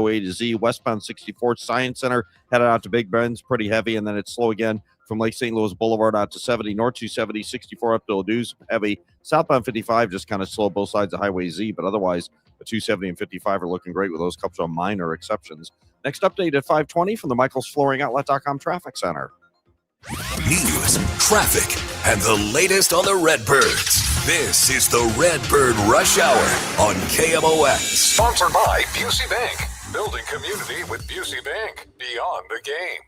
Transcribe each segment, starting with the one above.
A to Z. Westbound 64th Science Center headed out to Big Bend's pretty heavy, and then it's slow again from Lake St. Louis Boulevard out to 70, North 270, 64 up to Ladue, heavy. Southbound 55 just kind of slow both sides of Highway Z, but otherwise the 270 and 55 are looking great with those couple of minor exceptions. Next update at 5:20 from the Miklasz Flooring Outlet.com Traffic Center. News, traffic, and the latest on the Redbirds. This is the Redbird Rush Hour on KMOX. Sponsored by Busey Bank. Building community with Busey Bank. Beyond the game.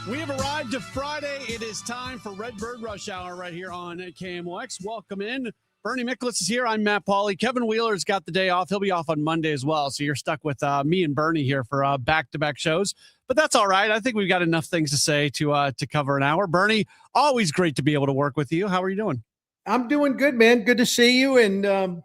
We have arrived to Friday. It is time for Redbird Rush Hour right here on KMOX. Welcome in. Bernie Miklasz is here. I'm Matt Pauley. Kevin Wheeler's got the day off. He'll be off on Monday as well. So you're stuck with me and Bernie here for back-to-back shows. But that's all right. I think we've got enough things to say to cover an hour. Bernie, always great to be able to work with you. How are you doing? I'm doing good, man. Good to see you. And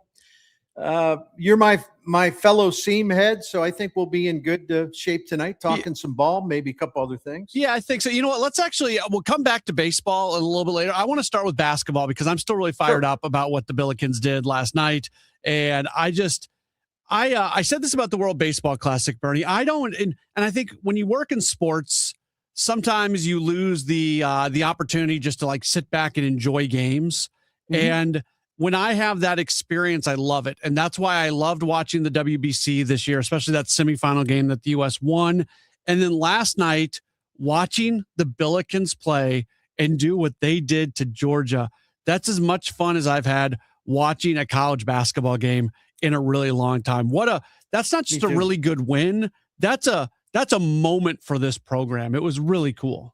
you're my fellow seam head, so I think we'll be in good shape tonight, talking some ball, maybe a couple other things. Yeah, I think so. You know what? Let's actually, we'll come back to baseball a little bit later. I want to start with basketball because I'm still really fired up about what the Billikens did last night. And I said this about the World Baseball Classic, Bernie. And I think when you work in sports, sometimes you lose the opportunity just to like sit back and enjoy games. Mm-hmm. And when I have that experience, I love it. And that's why I loved watching the WBC this year, especially that semifinal game that the U.S. won. And then last night, watching the Billikens play and do what they did to Georgia, that's as much fun as I've had watching a college basketball game in a really long time. That's not just a really good win. That's a moment for this program. It was really cool.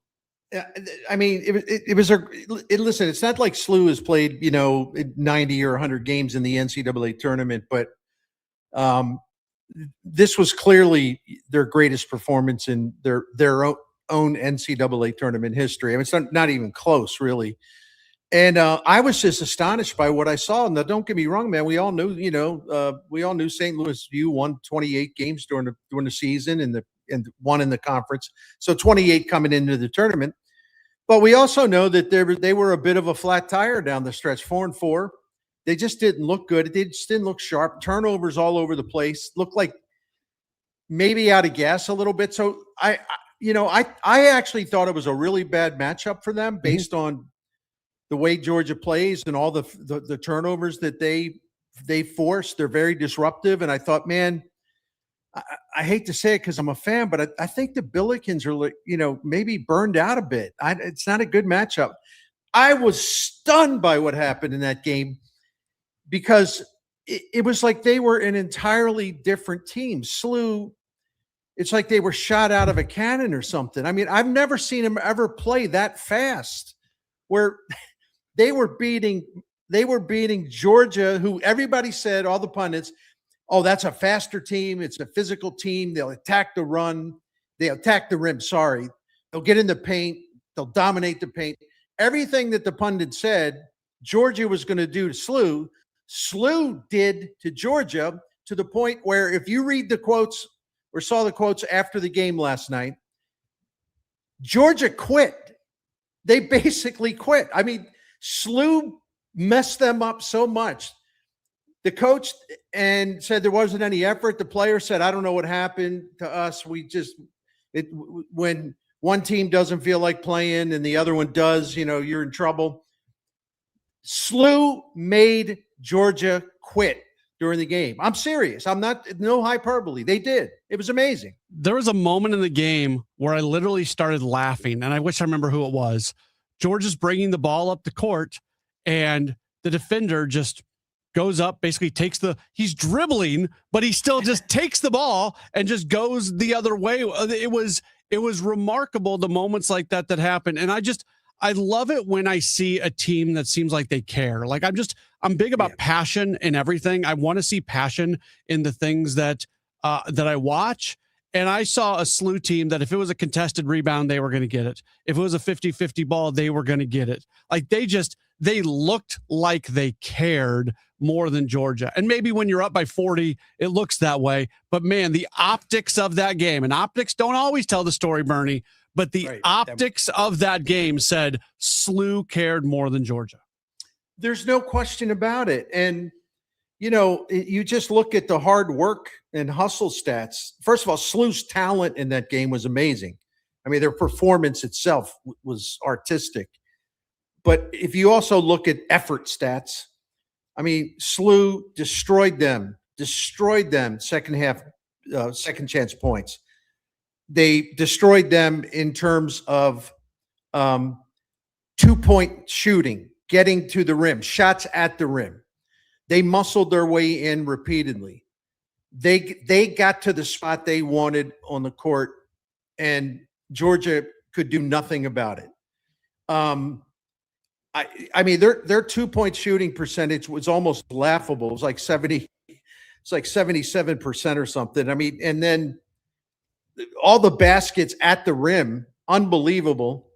I mean, listen, it's not like SLU has played, 90 or 100 games in the NCAA tournament, but this was clearly their greatest performance in their own NCAA tournament history. I mean, it's not even close, really. And I was just astonished by what I saw. Now, don't get me wrong, man. We all knew, St. Louis U won 28 games during the season and won in the conference. So 28 coming into the tournament. But we also know that they were a bit of a flat tire down the stretch, 4-4. They just didn't look good. They just didn't look sharp. Turnovers all over the place. Looked like maybe out of gas a little bit. So I actually thought it was a really bad matchup for them based on the way Georgia plays and all the turnovers that they force. They're very disruptive. And I thought, man, I hate to say it because I'm a fan, but I think the Billikens are, maybe burned out a bit. It's not a good matchup. I was stunned by what happened in that game because it was like they were an entirely different team. SLU, it's like they were shot out of a cannon or something. I mean, I've never seen them ever play that fast where they were beating Georgia, who everybody said, all the pundits, oh, that's a faster team. It's a physical team. They'll attack the run. They'll attack the rim. Sorry. They'll get in the paint. They'll dominate the paint. Everything that the pundit said Georgia was going to do to SLU, SLU did to Georgia, to the point where if you read the quotes or saw the quotes after the game last night, Georgia quit. They basically quit. I mean, SLU messed them up so much. The coach and said there wasn't any effort. The player said, I don't know what happened to us. When one team doesn't feel like playing and the other one does, you're in trouble. SLU made Georgia quit during the game. I'm serious. No hyperbole. They did. It was amazing. There was a moment in the game where I literally started laughing, and I wish I remember who it was. Georgia's bringing the ball up the court, and the defender just goes up, basically he's dribbling, but he still just takes the ball and just goes the other way. It was remarkable, the moments like that happen. And I love it when I see a team that seems like they care. Like I'm big about passion in everything. I want to see passion in the things that I watch. And I saw a SLU team that if it was a contested rebound, they were going to get it. If it was a 50-50 ball, they were going to get it. Like they looked like they cared more than Georgia. And maybe when you're up by 40, it looks that way. But man, the optics of that game, and optics don't always tell the story, Bernie, but the optics of that game said SLU cared more than Georgia. There's no question about it. And, you just look at the hard work and hustle stats. First of all, SLU's talent in that game was amazing. I mean, their performance itself was artistic. But if you also look at effort stats, I mean, SLU destroyed them second half, second chance points. They destroyed them in terms of 2-point shooting, getting to the rim, shots at the rim. They muscled their way in repeatedly. They got to the spot they wanted on the court, and Georgia could do nothing about it. I mean, their 2-point shooting percentage was almost laughable. It was like 77% or something. I mean, and then all the baskets at the rim, unbelievable.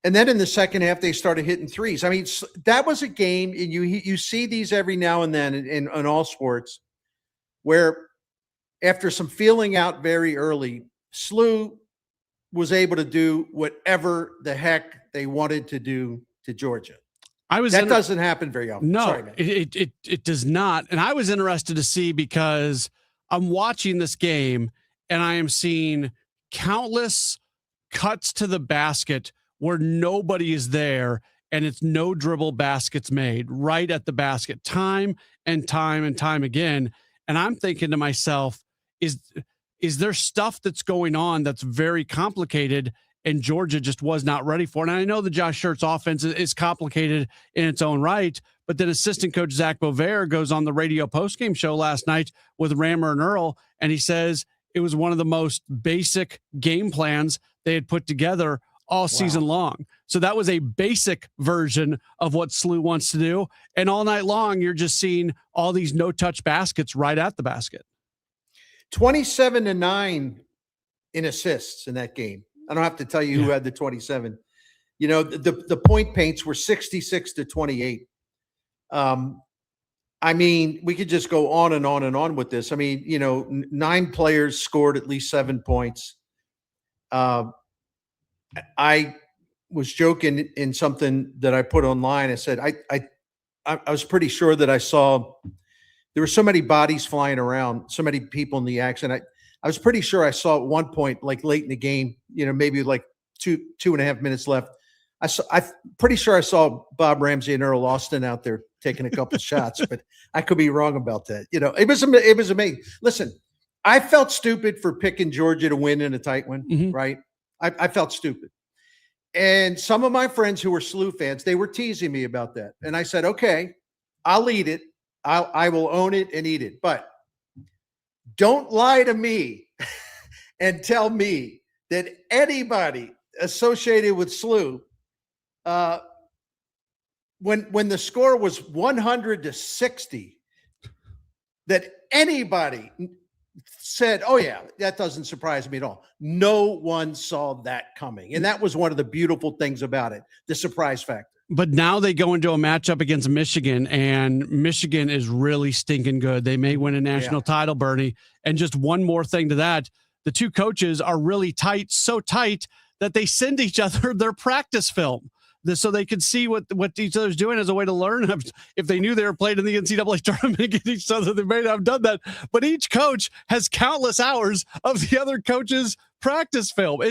And then in the second half, they started hitting threes. I mean, that was a game, and you see these every now and then in all sports, where after some feeling out very early, SLU was able to do whatever the heck they wanted to do to Georgia. That doesn't happen very often. No, Sorry, man. it does not. And I was interested to see, because I'm watching this game and I am seeing countless cuts to the basket where nobody is there, and it's no dribble baskets made right at the basket, time and time and time again. And I'm thinking to myself, is there stuff that's going on that's very complicated and Georgia just was not ready for? And I know the Josh Schertz offense is complicated in its own right, but then assistant coach Zach Bovair goes on the radio postgame show last night with Rammer and Earl, and he says it was one of the most basic game plans they had put together all season long. So that was a basic version of what SLU wants to do. And all night long, you're just seeing all these no-touch baskets right at the basket. 27-9 in assists in that game. I don't have to tell you who had the 27. The point paints were 66-28. I mean, we could just go on and on and on with this. I mean, 9 players scored at least 7 points. I was joking in something that I put online. I said, I was pretty sure that I saw there were so many bodies flying around, so many people in the action. I was pretty sure I saw at one point, like late in the game, maybe like 2.5 minutes left. I'm pretty sure I saw Bob Ramsey and Earl Austin out there taking a couple shots, but I could be wrong about that. It was amazing. Listen, I felt stupid for picking Georgia to win in a tight one, right? I felt stupid. And some of my friends who were SLU fans, they were teasing me about that. And I said, okay, I'll eat it. I will own it and eat it. But don't lie to me and tell me that anybody associated with SLU, when the score was 100-60, that anybody said, oh yeah, that doesn't surprise me at all. No one saw that coming. And that was one of the beautiful things about it, the surprise factor. But now they go into a matchup against Michigan, and Michigan is really stinking good. They may win a national title, Bernie. And just one more thing to that, the two coaches are really tight, so tight that they send each other their practice film so they can see what each other's doing as a way to learn. If they knew they were playing in the NCAA tournament against each other, they may not have done that. But each coach has countless hours of the other coach's practice film.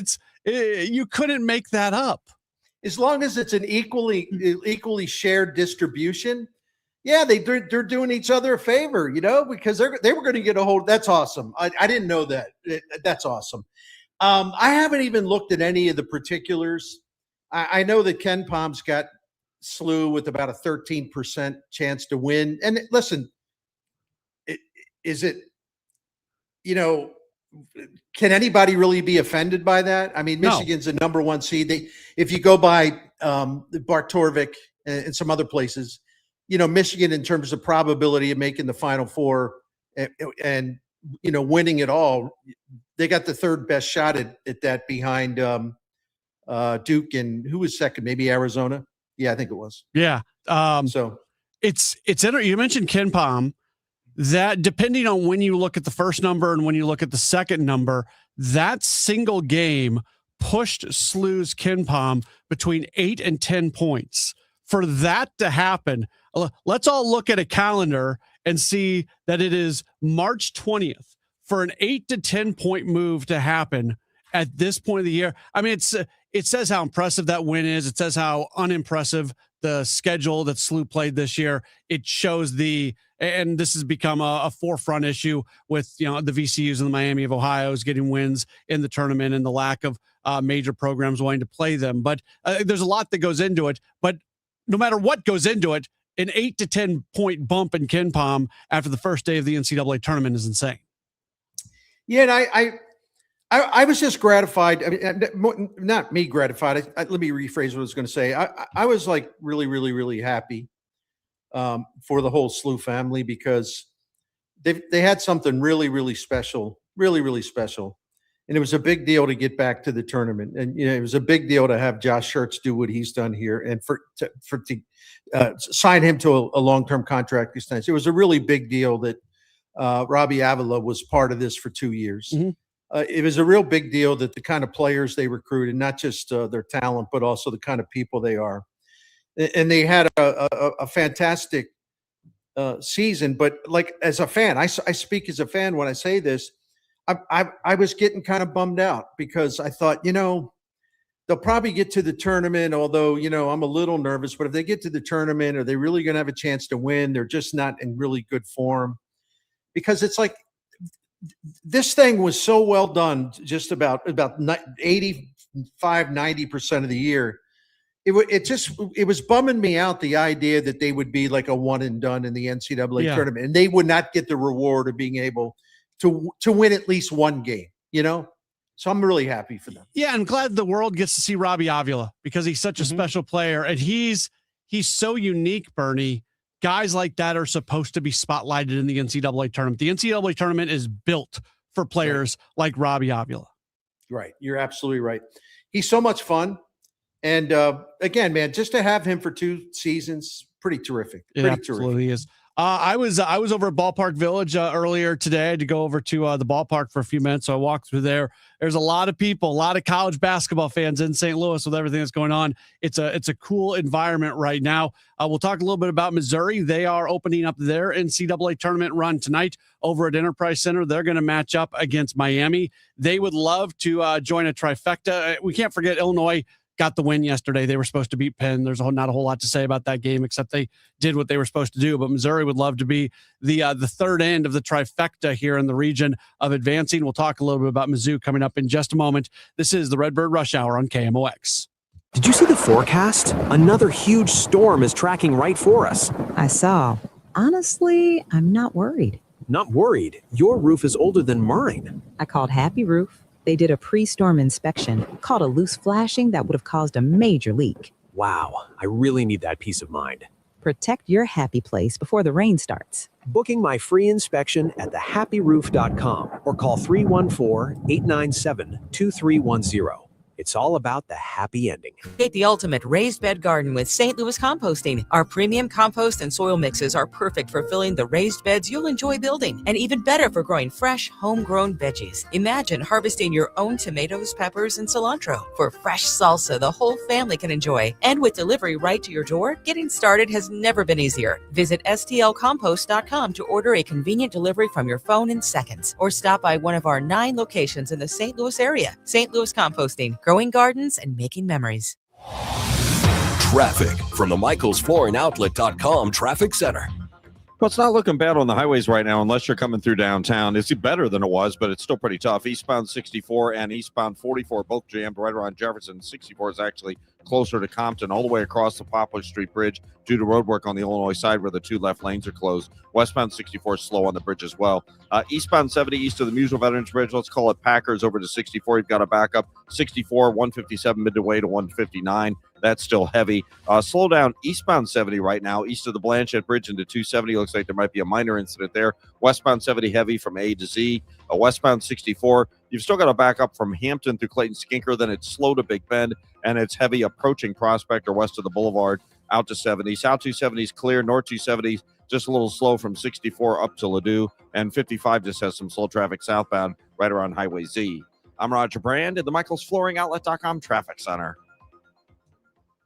You couldn't make that up. As long as it's an equally shared distribution, they're doing each other a favor, because they were going to get a hold. That's awesome. I didn't know that. That's awesome. I haven't even looked at any of the particulars. I know that Ken Palm's got SLU with about a 13% chance to win. And listen, can anybody really be offended by that? I mean, Michigan's the number 1 seed. If you go by Bart Torvik and some other places, Michigan in terms of probability of making the Final Four and winning it all, they got the third best shot at that behind Duke, and who was second? Maybe Arizona. Yeah, I think it was. Yeah. So it's you mentioned Ken Palm. That depending on when you look at the first number and when you look at the second number, that single game pushed SLU's Ken Palm between 8 and 10 points for that to happen, let's all look at a calendar and see that it is March 20th for an 8 to 10 point move to happen at this point of the year. I mean, it says how impressive that win is. It says how unimpressive the schedule that SLU played this year. It shows and this has become a forefront issue with, the VCUs and the Miami of Ohio's getting wins in the tournament and the lack of major programs wanting to play them. But there's a lot that goes into it. But no matter what goes into it, an 8 to 10 point bump in KenPom after the first day of the NCAA tournament is insane. Yeah, and I was just gratified. I mean, not me gratified. Let me rephrase what I was going to say. I was like really, really, really happy for the whole SLU family, because they had something really, really special, really, really special. And it was a big deal to get back to the tournament. And, it was a big deal to have Josh Schertz do what he's done here and to sign him to a long-term contract extension. It was a really big deal that Robbie Avila was part of this for 2 years. Mm-hmm. It was a real big deal that the kind of players they recruited, not just their talent, but also the kind of people they are. And they had a fantastic season. But like, as a fan, I speak as a fan when I say this, I was getting kind of bummed out, because I thought, they'll probably get to the tournament, although, I'm a little nervous. But if they get to the tournament, are they really going to have a chance to win? They're just not in really good form, because it's like, this thing was so well done just about 85, 90% of the year. It was bumming me out, the idea that they would be like a one and done in the NCAA tournament, and they would not get the reward of being able to win at least one game, So I'm really happy for them. Yeah, I'm glad the world gets to see Robbie Avila, because he's such a special player, and he's so unique, Bernie. Guys like that are supposed to be spotlighted in the NCAA tournament. The NCAA tournament is built for players like Robbie Avila. Right. You're absolutely right. He's so much fun. And again, man, just to have him for 2 seasons, pretty terrific. It absolutely is. I was over at Ballpark Village earlier today. I had to go over to the ballpark for a few minutes, so I walked through there. There's a lot of people, a lot of college basketball fans in St. Louis with everything that's going on. It's a cool environment right now. We'll talk a little bit about Missouri. They are opening up their NCAA tournament run tonight over at Enterprise Center. They're going to match up against Miami. They would love to join a trifecta. We can't forget Illinois got the win yesterday. They were supposed to beat Penn. There's not a whole lot to say about that game, except they did what they were supposed to do. But Missouri would love to be the third end of the trifecta here in the region of advancing. We'll talk a little bit about Mizzou coming up in just a moment. This is the Redbird Rush Hour on KMOX. Did you see the forecast? Another huge storm is tracking right for us. I saw. Honestly, I'm not worried. Not worried. Your roof is older than mine. I called Happy Roof. They did a pre-storm inspection, caught a loose flashing that would have caused a major leak. Wow, I really need that peace of mind. Protect your happy place before the rain starts. Booking my free inspection at thehappyroof.com or call 314-897-2310. It's all about the happy ending. Create the ultimate raised bed garden with St. Louis Composting. Our premium compost and soil mixes are perfect for filling the raised beds you'll enjoy building, and even better for growing fresh, homegrown veggies. Imagine harvesting your own tomatoes, peppers, and cilantro for fresh salsa the whole family can enjoy. And with delivery right to your door, getting started has never been easier. Visit stlcompost.com to order a convenient delivery from your phone in seconds, or stop by one of our 9 locations in the St. Louis area. St. Louis Composting. Growing gardens and making memories. Traffic from the MichaelsFlooringOutlet.com Traffic Center. Well, it's not looking bad on the highways right now unless you're coming through downtown. It's better than it was, but it's still pretty tough. Eastbound 64 and eastbound 44 both jammed right around Jefferson. 64 is actually closer to Compton, all the way across the Poplar Street Bridge due to road work on the Illinois side where the 2 left lanes are closed. Westbound 64 is slow on the bridge as well. Eastbound 70 east of the Musel Veterans Bridge, let's call it Packers over to 64. You've got a backup 64, 157 midway to 159. That's still heavy. Slow down eastbound 70 right now, east of the Blanchette Bridge into 270. Looks like there might be a minor incident there. Westbound 70 heavy from A to Z. Westbound 64, you've still got a backup from Hampton through Clayton Skinker. Then it's slow to Big Bend, and it's heavy approaching Prospect or west of the Boulevard out to 70. South 270 is clear. North 270 just a little slow from 64 up to Ladue. And 55 just has some slow traffic southbound right around Highway Z. I'm Roger Brand at the MichaelsFlooringOutlet.com Traffic Center.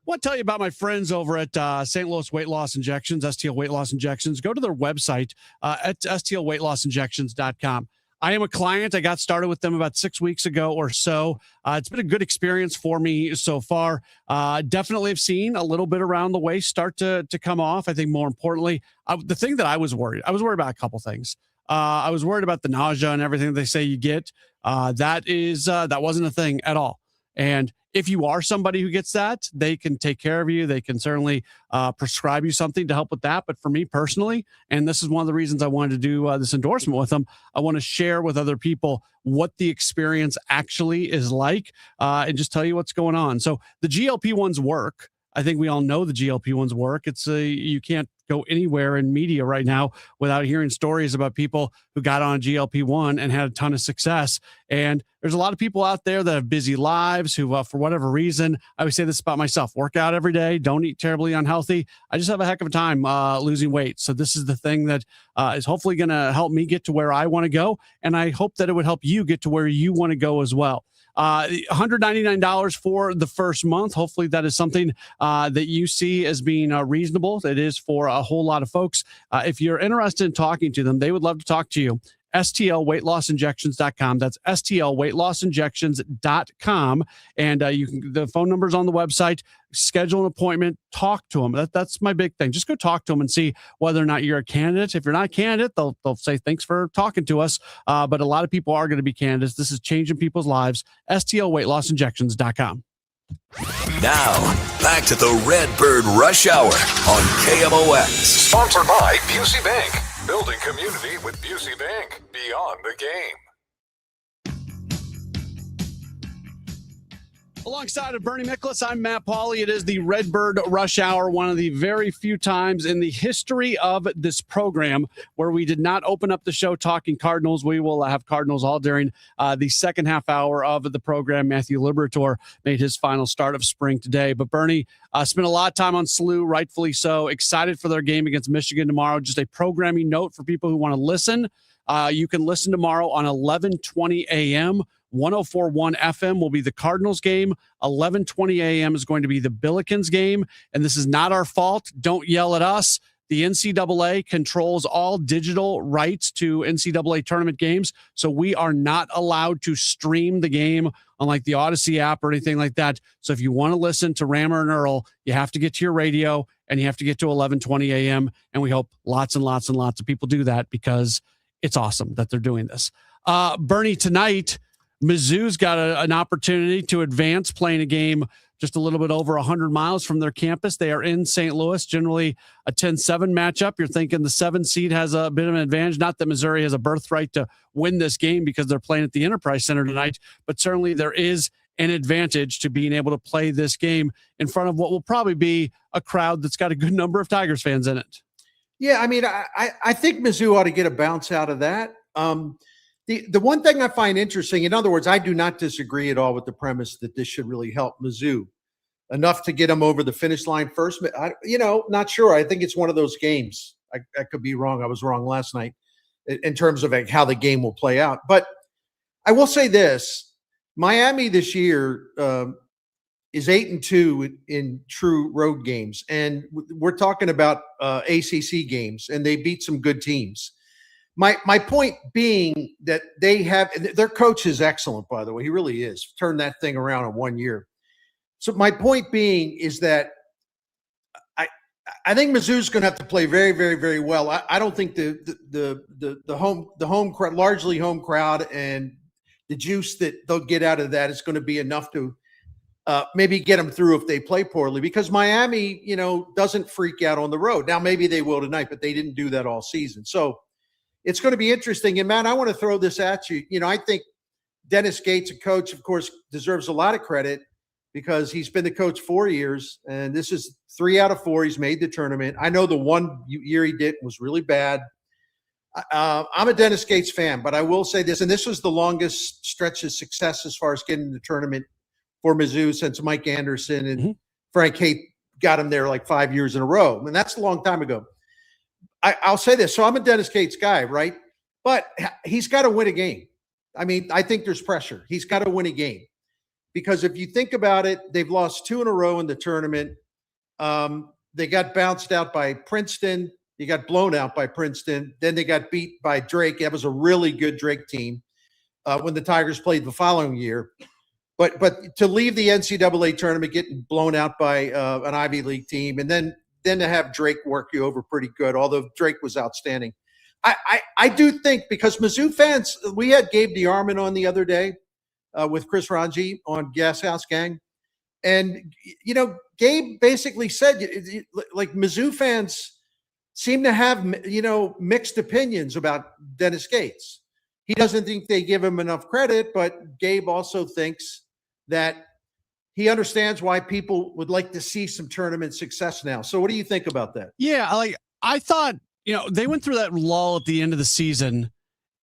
want to tell you about my friends over at St. Louis Weight Loss Injections, STL Weight Loss Injections. Go to their website at stlweightlossinjections.com. I am a client. I got started with them about 6 weeks ago or so. It's been a good experience for me so far. Definitely have seen a little bit around the waist start to come off. I think more importantly, the thing that I was worried about a couple things. I was worried about the nausea and everything they say you get. That wasn't a thing at all. And if you are somebody who gets that, they can take care of you. They can certainly prescribe you something to help with that. But for me personally, and this is one of the reasons I wanted to do this endorsement with them, I want to share with other people what the experience actually is like and just tell you what's going on. So the GLP-1s work. I think we all know the GLP-1s work. You can't go anywhere in media right now without hearing stories about people who got on GLP-1 and had a ton of success. And there's a lot of people out there that have busy lives who, for whatever reason, I always say this about myself, work out every day, don't eat terribly unhealthy. I just have a heck of a time losing weight. So this is the thing that is hopefully going to help me get to where I want to go. And I hope that it would help you get to where you want to go as well. $199 for the first month. Hopefully that is something that you see as being reasonable. It is for a whole lot of folks. If you're interested in talking to them, they would love to talk to you. STLweightlossinjections.com. That's STLweightlossinjections.com. And the phone number's on the website. Schedule an appointment, talk to them. That's my big thing. Just go talk to them and see whether or not you're a candidate. If you're not a candidate, they'll say, thanks for talking to us. But a lot of people are going to be candidates. This is changing people's lives. STLweightlossinjections.com. Now, back to the Redbird Rush Hour on KMOX. Sponsored by Busey Bank. Building community with Busey Bank. Beyond the game. Alongside of Bernie Miklasz, I'm Matt Pauley. It is the Redbird Rush Hour, one of the very few times in the history of this program where we did not open up the show talking Cardinals. We will have Cardinals all during the second half hour of the program. Matthew Liberatore made his final start of spring today. But Bernie spent a lot of time on SLU, rightfully so. Excited for their game against Michigan tomorrow. Just a programming note for people who want to listen. You can listen tomorrow on 11:20 a.m. 104.1 FM will be the Cardinals game. 11:20 a.m. is going to be the Billikens game. And this is not our fault. Don't yell at us. The NCAA controls all digital rights to NCAA tournament games. So we are not allowed to stream the game on like the Odyssey app or anything like that. So if you want to listen to Rammer and Earl, you have to get to your radio and you have to get to 11:20 a.m. And we hope lots and lots and lots of people do that because it's awesome that they're doing this. Bernie, tonight, Mizzou's got an opportunity to advance playing a game just a little bit over 100 miles from their campus. They are in St. Louis, generally a 10-7 matchup. You're thinking the 7 seed has a bit of an advantage. Not that Missouri has a birthright to win this game because they're playing at the Enterprise Center tonight, but certainly there is an advantage to being able to play this game in front of what will probably be a crowd that's got a good number of Tigers fans in it. Yeah, I mean, I think Mizzou ought to get a bounce out of that. The one thing I find interesting, in other words, I do not disagree at all with the premise that this should really help Mizzou enough to get them over the finish line first. Not sure. I think it's one of those games. I could be wrong. I was wrong last night in terms of like how the game will play out. But I will say this: Miami this year is 8-2 in true road games, and we're talking about ACC games, and they beat some good teams. My point being that they have their coach is excellent, by the way. He really is. Turned that thing around in 1 year. So my point being is that I think Mizzou's going to have to play very, very, very well. I don't think the home crowd, largely home crowd, and the juice that they'll get out of that is going to be enough to maybe get them through if they play poorly, because Miami, doesn't freak out on the road. Now maybe they will tonight, but they didn't do that all season. So it's going to be interesting. And Matt, I want to throw this at you. I think Dennis Gates, a coach, of course, deserves a lot of credit because he's been the coach 4 years, and this is 3 out of 4. He's made the tournament. I know the 1 year he did was really bad. I'm a Dennis Gates fan, but I will say this, and this was the longest stretch of success as far as getting the tournament for Mizzou since Mike Anderson and Frank Haith got him there like 5 years in a row. And that's a long time ago. I'll say this. So I'm a Dennis Gates guy, right? But he's got to win a game. I mean, I think there's pressure. He's got to win a game. Because if you think about it, they've lost 2 in a row in the tournament. They got bounced out by Princeton. They got blown out by Princeton. Then they got beat by Drake. That was a really good Drake team when the Tigers played the following year. But to leave the NCAA tournament getting blown out by an Ivy League team, and then to have Drake work you over pretty good, although Drake was outstanding. I do think, because Mizzou fans, we had Gabe DeArmond on the other day with Chris Ranji on Gas House Gang. And, Gabe basically said, like, Mizzou fans seem to have, mixed opinions about Dennis Gates. He doesn't think they give him enough credit, but Gabe also thinks that he understands why people would like to see some tournament success now. So what do you think about that? Yeah, I thought, they went through that lull at the end of the season,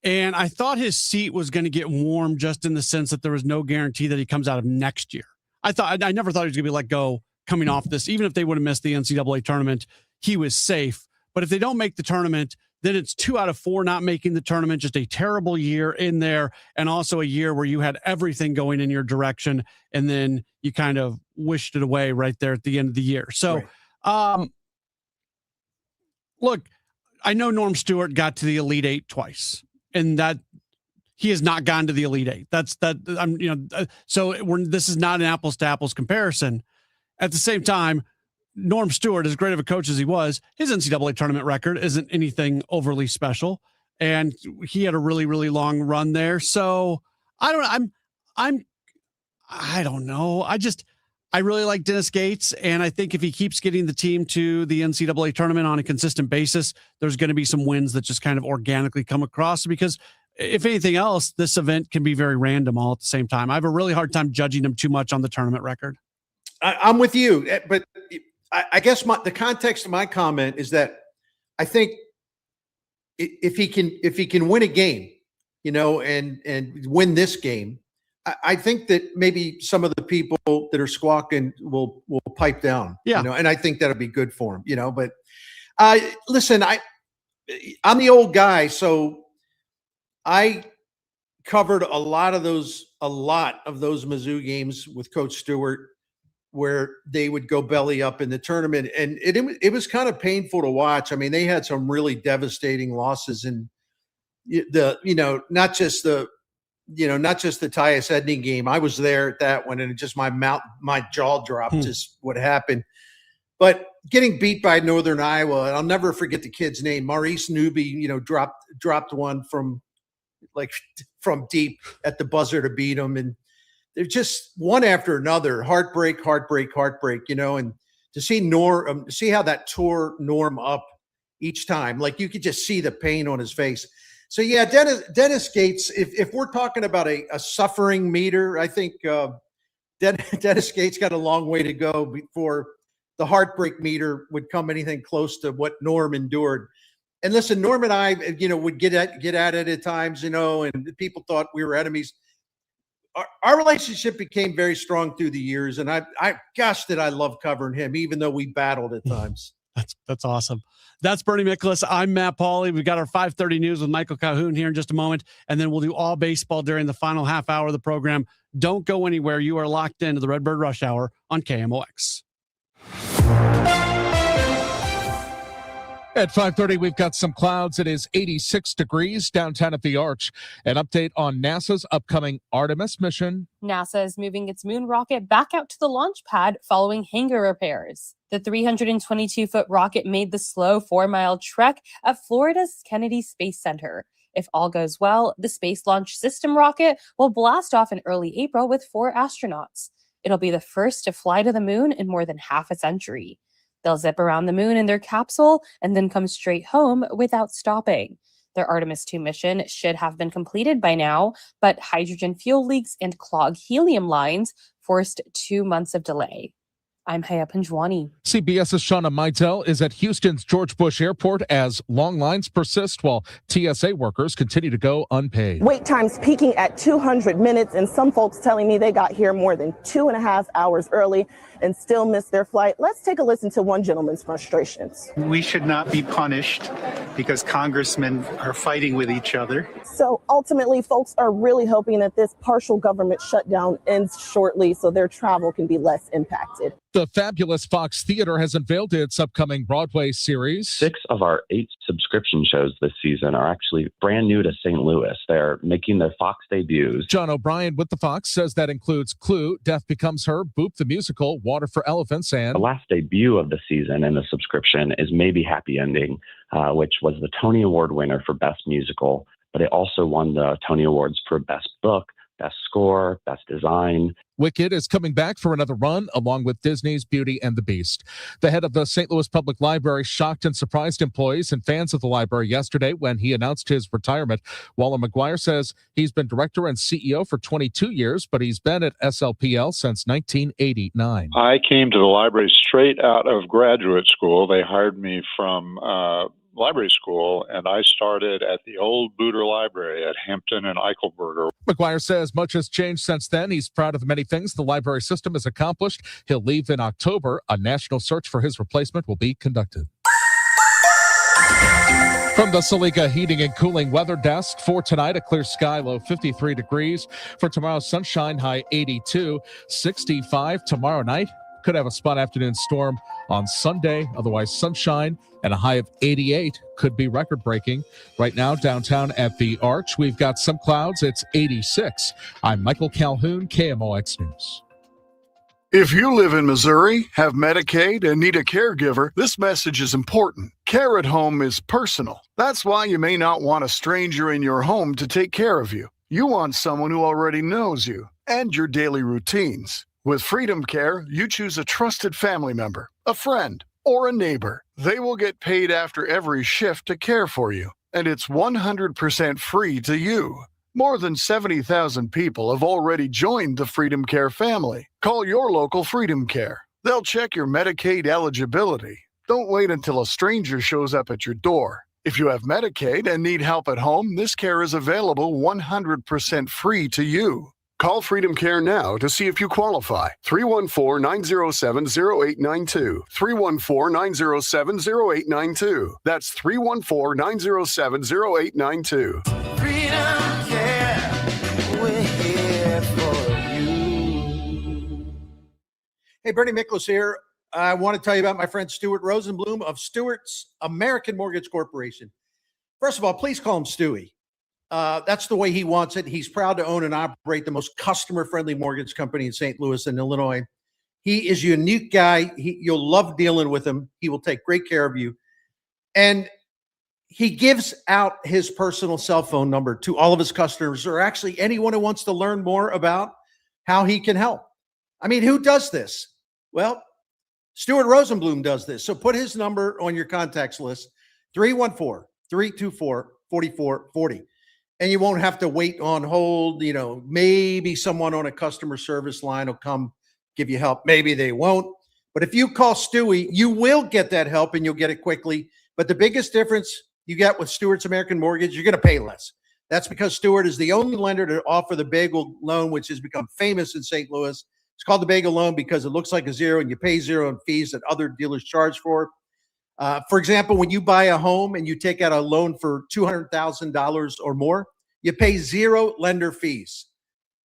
and I thought his seat was going to get warm, just in the sense that there was no guarantee that he comes out of next year. I never thought he was going to be let go coming off this. Even if they would have missed the NCAA tournament, he was safe. But if they don't make the tournament, then it's 2 out of 4 not making the tournament. Just a terrible year in there, and also a year where you had everything going in your direction, and then you kind of wished it away right there at the end of the year. So, look, I know Norm Stewart got to the Elite Eight twice, and that he has not gone to the Elite Eight. This is not an apples to apples comparison. At the same time, Norm Stewart, as great of a coach as he was, his NCAA tournament record isn't anything overly special, and he had a really, really long run there. So I don't know. I really like Dennis Gates, and I think if he keeps getting the team to the NCAA tournament on a consistent basis, there's going to be some wins that just kind of organically come across, because if anything else, this event can be very random all at the same time. I have a really hard time judging him too much on the tournament record. I'm with you, but I guess the context of my comment is that I think if he can win a game, and win this game, I think that maybe some of the people that are squawking will pipe down. Yeah. And I think that'll be good for him. But listen, I'm the old guy, so I covered a lot of those Mizzou games with Coach Stewart, where they would go belly up in the tournament. And it was kind of painful to watch. I mean, they had some really devastating losses, and not just the Tyus Edney game. I was there at that one, and it just my jaw dropped, just what happened. But getting beat by Northern Iowa, and I'll never forget the kid's name, Maurice Newby, dropped one from deep at the buzzer to beat him. And they're just one after another, heartbreak, and to see how that tore Norm up each time, like you could just see the pain on his face. So yeah, Dennis Gates, if we're talking about a suffering meter, I think Dennis Gates got a long way to go before the heartbreak meter would come anything close to what Norm endured. And listen, Norm and I, would get at it at times, and people thought we were enemies. Our relationship became very strong through the years, and gosh, did I love covering him, even though we battled at times. That's awesome. That's Bernie Miklasz. I'm Matt Pauley. We've got our 5:30 news with Michael Calhoun here in just a moment, and then we'll do all baseball during the final half hour of the program. Don't go anywhere. You are locked into the Redbird Rush Hour on KMOX. At 5:30, we've got some clouds. It is 86 degrees downtown at the Arch. An update on NASA's upcoming Artemis mission. NASA is moving its moon rocket back out to the launch pad following hangar repairs. The 322-foot rocket made the slow 4-mile trek at Florida's Kennedy Space Center. If all goes well, the Space Launch System rocket will blast off in early April with 4 astronauts. It'll be the first to fly to the moon in more than half a century. They'll zip around the moon in their capsule and then come straight home without stopping. Their Artemis 2 mission should have been completed by now, but hydrogen fuel leaks and clogged helium lines forced 2 months of delay. I'm Haya Panjwani. CBS's Shauna Meidel is at Houston's George Bush Airport as long lines persist while TSA workers continue to go unpaid. Wait times peaking at 200 minutes, and some folks telling me they got here more than 2.5 hours early. and still miss their flight. Let's take a listen to one gentleman's frustrations. We should not be punished because congressmen are fighting with each other. So ultimately, folks are really hoping that this partial government shutdown ends shortly so their travel can be less impacted. The fabulous Fox Theater has unveiled its upcoming Broadway series. 6 of our 8 subscription shows this season are actually brand new to St. Louis. They're making their Fox debuts. John O'Brien with the Fox says that includes Clue, Death Becomes Her, Boop the Musical, Water for Elephants, and... The last debut of the season in the subscription is Maybe Happy Ending, which was the Tony Award winner for Best Musical, but it also won the Tony Awards for Best Book, Best Score, Best Design. Wicked is coming back for another run, along with Disney's Beauty and the Beast. The head of the St. Louis Public Library shocked and surprised employees and fans of the library yesterday when he announced his retirement. Waller McGuire says he's been director and CEO for 22 years, but he's been at SLPL since 1989. I came to the library straight out of graduate school. They hired me from library school, and I started at the old Booter Library at Hampton and Eichelberger. McGuire says much has changed since then. He's proud of the many things the library system has accomplished. He'll leave in October. A national search for his replacement will be conducted. From the Saliga Heating and Cooling Weather Desk, for tonight, a clear sky, low 53 degrees. For tomorrow, sunshine, high 82, 65 tomorrow night. Could have a spot afternoon storm on Sunday, otherwise sunshine and a high of 88. Could be record breaking. Right now, downtown at the Arch, we've got some clouds. It's 86. I'm Michael Calhoun, KMOX News. If you live in Missouri, have Medicaid, and need a caregiver, this message is important. Care at home is personal. That's why you may not want a stranger in your home to take care of you. You want someone who already knows you and your daily routines. With Freedom Care, you choose a trusted family member, a friend, or a neighbor. They will get paid after every shift to care for you, and it's 100% free to you. More than 70,000 people have already joined the Freedom Care family. Call your local Freedom Care. They'll check your Medicaid eligibility. Don't wait until a stranger shows up at your door. If you have Medicaid and need help at home, this care is available 100% free to you. Call Freedom Care now to see if you qualify. 314-907-0892. 314-907-0892. That's 314-907-0892. Freedom Care, we're here for you. Hey, Bernie Miklasz here. I want to tell you about my friend Stuart Rosenblum of Stewart's American Mortgage Corporation. First of all, please call him Stewie. That's the way he wants it. He's proud to own and operate the most customer-friendly mortgage company in St. Louis and Illinois. He is a unique guy. You'll love dealing with him. He will take great care of you. And he gives out his personal cell phone number to all of his customers, or actually anyone who wants to learn more about how he can help. I mean, who does this? Well, Stuart Rosenblum does this. So put his number on your contacts list, 314-324-4440. And you won't have to wait on hold. You know, maybe someone on a customer service line will come give you help. Maybe they won't. But if you call Stewie, you will get that help and you'll get it quickly. But the biggest difference you get with Stewart's American Mortgage, you're going to pay less. That's because Stewart is the only lender to offer the bagel loan, which has become famous in St. Louis. It's called the bagel loan because it looks like a zero and you pay zero in fees that other dealers charge for. For example, when you buy a home and you take out a loan for $200,000 or more, you pay zero lender fees.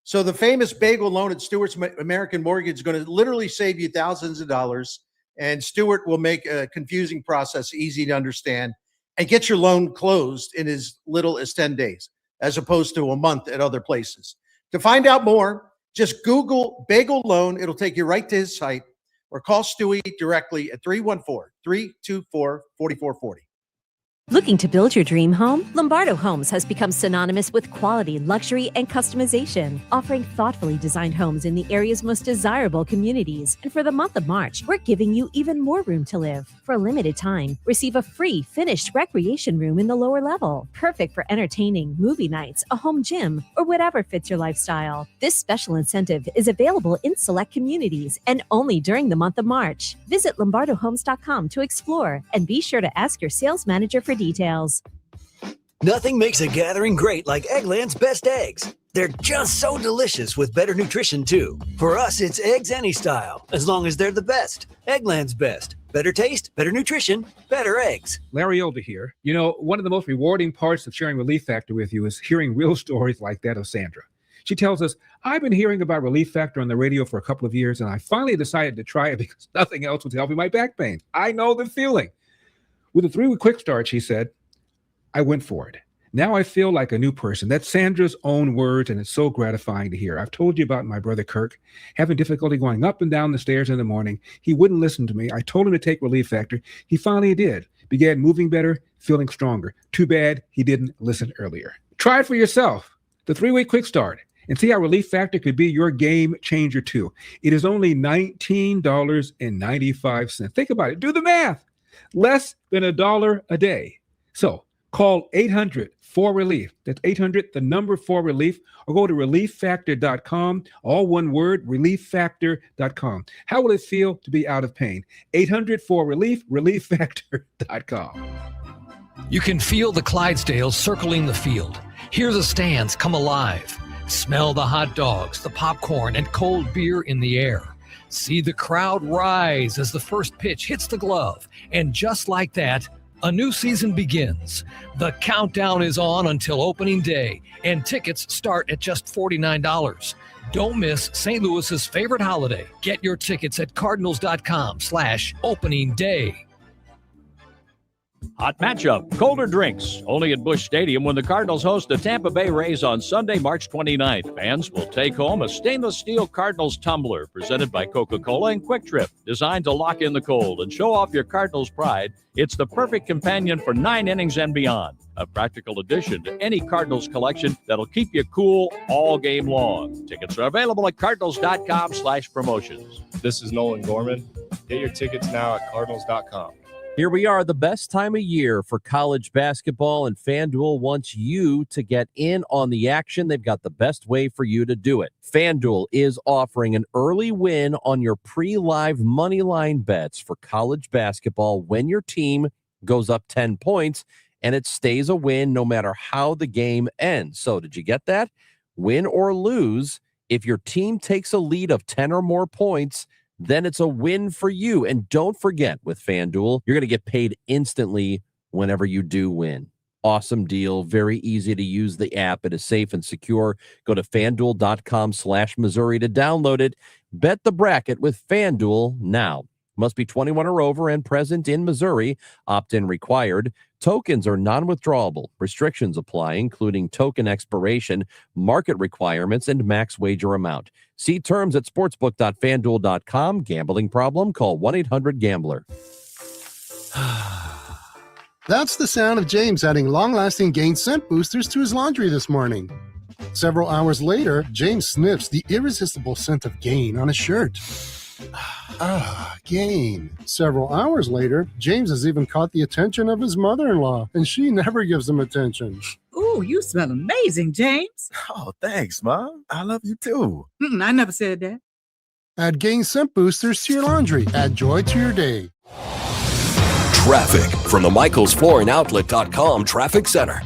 So the famous bagel loan at Stewart's American Mortgage is going to literally save you thousands of dollars, and Stewart will make a confusing process easy to understand and get your loan closed in as little as 10 days, as opposed to a month at other places. To find out more, just Google bagel loan. It'll take you right to his site, or call Stewie directly at 314-324-4440. Looking to build your dream home? Lombardo Homes has become synonymous with quality, luxury, and customization, offering thoughtfully designed homes in the area's most desirable communities. And for the month of March, we're giving you even more room to live. For a limited time, receive a free finished recreation room in the lower level, perfect for entertaining, movie nights, a home gym, or whatever fits your lifestyle. This special incentive is available in select communities and only during the month of March. Visit LombardoHomes.com to explore and be sure to ask your sales manager for details. Nothing makes a gathering great like Eggland's best eggs. They're just so delicious with better nutrition, too. For us, it's eggs any style, as long as they're the best. Eggland's best. Better taste, better nutrition, better eggs. Larry Older here. You know, one of the most rewarding parts of sharing Relief Factor with you is hearing real stories like that of Sandra. She tells us, I've been hearing about Relief Factor on the radio for a couple of years, and I finally decided to try it because nothing else was helping my back pain. I know the feeling. With a 3-week quick start, she said, I went for it. Now I feel like a new person. That's Sandra's own words, and it's so gratifying to hear. I've told you about my brother Kirk having difficulty going up and down the stairs in the morning. He wouldn't listen to me. I told him to take Relief Factor. He finally did. Began moving better, feeling stronger. Too bad he didn't listen earlier. Try it for yourself. The 3-week quick start. And see how Relief Factor could be your game changer too. It is only $19.95. Think about it. Do the math. Less than $1 a day. So call 800-4RELIEF. That's 800, the number 4RELIEF, or go to relieffactor.com. All one word, relieffactor.com. How will it feel to be out of pain? 800-4RELIEF, relieffactor.com. You can feel the Clydesdales circling the field. Hear the stands come alive. Smell the hot dogs, the popcorn, and cold beer in the air. See the crowd rise as the first pitch hits the glove. And just like that, a new season begins. The countdown is on until opening day, and tickets start at just $49. Don't miss St. Louis's favorite holiday. Get your tickets at cardinals.com/opening day. Hot matchup, colder drinks, only at Busch Stadium when the Cardinals host the Tampa Bay Rays on Sunday, March 29th. Fans will take home a stainless steel Cardinals tumbler presented by Coca-Cola and Quick Trip, designed to lock in the cold and show off your Cardinals pride. It's the perfect companion for 9 innings and beyond. A practical addition to any Cardinals collection that'll keep you cool all game long. Tickets are available at cardinals.com/promotions. This is Nolan Gorman. Get your tickets now at cardinals.com. Here we are, the best time of year for college basketball, and FanDuel wants you to get in on the action. They've got the best way for you to do it. FanDuel is offering an early win on your pre-live money line bets for college basketball when your team goes up 10 points, and it stays a win no matter how the game ends. So did you get that? Win or lose, if your team takes a lead of 10 or more points, then it's a win for you. And don't forget, with FanDuel, you're going to get paid instantly whenever you do win. Awesome deal. Very easy to use the app. It is safe and secure. Go to FanDuel.com/Missouri to download it. Bet the bracket with FanDuel now. Must be 21 or over and present in Missouri. Opt-in required. Tokens are non-withdrawable. Restrictions apply, including token expiration, market requirements, and max wager amount. See terms at sportsbook.fanduel.com. Gambling problem? Call 1-800-GAMBLER. That's the sound of James adding long-lasting Gain scent boosters to his laundry this morning. Several hours later, James sniffs the irresistible scent of Gain on his shirt. Gain. Several hours later, James has even caught the attention of his mother-in-law, and she never gives him attention. Ooh, you smell amazing, James. Oh, thanks, Mom. I love you too. I never said that. Add Gain scent boosters to your laundry. Add joy to your day. Traffic from the MichaelsFlooringOutlet.com Traffic Center.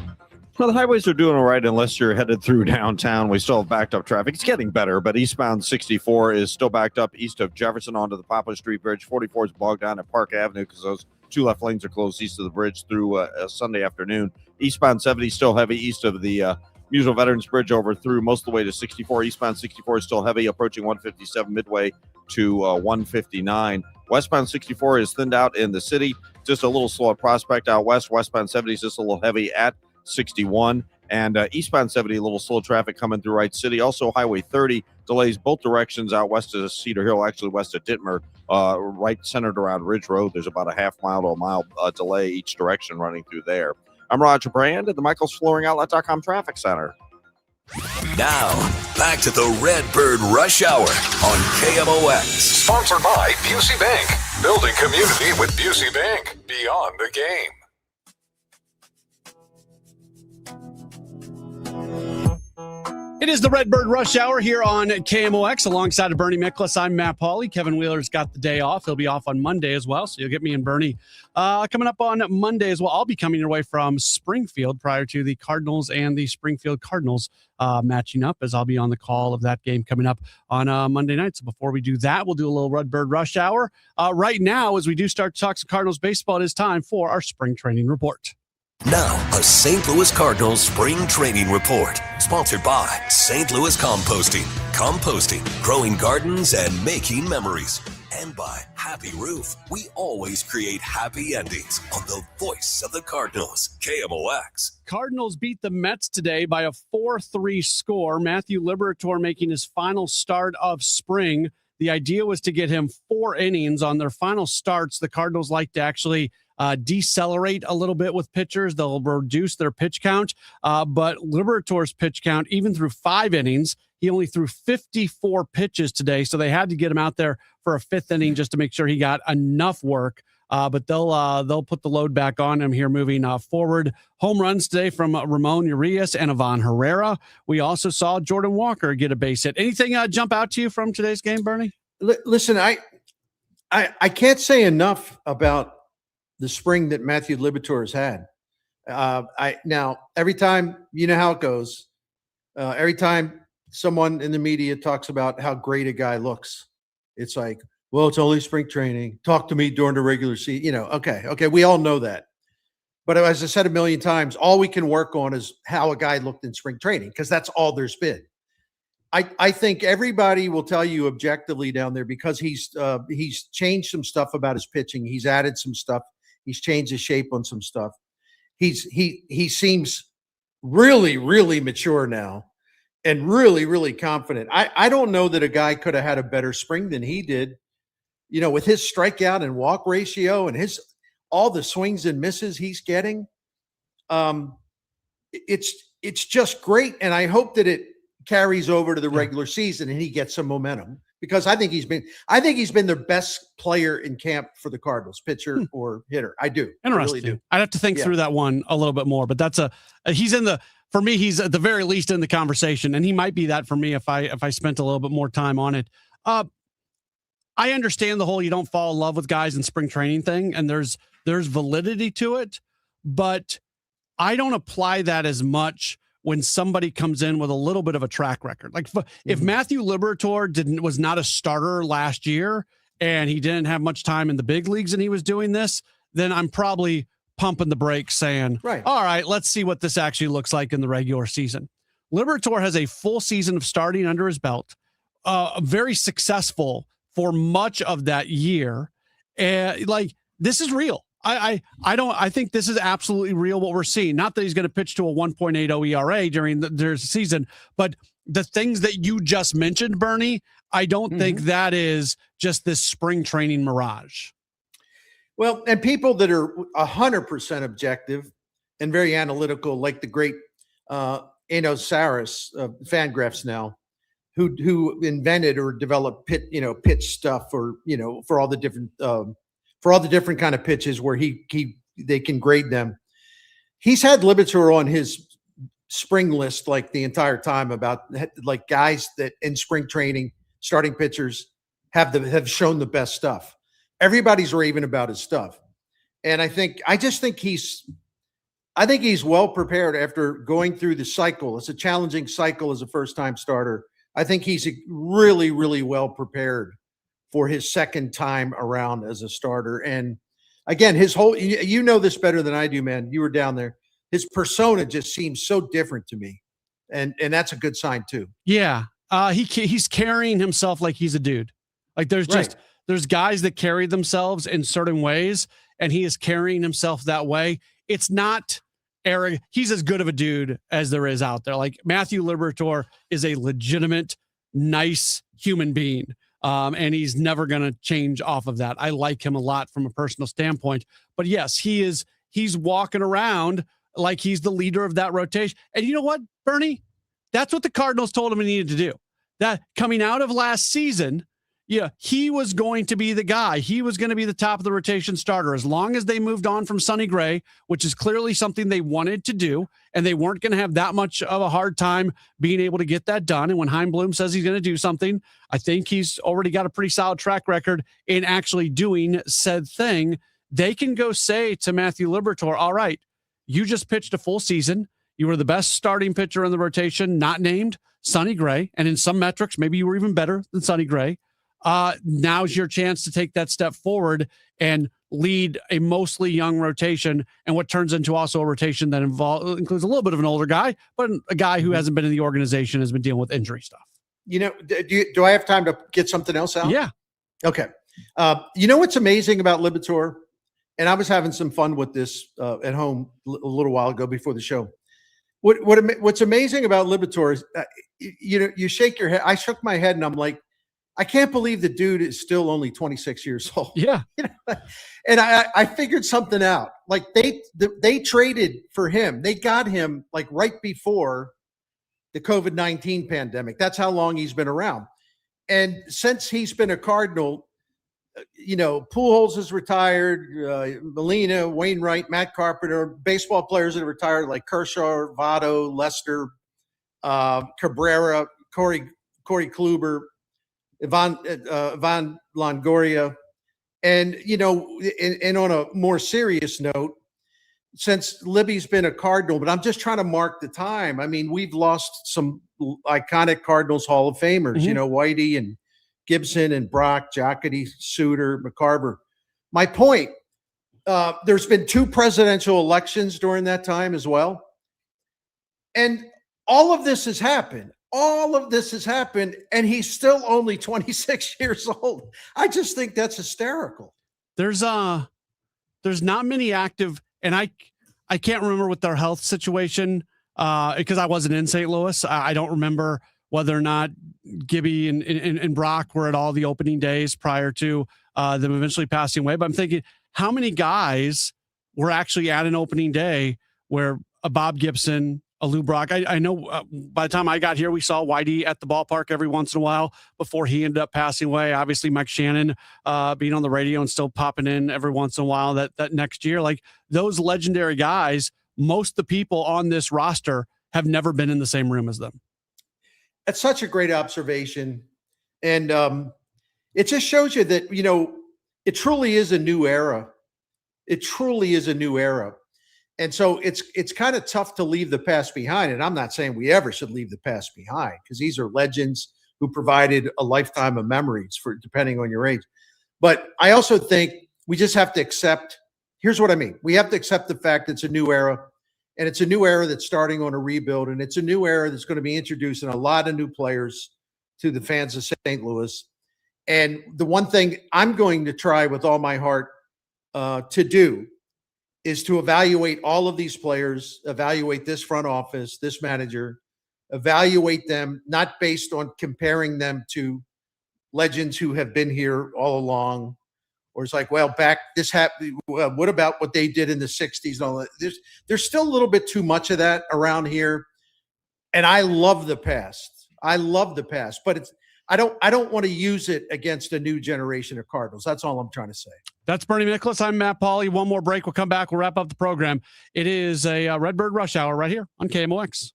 Well, the highways are doing all right unless you're headed through downtown. We still have backed up traffic. It's getting better, but eastbound 64 is still backed up east of Jefferson onto the Poplar Street Bridge. 44 is bogged down at Park Avenue because those 2 left lanes are closed east of the bridge through Sunday afternoon. Eastbound 70 still heavy east of the Musial Veterans Bridge over through most of the way to 64. Eastbound 64 is still heavy, approaching 157 midway to 159. Westbound 64 is thinned out in the city. Just a little slow at Prospect out west. Westbound 70 is just a little heavy at 61, and eastbound 70, a little slow traffic coming through Wright City. Also, Highway 30 delays both directions out west of Cedar Hill, actually west of Dittmer, right centered around Ridge Road. There's about a half mile to a mile delay each direction running through there. I'm Roger Brand at the MichaelsFlooringOutlet.com Traffic Center. Now, back to the Redbird Rush Hour on KMOX. Sponsored by Busey Bank. Building community with Busey Bank. Beyond the game. It It is the Redbird Rush Hour here on KMOX alongside of Bernie Miklasz. I'm Matt Pauley. Kevin Wheeler's got the day off. He'll be off on Monday as well, so you'll get me and Bernie coming up on Monday as well. I'll be coming your way from Springfield prior to the Cardinals and the Springfield Cardinals matching up, as I'll be on the call of that game coming up on Monday night. So before we do that, we'll do a little Redbird Rush Hour. Right now, as we do start to talk some Cardinals baseball, it is time for our spring training report. Now, a St. Louis Cardinals spring training report, sponsored by St. Louis Composting. Composting, growing gardens and making memories. And by Happy Roof. We always create happy endings on the voice of the Cardinals, KMOX. Cardinals beat the Mets today by a 4-3 score. Matthew Liberatore making his final start of spring. The idea was to get him 4 innings on their final starts. The Cardinals like to actually decelerate a little bit with pitchers. They'll reduce their pitch count. But Liberatore's pitch count, even through 5 innings, he only threw 54 pitches today. So they had to get him out there for a 5th inning just to make sure he got enough work. But they'll put the load back on him here moving forward. Home runs today from Ramon Urias and Ivan Herrera. We also saw Jordan Walker get a base hit. Anything jump out to you from today's game, Bernie? Listen, I can't say enough about the spring that Matthew Liberatore has had. Now every time, you know how it goes. Every time someone in the media talks about how great a guy looks, it's like, well, it's only spring training. Talk to me during the regular season. You know, okay, we all know that. But as I said a million times, all we can work on is how a guy looked in spring training, because that's all there's been. I think everybody will tell you objectively down there, because he's changed some stuff about his pitching. He's added some stuff. He's changed his shape on some stuff. He seems really, really mature now and really, really confident. I don't know that a guy could have had a better spring than he did, you know, with his strikeout and walk ratio and all the swings and misses he's getting. It's just great. And I hope that it carries over to the regular season and he gets some momentum, because I think he's been the best player in camp for the Cardinals, pitcher or hitter. I do. Interesting. I really do. I'd have to think through that one a little bit more, but for me, he's at the very least in the conversation, and he might be that for me if I spent a little bit more time on it. I understand the whole you don't fall in love with guys in spring training thing, and there's validity to it, but I don't apply that as much when somebody comes in with a little bit of a track record. Like if Matthew Liberatore was not a starter last year and he didn't have much time in the big leagues and he was doing this, then I'm probably pumping the brakes saying, right, all right, let's see what this actually looks like in the regular season. Liberatore has a full season of starting under his belt, very successful for much of that year. And this is real. I think this is absolutely real what we're seeing. Not that he's going to pitch to a 1.80 ERA during the season, but the things that you just mentioned, Bernie, I don't think that is just this spring training mirage. Well, and people that are 100% objective and very analytical, like the great Saris, Fangraphs now, who invented or developed pitch stuff, or for all the different kind of pitches where they can grade them. He's had Liberatore on his spring list like the entire time, about like guys that in spring training, starting pitchers have shown the best stuff. Everybody's raving about his stuff. And I think he's well prepared after going through the cycle. It's a challenging cycle as a first-time starter. I think he's really, really well prepared for his second time around as a starter. And again, his whole, you know this better than I do, man. You were down there. His persona just seems so different to me. And that's a good sign too. Yeah. He's carrying himself like he's a dude. Like there's guys that carry themselves in certain ways, and he is carrying himself that way. It's not arrogant. He's as good of a dude as there is out there. Like Matthew Liberatore is a legitimate, nice human being. And he's never going to change off of that. I like him a lot from a personal standpoint, but yes, he's walking around like he's the leader of that rotation. And you know what, Bernie? That's what the Cardinals told him he needed to do. That coming out of last season, Yeah, he was going to be the guy. He was going to be the top of the rotation starter as long as they moved on from Sonny Gray, which is clearly something they wanted to do, and they weren't going to have that much of a hard time being able to get that done. And when Chaim Bloom says he's going to do something, I think he's already got a pretty solid track record in actually doing said thing. They can go say to Matthew Liberatore, all right, you just pitched a full season. You were the best starting pitcher in the rotation, not named Sonny Gray. And in some metrics, maybe you were even better than Sonny Gray. Now's your chance to take that step forward and lead a mostly young rotation, and what turns into also a rotation that includes a little bit of an older guy, but a guy who hasn't been in the organization, has been dealing with injury stuff. Do I have time to get something else out? Yeah. Okay. You know what's amazing about Liberatore? And I was having some fun with this at home a little while ago before the show. What's amazing about Liberatore is, you shake your head. I shook my head and I'm like, I can't believe the dude is still only 26 years old. Yeah. And I figured something out. Like they traded for him. They got him like right before the COVID-19 pandemic. That's how long he's been around. And since he's been a Cardinal, Pujols is retired, Molina, Wainwright, Matt Carpenter, baseball players that are retired like Kershaw, Votto, Lester, Cabrera, Corey Kluber, Ivan Longoria. And, and on a more serious note, since Libby's been a Cardinal, but I'm just trying to mark the time. I mean, we've lost some iconic Cardinals Hall of Famers, Whitey and Gibson and Brock, Jocketty, Suter, McCarver. My point, there's been 2 presidential elections during that time as well. And all of this has happened. And he's still only 26 years old. I just think that's hysterical. There's not many active, and I can't remember with their health situation because I wasn't in St. Louis. I don't remember whether or not Gibby and Brock were at all the opening days prior to them eventually passing away. But I'm thinking, how many guys were actually at an opening day where a Bob Gibson, a Lou Brock? I know by the time I got here, we saw Whitey at the ballpark every once in a while before he ended up passing away. Obviously, Mike Shannon being on the radio and still popping in every once in a while that next year. Like those legendary guys, most of the people on this roster have never been in the same room as them. That's such a great observation. And it just shows you that, it truly is a new era. It truly is a new era. And so it's kind of tough to leave the past behind. And I'm not saying we ever should leave the past behind, because these are legends who provided a lifetime of memories for depending on your age. But I also think we just have to accept, here's what I mean. We have to accept the fact it's a new era. And it's a new era that's starting on a rebuild. And it's a new era that's going to be introducing a lot of new players to the fans of St. Louis. And the one thing I'm going to try with all my heart to do is to evaluate all of these players, evaluate this front office, this manager, evaluate them, not based on comparing them to legends who have been here all along. Or it's like, well, back this happened. What about what they did in the 60s and all that? There's still a little bit too much of that around here. And I love the past. But I don't want to use it against a new generation of Cardinals. That's all I'm trying to say. That's Bernie Miklasz. I'm Matt Pauley. One more break. We'll come back. We'll wrap up the program. It is a Redbird Rush Hour right here on KMOX.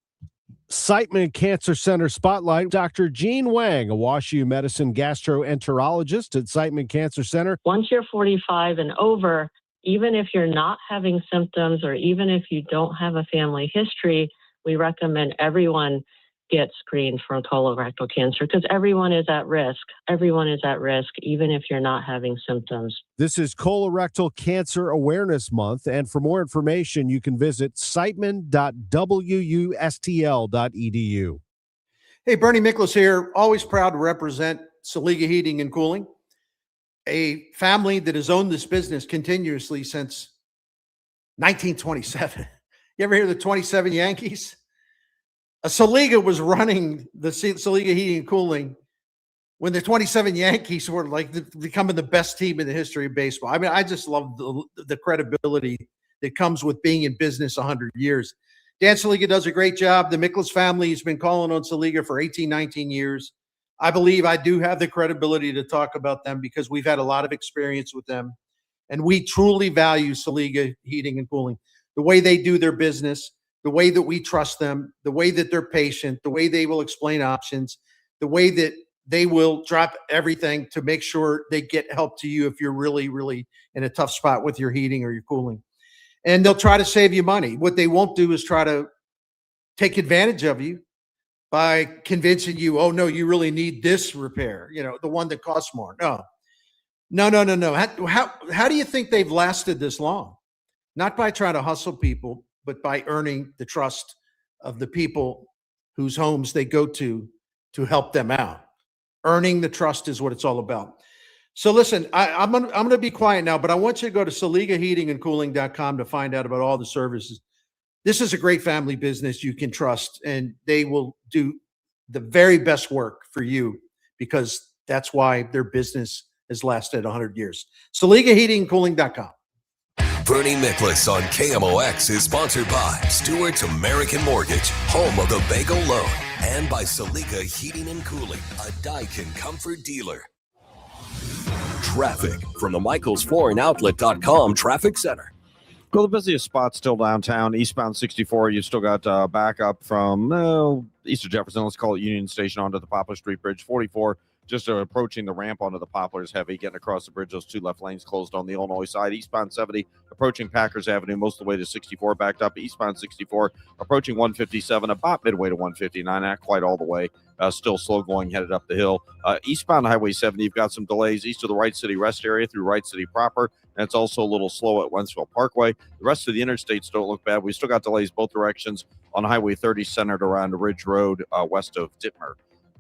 Siteman Cancer Center Spotlight. Dr. Jean Wang, a WashU medicine gastroenterologist at Siteman Cancer Center. Once you're 45 and over, even if you're not having symptoms or even if you don't have a family history, we recommend everyone get screened for colorectal cancer because everyone is at risk. Everyone is at risk, even if you're not having symptoms. This is Colorectal Cancer Awareness Month, and for more information, you can visit siteman.wustl.edu. Hey, Bernie Miklasz here. Always proud to represent Saliga Heating and Cooling, a family that has owned this business continuously since 1927. You ever hear the 27 Yankees? Saliga was running the Saliga Heating and Cooling when the 27 Yankees were like becoming the best team in the history of baseball. I mean, I just love the credibility that comes with being in business 100 years. Dan Saliga does a great job. The Miklasz family has been calling on Saliga for 18, 19 years. I believe I do have the credibility to talk about them because we've had a lot of experience with them. And we truly value Saliga Heating and Cooling, the way they do their business, the way that we trust them, the way that they're patient, the way they will explain options, the way that they will drop everything to make sure they get help to you if you're really, really in a tough spot with your heating or your cooling. And they'll try to save you money. What they won't do is try to take advantage of you by convincing you, oh, no, you really need this repair, the one that costs more. No. How do you think they've lasted this long? Not by trying to hustle people, but by earning the trust of the people whose homes they go to help them out. Earning the trust is what it's all about. So listen, I'm gonna be quiet now, but I want you to go to SaligaHeatingandCooling.com to find out about all the services. This is a great family business you can trust, and they will do the very best work for you because that's why their business has lasted 100 years. SaligaHeatingandCooling.com. Bernie Miklasz on KMOX is sponsored by Stewart's American Mortgage, home of the Bagel Loan, and by Saliga Heating and Cooling, a Daikin comfort dealer. Traffic from the MichaelsFlooringOutlet.com Traffic Center. Well, the busiest spot still downtown, eastbound 64. You've still got backup from east of Jefferson. Let's call it Union Station onto the Poplar Street Bridge. 44, just approaching the ramp onto the Poplars heavy, getting across the bridge. Those two left lanes closed on the Illinois side. Eastbound 70, approaching Packers Avenue, most of the way to 64. Backed up eastbound 64, approaching 157, about midway to 159. Not quite all the way. Still slow going, headed up the hill. Eastbound Highway 70, you've got some delays east of the Wright City Rest area through Wright City proper. And it's also a little slow at Wentzville Parkway. The rest of the interstates don't look bad. We still got delays both directions on Highway 30 centered around Ridge Road west of Dittmer.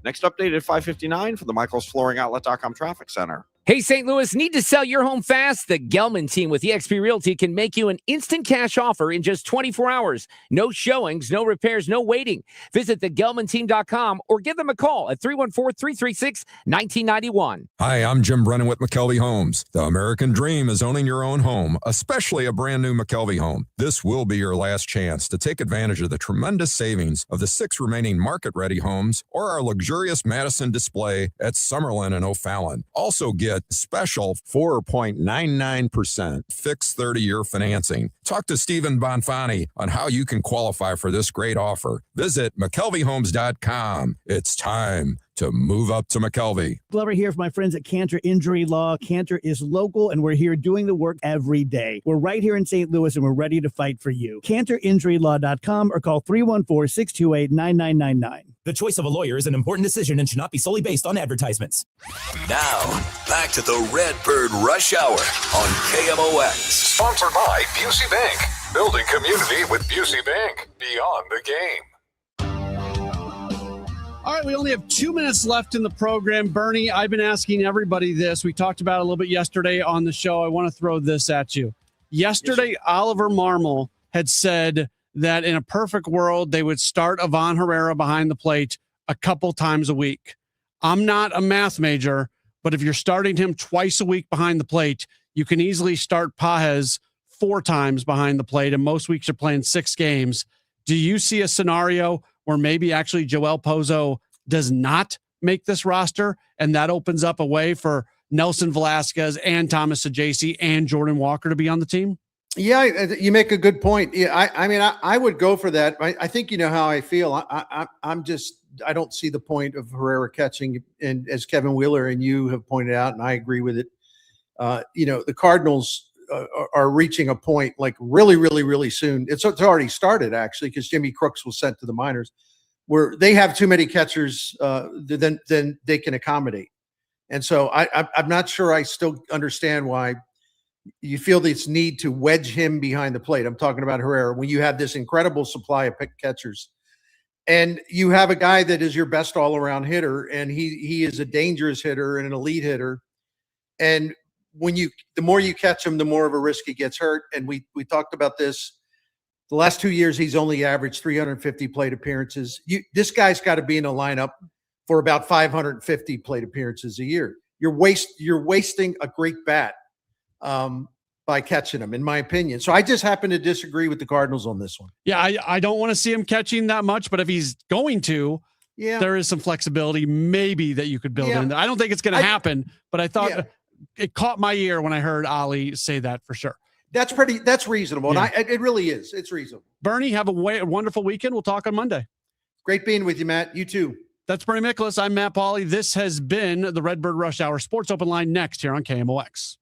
Next update at 5:59 for the MichaelsFlooringOutlet.com Traffic Center. Hey, St. Louis, need to sell your home fast? The Gelman team with eXp Realty can make you an instant cash offer in just 24 hours. No showings, no repairs, no waiting. Visit thegelmanteam.com or give them a call at 314-336-1991. Hi, I'm Jim Brennan with McKelvey Homes. The American dream is owning your own home, especially a brand new McKelvey home. This will be your last chance to take advantage of the tremendous savings of the 6 remaining market-ready homes or our luxurious Madison display at Summerlin and O'Fallon. Also get special 4.99% fixed 30-year financing. Talk to Stephen Bonfani on how you can qualify for this great offer. Visit McKelveyHomes.com. It's time to move up to McKelvey. Glover here for my friends at Cantor Injury Law. Cantor is local, and we're here doing the work every day. We're right here in St. Louis, and we're ready to fight for you. CantorInjuryLaw.com or call 314-628-9999. The choice of a lawyer is an important decision and should not be solely based on advertisements. Now, back to the Redbird Rush Hour on KMOX. Sponsored by Busey Bank. Building community with Busey Bank. Beyond the game. All right, we only have 2 minutes left in the program. Bernie, I've been asking everybody this. We talked about it a little bit yesterday on the show. I want to throw this at you. Yesterday, Oliver Marmol had said that in a perfect world, they would start Ivan Herrera behind the plate a couple times a week. I'm not a math major, but if you're starting him twice a week behind the plate, you can easily start Pages 4 times behind the plate, and most weeks you're playing 6 games. Do you see a scenario where maybe actually Joel Pozo does not make this roster, and that opens up a way for Nelson Velasquez and Thomas Saggese and Jordan Walker to be on the team? Yeah, you make a good point. Yeah, I would go for that. I think you know how I feel. I don't see the point of Herrera catching, and as Kevin Wheeler and you have pointed out, and I agree with it. The Cardinals are reaching a point like really, really, really soon. It's already started actually because Jimmy Crooks was sent to the minors, where they have too many catchers than they can accommodate. And so I'm not sure I still understand why you feel this need to wedge him behind the plate. I'm talking about Herrera when you have this incredible supply of catchers, and you have a guy that is your best all-around hitter, and he is a dangerous hitter and an elite hitter. And the more you catch him, the more of a risk he gets hurt. And we talked about this. The last 2 years, he's only averaged 350 plate appearances. This guy's got to be in a lineup for about 550 plate appearances a year. You're wasting a great bat by catching him, in my opinion. So I just happen to disagree with the Cardinals on this one. Yeah, I don't want to see him catching that much, but if he's going to, there is some flexibility maybe that you could build in there. I don't think it's going to happen, but I thought it caught my ear when I heard Ali say that for sure. That's reasonable. And it really is. It's reasonable. Bernie, have a wonderful weekend. We'll talk on Monday. Great being with you, Matt. You too. That's Bernie Miklasz. I'm Matt Pauley. This has been the Redbird Rush Hour Sports Open Line next here on KMOX.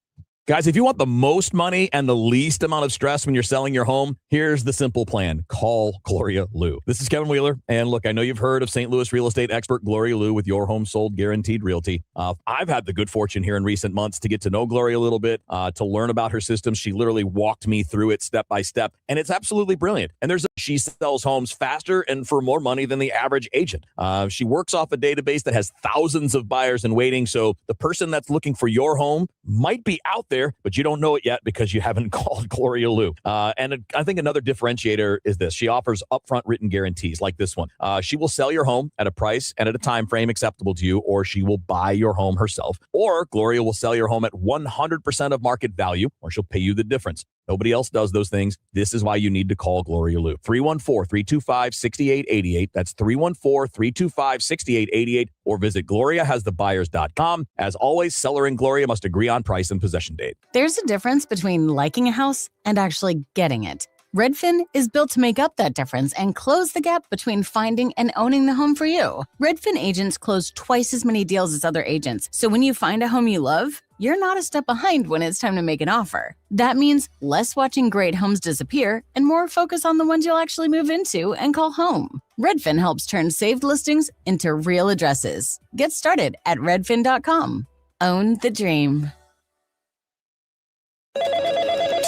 Guys, if you want the most money and the least amount of stress when you're selling your home, here's the simple plan. Call Gloria Lou. This is Kevin Wheeler. And look, I know you've heard of St. Louis real estate expert Gloria Lou with Your Home Sold Guaranteed Realty. I've had the good fortune here in recent months to get to know Gloria a little bit, to learn about her system. She literally walked me through it step by step, and it's absolutely brilliant. And she sells homes faster and for more money than the average agent. She works off a database that has thousands of buyers in waiting, so the person that's looking for your home might be out there, but you don't know it yet because you haven't called Gloria Lou. And I think another differentiator is this. She offers upfront written guarantees like this one. She will sell your home at a price and at a time frame acceptable to you, or she will buy your home herself. Or Gloria will sell your home at 100% of market value, or she'll pay you the difference. Nobody else does those things. This is why you need to call Gloria Lou. 314-325-6888. That's 314-325-6888. Or visit GloriaHasTheBuyers.com. As always, seller and Gloria must agree on price and possession date. There's a difference between liking a house and actually getting it. Redfin is built to make up that difference and close the gap between finding and owning the home for you. Redfin agents close twice as many deals as other agents. So when you find a home you love, you're not a step behind when it's time to make an offer. That means less watching great homes disappear and more focus on the ones you'll actually move into and call home. Redfin helps turn saved listings into real addresses. Get started at redfin.com. Own the dream.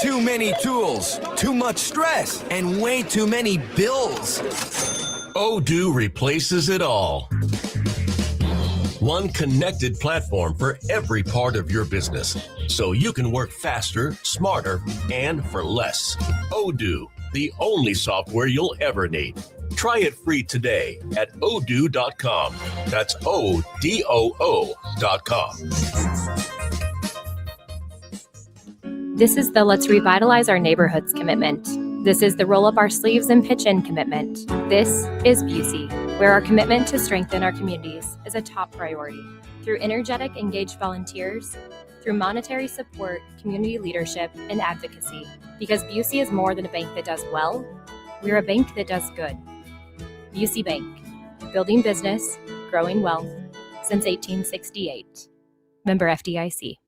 Too many tools, too much stress, and way too many bills. Odoo replaces it all. One connected platform for every part of your business, so you can work faster, smarter, and for less. Odoo, the only software you'll ever need. Try it free today at odoo.com. That's ODOO.com. This is the Let's Revitalize Our Neighborhoods commitment. This is the Roll Up Our Sleeves and Pitch In commitment. This is Busey, where our commitment to strengthen our communities is a top priority. Through energetic, engaged volunteers, through monetary support, community leadership, and advocacy. Because Busey is more than a bank that does well, we're a bank that does good. Busey Bank, building business, growing wealth, since 1868. Member FDIC.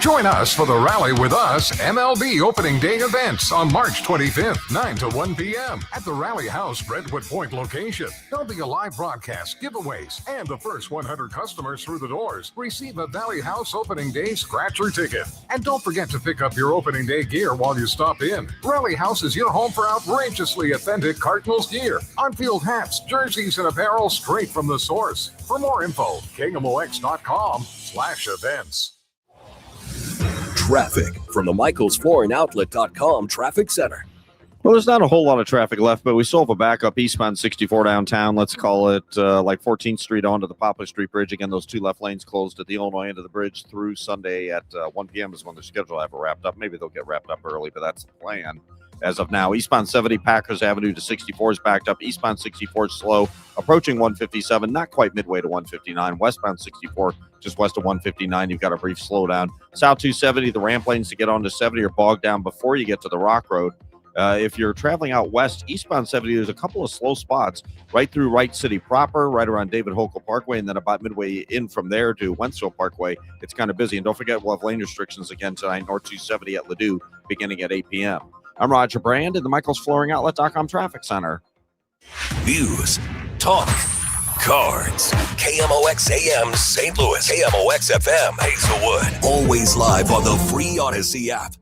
Join us for the Rally With Us MLB Opening Day events on March 25th, 9 to 1 p.m. at the Rally House Redwood Point location. There'll be a live broadcast, giveaways, and the first 100 customers through the doors receive a Valley House Opening Day scratcher ticket. And don't forget to pick up your Opening Day gear while you stop in. Rally House is your home for outrageously authentic Cardinals gear, on-field hats, jerseys, and apparel straight from the source. For more info, KMOX.com/events. Traffic from the MichaelsFloorandOutlet.com Traffic Center. Well, there's not a whole lot of traffic left, but we still have a backup eastbound 64 downtown. Let's call it like 14th Street onto the Poplar Street Bridge. Again, those two left lanes closed at the Illinois end of the bridge through Sunday at 1 p.m. is when they're scheduled to have it wrapped up. Maybe they'll get wrapped up early, but that's the plan as of now. Eastbound 70 Packers Avenue to 64 is backed up. Eastbound 64 is slow, approaching 157, not quite midway to 159. Westbound 64, just west of 159, you've got a brief slowdown. South 270, the ramp lanes to get onto 70 are bogged down before you get to the Rock Road. If you're traveling out west, eastbound 70, there's a couple of slow spots right through Wright City proper, right around David Hokel Parkway, and then about midway in from there to Wentzville Parkway. It's kind of busy. And don't forget, we'll have lane restrictions again tonight, North 270 at Ladue, beginning at 8 p.m. I'm Roger Brand in the MichaelsFlooringOutlet.com Traffic Center. News, talk, cards. KMOX AM St. Louis, KMOX FM Hazelwood. Always live on the free Odyssey app.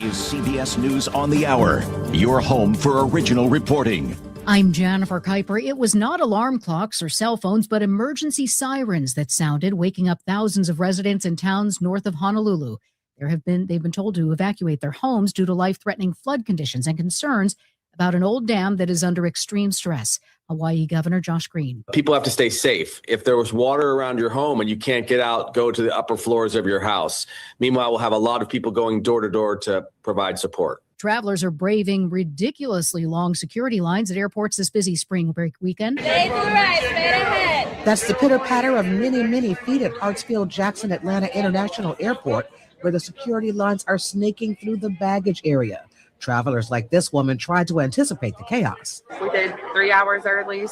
Is CBS News on the Hour, your home for original reporting. I'm Jennifer Kuiper. It was not alarm clocks or cell phones, but emergency sirens that sounded, waking up thousands of residents in towns north of Honolulu. They've been told to evacuate their homes due to life-threatening flood conditions and concerns about an old dam that is under extreme stress. Hawaii Governor Josh Green. People have to stay safe. If there was water around your home and you can't get out, go to the upper floors of your house. Meanwhile, we'll have a lot of people going door to door to provide support. Travelers are braving ridiculously long security lines at airports this busy spring break weekend. That's the pitter-patter of many feet at Hartsfield-Jackson Atlanta International Airport, where the security lines are snaking through the baggage area. Travelers like this woman tried to anticipate the chaos. We did 3 hours early,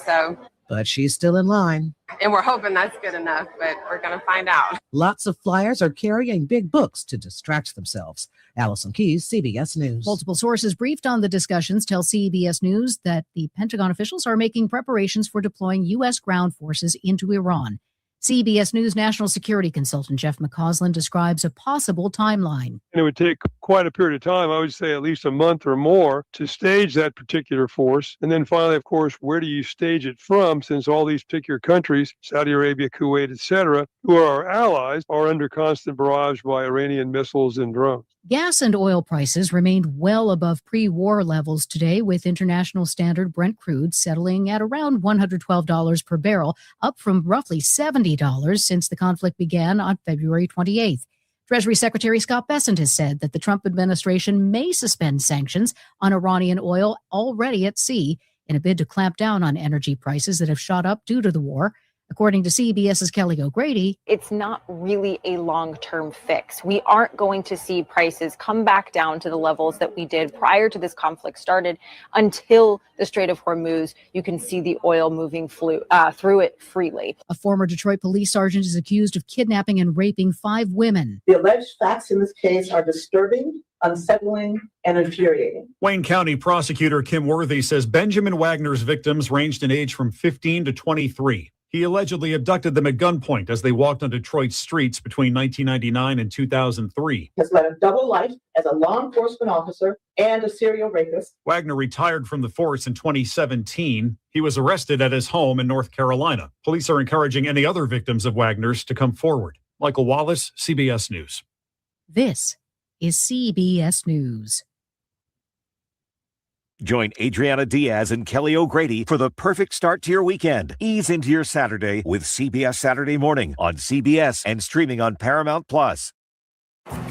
But she's still in line. and we're hoping that's good enough, but we're going to find out. Lots of flyers are carrying big books to distract themselves. Allison Keyes, CBS News. Multiple sources briefed on the discussions tell CBS News that the Pentagon officials are making preparations for deploying U.S. ground forces into Iran. CBS News national security consultant Jeff McCausland describes a possible timeline. And it would take quite a period of time, I would say at least a month or more, to stage that particular force. And then finally, of course, where do you stage it from, since all these particular countries, Saudi Arabia, Kuwait, etc., who are our allies, are under constant barrage by Iranian missiles and drones. Gas and oil prices remained well above pre-war levels today, with international standard Brent crude settling at around $112 per barrel, up from roughly $70 since the conflict began on February 28th. Treasury Secretary Scott Bessent has said that the Trump administration may suspend sanctions on Iranian oil already at sea in a bid to clamp down on energy prices that have shot up due to the war. According to CBS's Kelly O'Grady, it's not really a long-term fix. We aren't going to see prices come back down to the levels that we did prior to this conflict started until the Strait of Hormuz. You can see the oil moving through it freely. A former Detroit police sergeant is accused of kidnapping and raping 5 women. The alleged facts in this case are disturbing, unsettling, and infuriating. Wayne County prosecutor Kim Worthy says Benjamin Wagner's victims ranged in age from 15 to 23. He allegedly abducted them at gunpoint as they walked on Detroit's streets between 1999 and 2003. Has led a double life as a law enforcement officer and a serial rapist. Wagner retired from the force in 2017. He was arrested at his home in North Carolina. Police are encouraging any other victims of Wagner's to come forward. Michael Wallace, CBS News. This is CBS News. Join Adriana Diaz and Kelly O'Grady for the perfect start to your weekend. Ease into your Saturday with CBS Saturday Morning on CBS and streaming on Paramount Plus.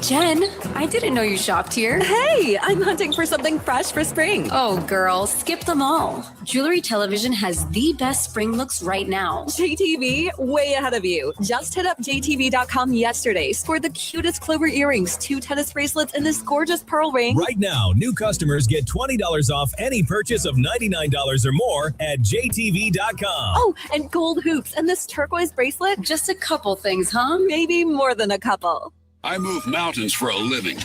Jen, I didn't know you shopped here. Hey, I'm hunting for something fresh for spring. Oh, girl, skip them all. Jewelry Television has the best spring looks right now. JTV, way ahead of you. Just hit up JTV.com yesterday. Scored the cutest clover earrings, 2 tennis bracelets, and this gorgeous pearl ring. Right now, new customers get $20 off any purchase of $99 or more at JTV.com. Oh, and gold hoops and this turquoise bracelet. Just a couple things, huh? Maybe more than a couple. I move mountains for a living.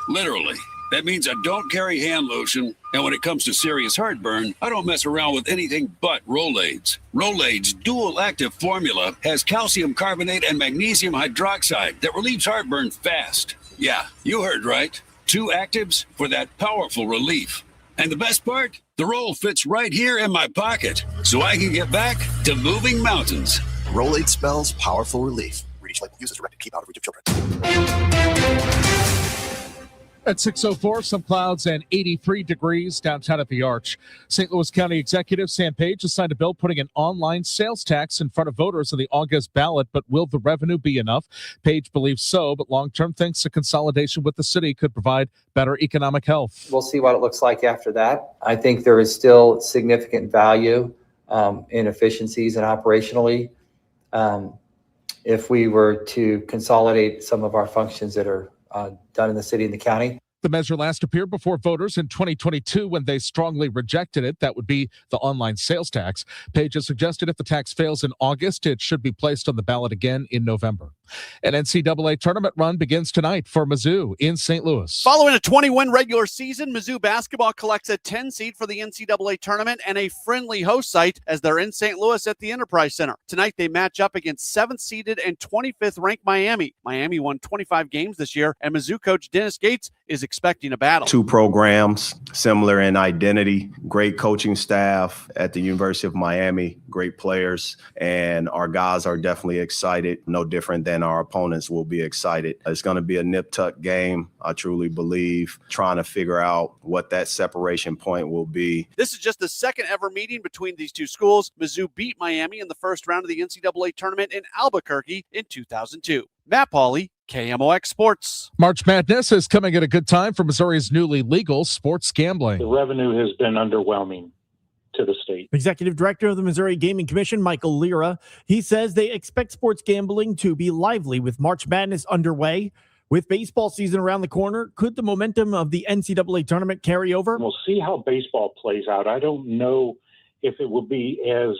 Literally. That means I don't carry hand lotion, and when it comes to serious heartburn, I don't mess around with anything but Rolaids. Rolaids' dual-active formula has calcium carbonate and magnesium hydroxide that relieves heartburn fast. Yeah, you heard right. 2 actives for that powerful relief. And the best part? The roll fits right here in my pocket, so I can get back to moving mountains. Rolaid spells powerful relief. Reach label uses directed. Keep out of reach of children. At 6:04, some clouds and 83 degrees downtown at the Arch. St. Louis County Executive Sam Page has signed a bill putting an online sales tax in front of voters on the August ballot, but will the revenue be enough? Page believes so, but long-term thinks a consolidation with the city could provide better economic health. We'll see what it looks like after that. I think there is still significant value in efficiencies and operationally. If we were to consolidate some of our functions that are done in the city and the county. The measure last appeared before voters in 2022 when they strongly rejected it. That would be the online sales tax. Page has suggested if the tax fails in August, it should be placed on the ballot again in November. An NCAA tournament run begins tonight for Mizzou in St. Louis. Following a 20-win regular season, Mizzou basketball collects a 10 seed for the NCAA tournament and a friendly host site as they're in St. Louis at the Enterprise Center. Tonight, they match up against 7th-seeded and 25th-ranked Miami. Miami won 25 games this year, and Mizzou coach Dennis Gates is expecting a battle. 2 programs, similar in identity, great coaching staff at the University of Miami, great players, and our guys are definitely excited, no different than our opponents will be excited. It's going to be a nip-tuck game, I truly believe, trying to figure out what that separation point will be. This is just the second ever meeting between these two schools. Mizzou beat Miami in the first round of the NCAA tournament in Albuquerque in 2002. Matt Pauley, KMOX Sports. March Madness is coming at a good time for Missouri's newly legal sports gambling. The revenue has been underwhelming to the state. Executive Director of the Missouri Gaming Commission, Michael Lira, he says they expect sports gambling to be lively with March Madness underway. With baseball season around the corner, could the momentum of the NCAA tournament carry over? We'll see how baseball plays out. I don't know if it will be as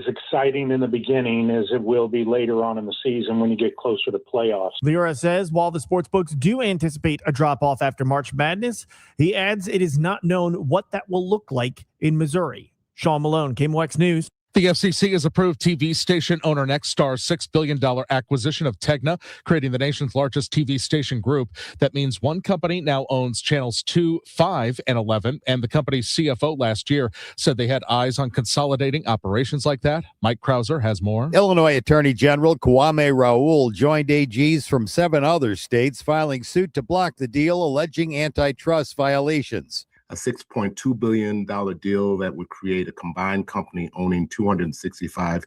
exciting in the beginning as it will be later on in the season when you get closer to playoffs. Lira says while the sportsbooks do anticipate a drop-off after March Madness, he adds it is not known what that will look like in Missouri. Sean Malone, KMOX News. The FCC has approved TV station owner Nexstar's $6 billion acquisition of Tegna, creating the nation's largest TV station group. That means one company now owns channels 2, 5, and 11, and the company's CFO last year said they had eyes on consolidating operations like that. Mike Krauser has more. Illinois Attorney General Kwame Raoul joined AGs from 7 other states filing suit to block the deal, alleging antitrust violations. A $6.2 billion deal that would create a combined company owning 265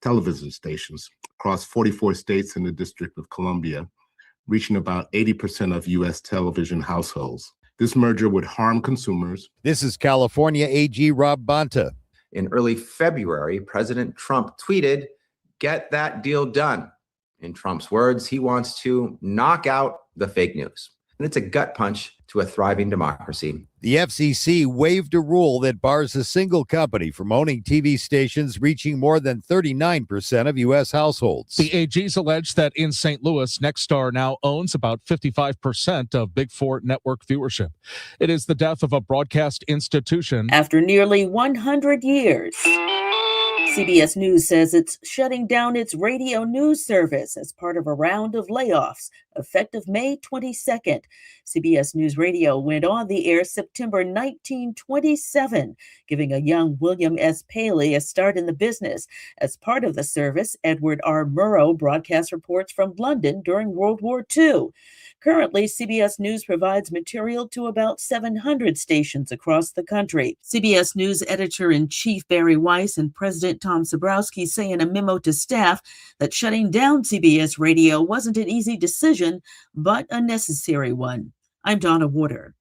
television stations across 44 states in the District of Columbia, reaching about 80% of U.S. television households. This merger would harm consumers. This is California AG Rob Bonta. In early February, President Trump tweeted, "Get that deal done." In Trump's words, he wants to knock out the fake news. And it's a gut punch to a thriving democracy. The FCC waived a rule that bars a single company from owning TV stations reaching more than 39% of U.S. households. The AGs allege that in St. Louis, Nexstar now owns about 55% of Big Four network viewership. It is the death of a broadcast institution. After nearly 100 years, CBS News says it's shutting down its radio news service as part of a round of layoffs effective May 22nd. CBS News Radio went on the air September 1927, giving a young William S. Pauley a start in the business. As part of the service, Edward R. Murrow broadcast reports from London during World War II. Currently, CBS News provides material to about 700 stations across the country. CBS News editor-in-chief Barry Weiss and President Tom Sabrowski say in a memo to staff that shutting down CBS Radio wasn't an easy decision, but a necessary one. I'm Donna Warder.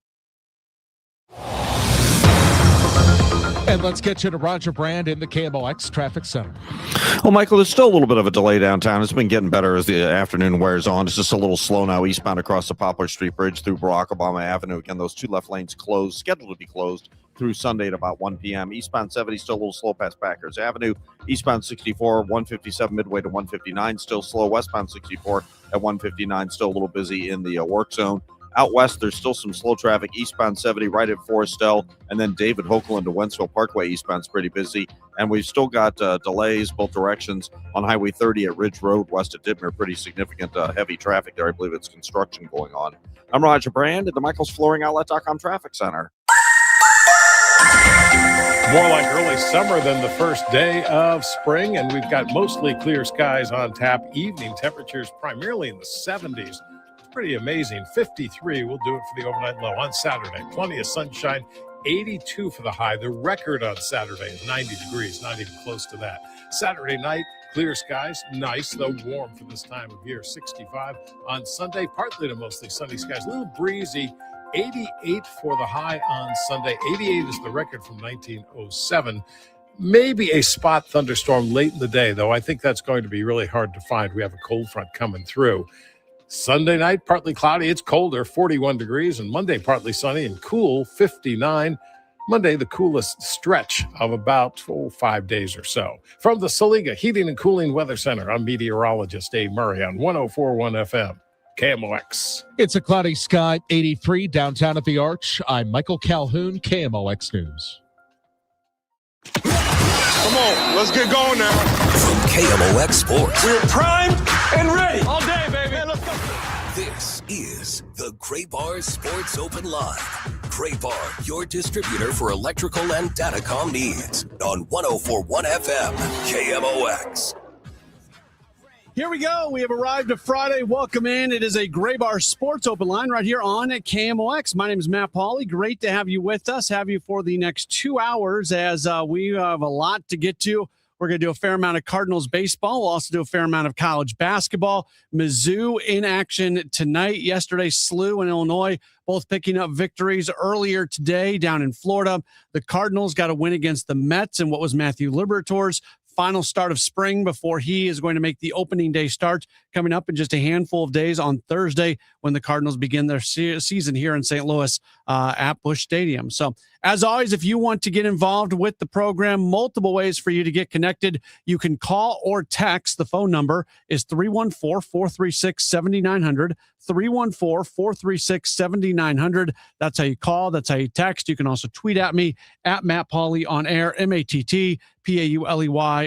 And let's get you to Roger Brand in the KMOX Traffic Center. Well, Michael, there's still a little bit of a delay downtown. It's been getting better as the afternoon wears on. It's just a little slow now eastbound across the Poplar Street Bridge through Barack Obama Avenue. Again, those 2 left lanes closed, scheduled to be closed through Sunday at about 1 p.m. Eastbound 70 still a little slow past Packers Avenue. Eastbound 64, 157 midway to 159 still slow. Westbound 64 at 159 still a little busy in the work zone. Out west, there's still some slow traffic. Eastbound 70 right at Forestell, and then David Hokeland to Wentzville Parkway eastbound's pretty busy. And we've still got delays both directions on Highway 30 at Ridge Road west of Dittmer. Pretty significant heavy traffic there. I believe it's construction going on. I'm Roger Brand at the MichaelsFlooringOutlet.com Traffic Center. More like early summer than the first day of spring, and we've got mostly clear skies on tap. Evening temperatures primarily in the 70s. Pretty amazing. 53 will do it for the overnight low on Saturday. Plenty of sunshine. 82 for the high. The record on Saturday is 90 degrees, not even close to that. Saturday night, clear skies. Nice, though warm for this time of year. 65 on Sunday. Partly to mostly sunny skies. A little breezy. 88 for the high on Sunday. 88 is the record from 1907. Maybe a spot thunderstorm late in the day, though. I think that's going to be really hard to find. We have a cold front coming through. Sunday night, partly cloudy. It's colder, 41 degrees. And Monday, partly sunny and cool, 59. Monday, the coolest stretch of about 5 days or so. From the Saliga Heating and Cooling Weather Center, I'm meteorologist Dave Murray on 104.1 FM, KMOX. It's a cloudy sky, 83 downtown at the Arch. I'm Michael Calhoun, KMOX News. Come on, let's get going now. From KMOX Sports. We're primed and ready. All day, baby. Man, let's go. This is the Gray Bar Sports Open Live. Gray Bar, your distributor for electrical and datacom needs on 104.1 FM, KMOX. Here we go. We have arrived to Friday. Welcome in. It is a Gray Bar Sports Open Line right here on at KMOX. My name is Matt Pauley. Great to have you with us, have you for the next 2 hours as we have a lot to get to. We're going to do a fair amount of Cardinals baseball. We'll also do a fair amount of college basketball. Mizzou in action tonight. Yesterday, SLU and Illinois both picking up victories earlier today down in Florida. The Cardinals got a win against the Mets in what was Matthew Liberator's final start of spring before he is going to make the opening day start coming up in just a handful of days on Thursday when the Cardinals begin their season here in St. Louis at Busch Stadium. So as always, if you want to get involved with the program, multiple ways for you to get connected. You can call or text. The phone number is 314-436-7900, 314-436-7900. That's how you call. That's how you text. You can also tweet at me at Matt Pauley on air, MattPauley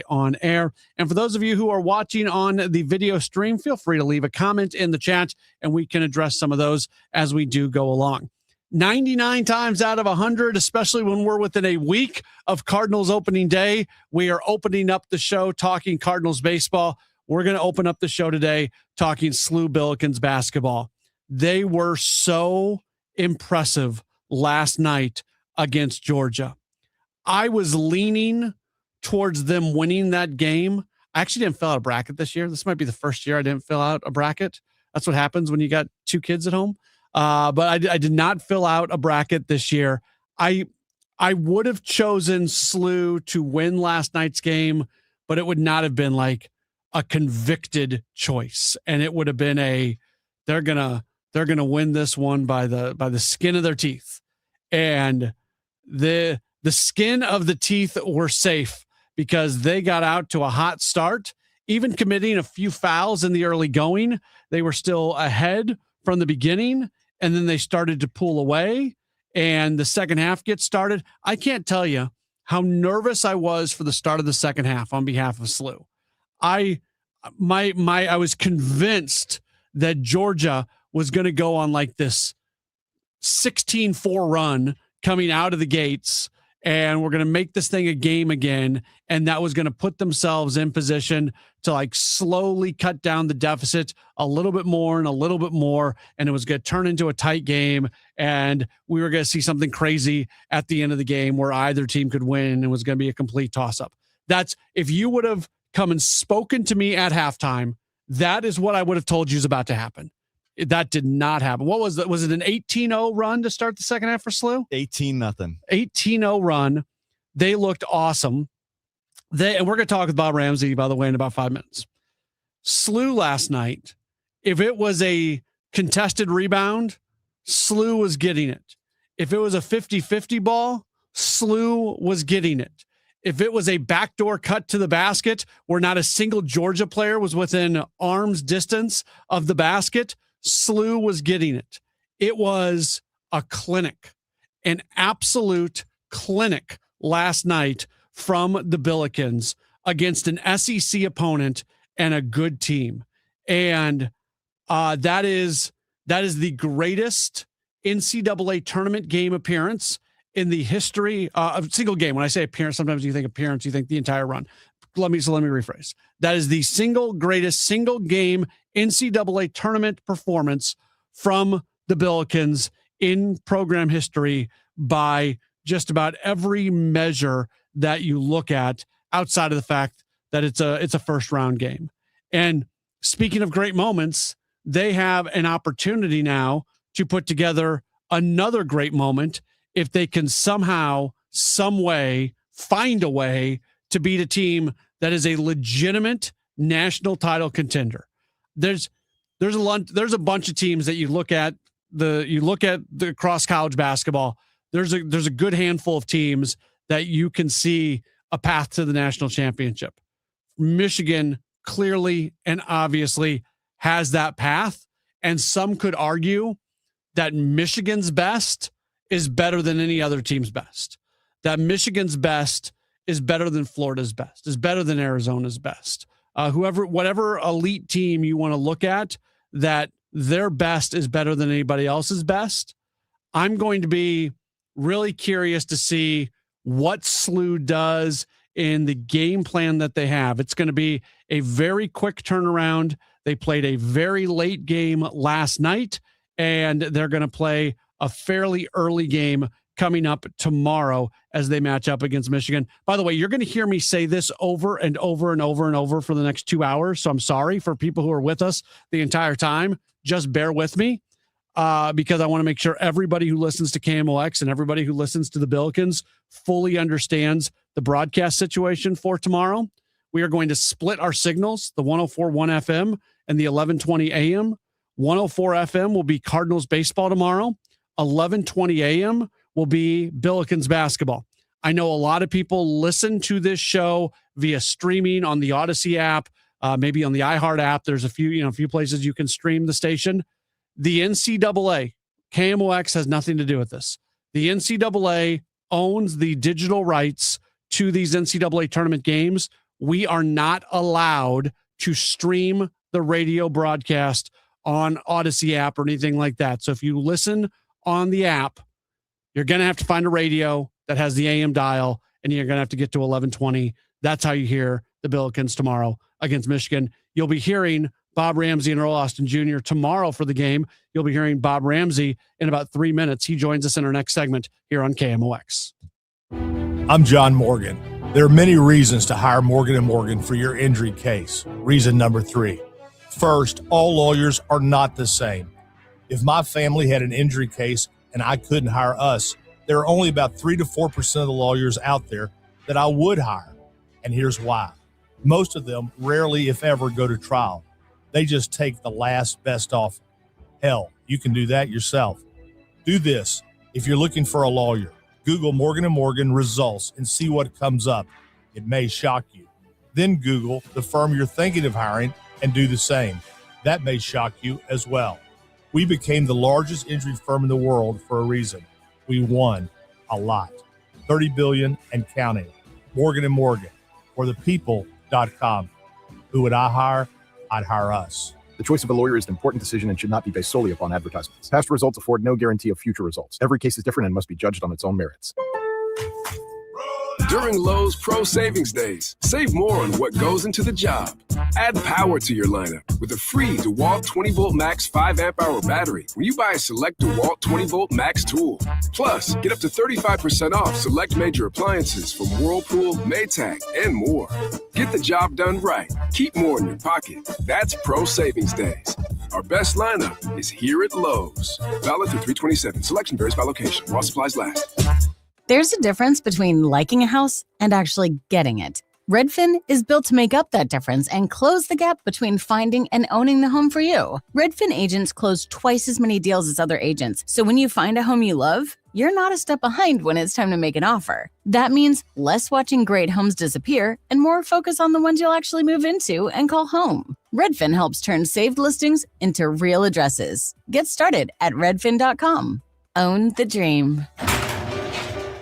on air. And for those of you who are watching on the video stream, feel free to leave a comment in the chat and we can address some of those as we do go along. 99 times out of 100, especially when we're within a week of Cardinals opening day, we are opening up the show talking Cardinals baseball. We're going to open up the show today talking SLU Billikens basketball. They were so impressive last night against Georgia. I was leaning towards them winning that game. I actually didn't fill out a bracket this year. This might be the first year I didn't fill out a bracket. That's what happens when you got two kids at home. But I did not fill out a bracket this year. I would have chosen SLU to win last night's game, but it would not have been like a convicted choice. And it would have been they're gonna win this one by the skin of their teeth. And the skin of the teeth were safe because they got out to a hot start, even committing a few fouls in the early going. They were still ahead from the beginning. And then they started to pull away and the second half gets started. I can't tell you how nervous I was for the start of the second half on behalf of SLU. I was convinced that Georgia was going to go on like this 16-4 run coming out of the gates, and we're going to make this thing a game again. And that was going to put themselves in position to like slowly cut down the deficit a little bit more and a little bit more. And it was going to turn into a tight game. And we were going to see something crazy at the end of the game where either team could win and it was going to be a complete toss up. That's, if you would have come and spoken to me at halftime, that is what I would have told you is about to happen. That did not happen. What was that? Was it an 18-0 run to start the second half for SLU? 18-0. 18-0 run. They looked awesome. And we're going to talk with Bob Ramsey, by the way, in about 5 minutes. SLU last night, if it was a contested rebound, SLU was getting it. If it was a 50-50 ball, SLU was getting it. If it was a backdoor cut to the basket where not a single Georgia player was within arm's distance of the basket, SLU was getting it. It was a clinic, an absolute clinic last night from the Billikens against an SEC opponent and a good team. And that is the greatest NCAA tournament game appearance in the history of single game. When I say appearance, sometimes you think appearance, you think the entire run. Let me rephrase. That is the single greatest single game NCAA tournament performance from the Billikens in program history by just about every measure that you look at, outside of the fact that it's a first round game. And speaking of great moments, they have an opportunity now to put together another great moment if they can somehow, some way, find a way to beat a team that is a legitimate national title contender. There's a bunch of teams that you look at the cross college basketball. There's a good handful of teams that you can see a path to the national championship. Michigan clearly and obviously has that path, and some could argue that Michigan's best is better than any other team's best. That Michigan's best is better than Florida's best, is better than Arizona's best. Whatever elite team you want to look at, that their best is better than anybody else's best. I'm going to be really curious to see what SLU does in the game plan that they have. It's going to be a very quick turnaround. They played a very late game last night, and they're going to play a fairly early game coming up tomorrow as they match up against Michigan. By the way, you're going to hear me say this over and over and over and over for the next 2 hours. So I'm sorry for people who are with us the entire time. Just bear with me because I want to make sure everybody who listens to KMOX and everybody who listens to the Billikens fully understands the broadcast situation for tomorrow. We are going to split our signals, the 104.1 FM and the 1120 AM. 104 FM will be Cardinals baseball tomorrow. 1120 AM will be Billikens basketball. I know a lot of people listen to this show via streaming on the Odyssey app, maybe on the iHeart app. There's a few places you can stream the station. The NCAA, KMOX has nothing to do with this. The NCAA owns the digital rights to these NCAA tournament games. We are not allowed to stream the radio broadcast on Odyssey app or anything like that. So if you listen on the app, you're going to have to find a radio that has the AM dial, and you're going to have to get to 1120. That's how you hear the Billikens tomorrow against Michigan. You'll be hearing Bob Ramsey and Earl Austin Jr. tomorrow for the game. You'll be hearing Bob Ramsey in about 3 minutes. He joins us in our next segment here on KMOX. I'm John Morgan. There are many reasons to hire Morgan & Morgan for your injury case. Reason number 3. First, all lawyers are not the same. If my family had an injury case and I couldn't hire us, there are only about 3 to 4% of the lawyers out there that I would hire. And here's why. Most of them rarely, if ever, go to trial. They just take the last best offer. Hell, you can do that yourself. Do this. If you're looking for a lawyer, Google Morgan & Morgan results and see what comes up. It may shock you. Then Google the firm you're thinking of hiring and do the same. That may shock you as well. We became the largest injury firm in the world for a reason. We won a lot. $30 billion and counting. Morgan & Morgan, or thepeople.com. Who would I hire? I'd hire us. The choice of a lawyer is an important decision and should not be based solely upon advertisements. Past results afford no guarantee of future results. Every case is different and must be judged on its own merits. During Lowe's Pro Savings Days, save more on what goes into the job. Add power to your lineup with a free DeWalt 20-volt max 5-amp-hour battery when you buy a select DeWalt 20-volt max tool. Plus, get up to 35% off select major appliances from Whirlpool, Maytag, and more. Get the job done right. Keep more in your pocket. That's Pro Savings Days. Our best lineup is here at Lowe's. Valid through 3/27. Selection varies by location. While supplies last. There's a difference between liking a house and actually getting it. Redfin is built to make up that difference and close the gap between finding and owning the home for you. Redfin agents close twice as many deals as other agents. So when you find a home you love, you're not a step behind when it's time to make an offer. That means less watching great homes disappear and more focus on the ones you'll actually move into and call home. Redfin helps turn saved listings into real addresses. Get started at redfin.com. Own the dream.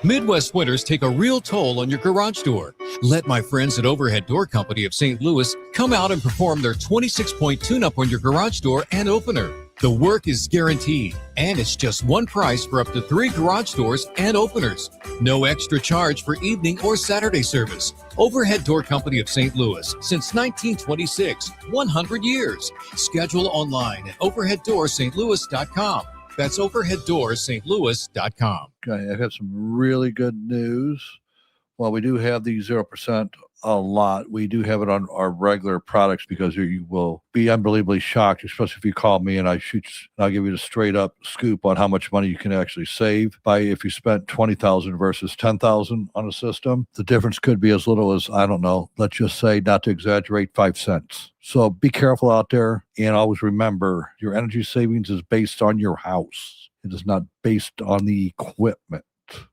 Midwest winters take a real toll on your garage door. Let my friends at Overhead Door Company of St. Louis come out and perform their 26-point tune-up on your garage door and opener. The work is guaranteed, and it's just one price for up to 3 garage doors and openers. No extra charge for evening or Saturday service. Overhead Door Company of St. Louis, since 1926, 100 years. Schedule online at overheaddoorsstlouis.com. That's overheaddoorsstlouis.com. Okay, I have some really good news. While we do have the 0% a lot, we do have it on our regular products because you will be unbelievably shocked, especially if you call me and I'll give you the straight up scoop on how much money you can actually save by if you spent $20,000 versus $10,000 on a system. The difference could be as little as, I don't know, let's just say, not to exaggerate, 5 cents. So be careful out there and always remember your energy savings is based on your house. It is not based on the equipment.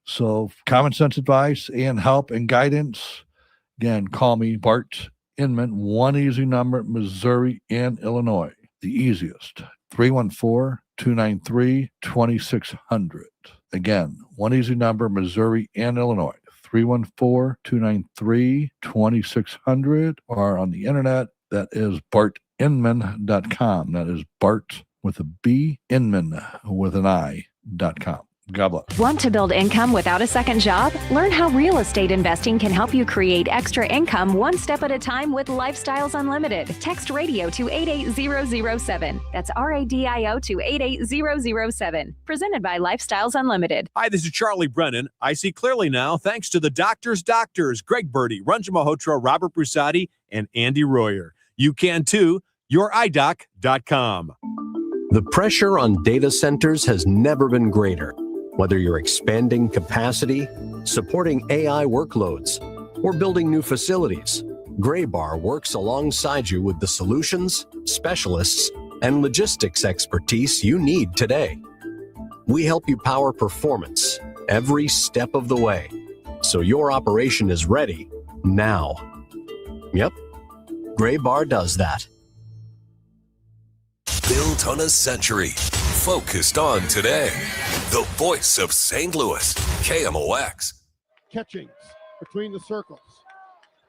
So common sense advice and help and guidance. Again, call me Bart Inman, one easy number, Missouri and Illinois. The easiest, 314-293-2600. Again, one easy number, Missouri and Illinois, 314-293-2600. Or on the internet, that is bartinman.com. That is Bart with a B, Inman with an I.com. God bless. Want to build income without a second job? Learn how real estate investing can help you create extra income one step at a time with Lifestyles Unlimited. Text radio to 88007. That's RADIO to 88007. Presented by Lifestyles Unlimited. Hi, this is Charlie Brennan. I see clearly now thanks to the doctors, Greg Birdie, Ranjan Malhotra, Robert Brusati, and Andy Royer. You can too. YourEyeDoc.com. The pressure on data centers has never been greater. Whether you're expanding capacity, supporting AI workloads, or building new facilities, Graybar works alongside you with the solutions, specialists, and logistics expertise you need today. We help you power performance every step of the way, so your operation is ready now. Yep, Graybar does that. Built on a century, focused on today. The voice of St. Louis, KMOX. Catchings between the circles.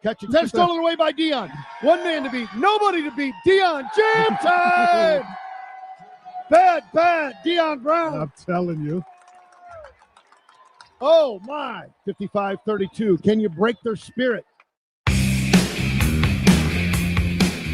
Catchings. Then stolen away by Dion. One man to beat, nobody to beat. Dion, jam time! Bad, Dion Brown. I'm telling you. Oh, my. 55-32. Can you break their spirit?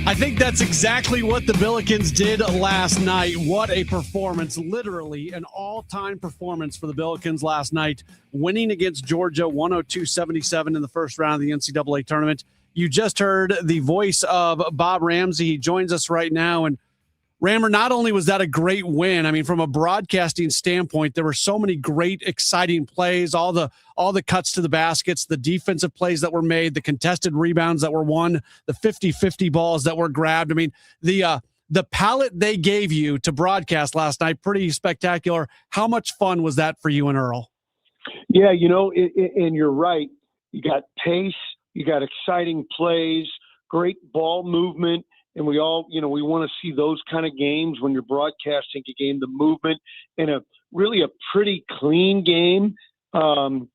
I think that's exactly what the Billikens did last night. What a performance. Literally an all-time performance for the Billikens last night, winning against Georgia 102-77 in the first round of the NCAA tournament. You just heard the voice of Bob Ramsey. He joins us right now. And Rammer, not only was that a great win, I mean, from a broadcasting standpoint, there were so many great, exciting plays, all the cuts to the baskets, the defensive plays that were made, the contested rebounds that were won, the 50-50 balls that were grabbed. I mean, the palette they gave you to broadcast last night, pretty spectacular. How much fun was that for you and Earl? Yeah, and you're right. You got pace, you got exciting plays, great ball movement. And we all, we want to see those kind of games when you're broadcasting a game, the movement, and really a pretty clean game. 20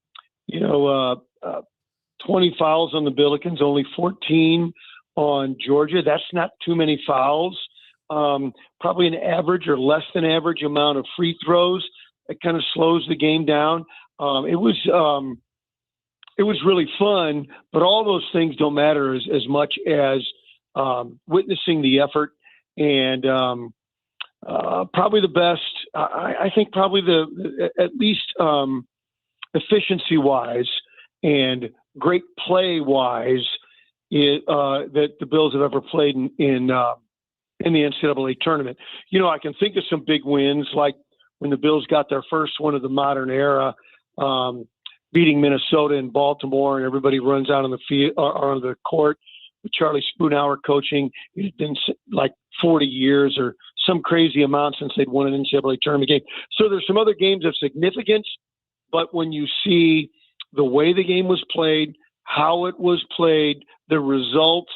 fouls on the Billikens, only 14 on Georgia. That's not too many fouls. Probably an average or less than average amount of free throws. It kind of slows the game down. It was really fun, but all those things don't matter as much as witnessing the effort and probably the best, I think probably at least efficiency wise and great play wise that the Bills have ever played in the NCAA tournament. I can think of some big wins, like when the Bills got their first one of the modern era, beating Minnesota and Baltimore, and everybody runs out on the field or on the court. With Charlie Spoonhour coaching, it's been like 40 years or some crazy amount since they'd won an NCAA tournament game. So there's some other games of significance, but when you see the way the game was played, how it was played, the results,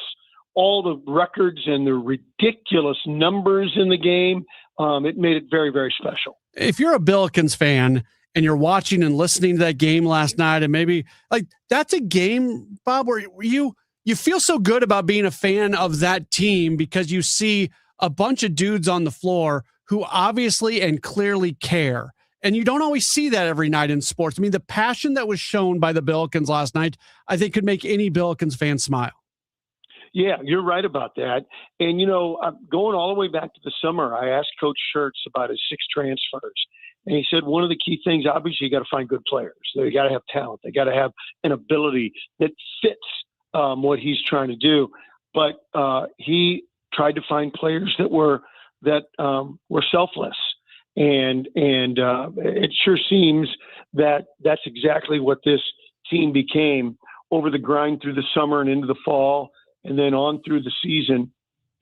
all the records and the ridiculous numbers in the game, it made it very, very special. If you're a Billikens fan and you're watching and listening to that game last night, and maybe like that's a game, Bob, where you feel so good about being a fan of that team because you see a bunch of dudes on the floor who obviously and clearly care. And you don't always see that every night in sports. I mean, the passion that was shown by the Billikens last night, I think could make any Billikens fan smile. Yeah, you're right about that. And, going all the way back to the summer, I asked Coach Schertz about his 6 transfers. And he said one of the key things, obviously, you got to find good players. They got to have talent. They got to have an ability that fits what he's trying to do, but he tried to find players that were selfless, and it sure seems that that's exactly what this team became over the grind through the summer and into the fall, and then on through the season,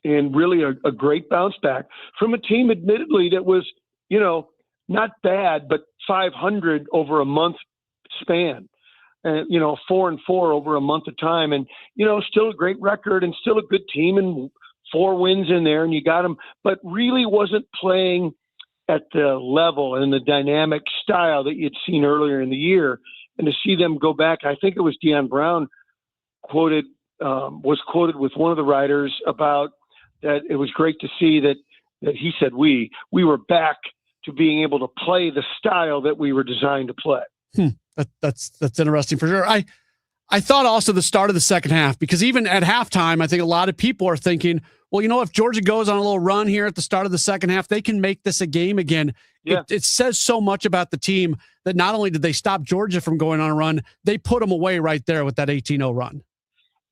and really a great bounce back from a team, admittedly, that was not bad, but 500 over a month span. 4-4 over a month of time, and still a great record and still a good team and 4 wins in there, and you got them, but really wasn't playing at the level and the dynamic style that you'd seen earlier in the year. And to see them go back, I think it was Dion Brown was quoted with one of the writers about that. It was great to see that he said we were back to being able to play the style that we were designed to play. That's interesting for sure. I thought also the start of the second half, because even at halftime, I think a lot of people are thinking, well, you know, if Georgia goes on a little run here at the start of the second half, they can make this a game again. Yeah. It says so much about the team that not only did they stop Georgia from going on a run, they put them away right there with that 18-0 run.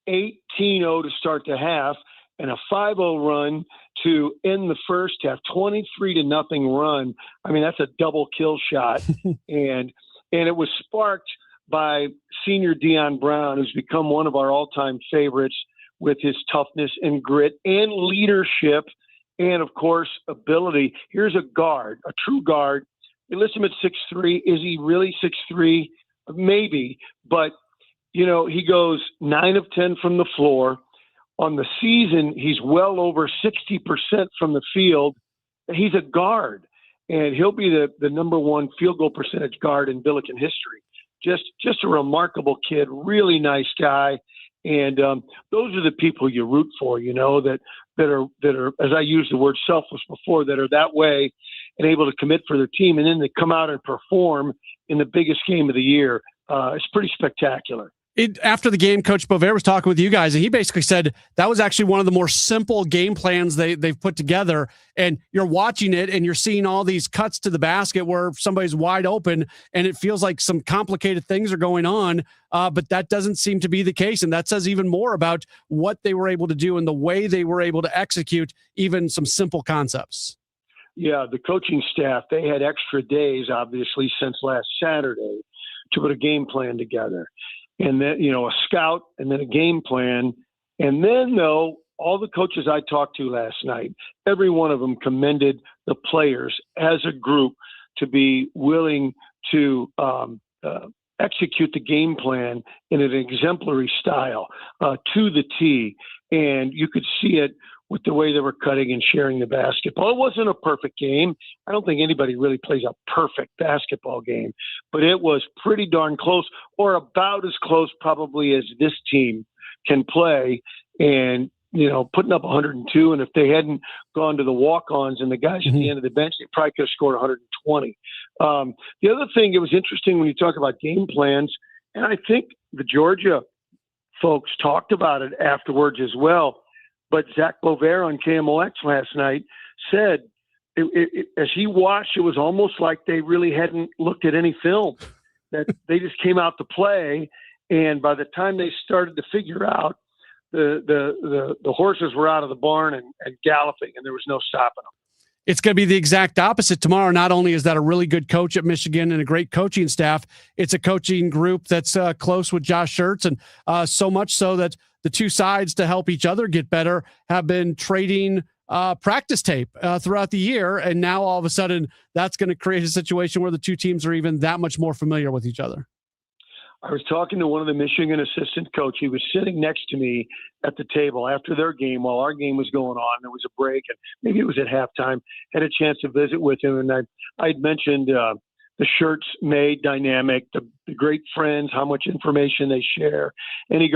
18-0 to start the half and a 5-0 run to end the first half, 23-0 run. I mean, that's a double kill shot. and it was sparked by senior Deion Brown, who's become one of our all-time favorites with his toughness and grit and leadership and, of course, ability. Here's a guard, a true guard. You list him at 6'3". Is he really 6'3"? Maybe. But, you know, he goes 9 of 10 from the floor. On the season, he's well over 60% from the field. He's a guard, and he'll be the number one field goal percentage guard in Billiken history. Just a remarkable kid, really nice guy. And those are the people you root for, you know, that are, as I used the word selfless before, that are that way and able to commit for their team. And then they come out and perform in the biggest game of the year. It's pretty spectacular. After the game, Coach Bovair was talking with you guys, and he basically said that was actually one of the more simple game plans they've put together. And you're watching it, and you're seeing all these cuts to the basket where somebody's wide open, and it feels like some complicated things are going on, but that doesn't seem to be the case. And that says even more about what they were able to do and the way they were able to execute even some simple concepts. Yeah, the coaching staff, they had extra days, obviously, since last Saturday to put a game plan together. And then, you know, a scout and then a game plan. And then, though, all the coaches I talked to last night, every one of them commended the players as a group to be willing to execute the game plan in an exemplary style to the T. And you could see it with the way they were cutting and sharing the basketball. It wasn't a perfect game. I don't think anybody really plays a perfect basketball game, but it was pretty darn close, or about as close probably as this team can play. And, you know, putting up 102, and if they hadn't gone to the walk-ons and the guys at the end of the bench, they probably could have scored 120. The other thing, it was interesting when you talk about game plans, and I think the Georgia folks talked about it afterwards as well. But Zach Bovair on KMOX last night said, as he watched, it was almost like they really hadn't looked at any film, that they just came out to play. And by the time they started to figure out, the horses were out of the barn and galloping, and there was no stopping them. It's going to be the exact opposite tomorrow. Not only is that a really good coach at Michigan and a great coaching staff, it's a coaching group that's close with Josh Schertz, and so much so that the two sides, to help each other get better, have been trading practice tape throughout the year. And now all of a sudden that's going to create a situation where the two teams are even that much more familiar with each other. I was talking to one of the Michigan assistant coach. He was sitting next to me at the table after their game while our game was going on. There was a break, and maybe it was at halftime. Had a chance to visit with him, and I'd mentioned the Schertz May dynamic, the great friends, how much information they share. And he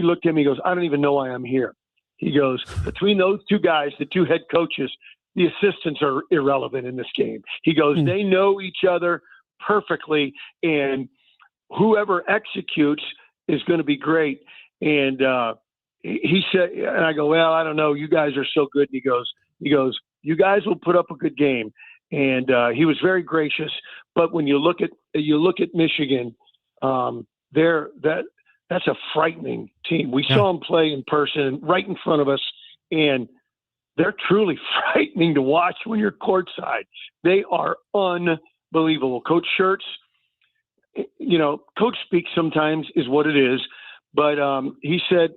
looked at me, he goes, I don't even know why I'm here. He goes, between those two guys, the two head coaches, the assistants are irrelevant in this game. He goes, they know each other perfectly, and whoever executes is going to be great. And he said, and I go, well, I don't know. You guys are so good. And he goes, you guys will put up a good game. And he was very gracious. But when you look at Michigan, that's a frightening team. We saw them play in person right in front of us, and they're truly frightening to watch when you're courtside. They are unbelievable. Coach Schertz, you know, coach speak sometimes is what it is, but he said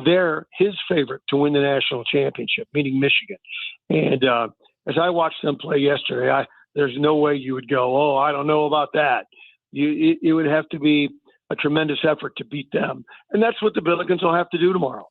they're his favorite to win the national championship, meaning Michigan. And as I watched them play yesterday, there's no way you would go, oh, I don't know about that. It would have to be a tremendous effort to beat them. And that's what the Billikens will have to do tomorrow.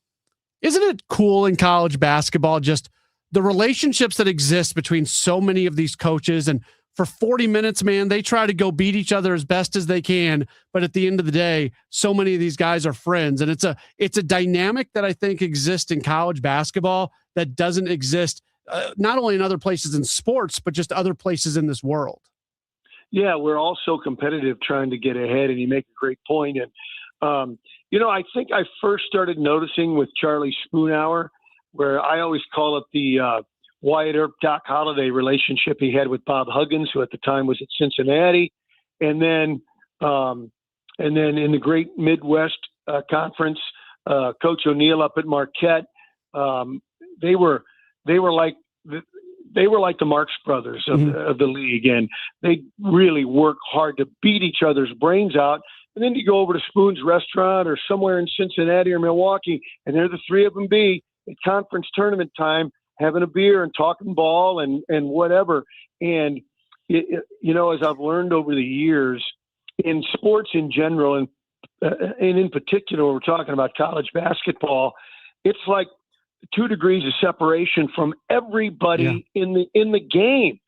Isn't it cool in college basketball, just the relationships that exist between so many of these coaches? And for 40 minutes, man, they try to go beat each other as best as they can. But at the end of the day, so many of these guys are friends. And it's a dynamic that I think exists in college basketball that doesn't exist not only in other places in sports, but just other places in this world. Yeah, we're all so competitive trying to get ahead, and you make a great point. And, I think I first started noticing with Charlie Spoonhour, where I always call it the Wyatt Earp, Doc Holliday relationship he had with Bob Huggins, who at the time was at Cincinnati. And then in the Great Midwest Conference, Coach O'Neill up at Marquette, they were like the Marx Brothers of the league, and they really work hard to beat each other's brains out. And then you go over to Spoon's Restaurant or somewhere in Cincinnati or Milwaukee, and there the three of them be at conference tournament time, having a beer and talking ball and whatever. And as I've learned over the years in sports in general, and in particular, we're talking about college basketball, it's like 2 degrees of separation from everybody in the game.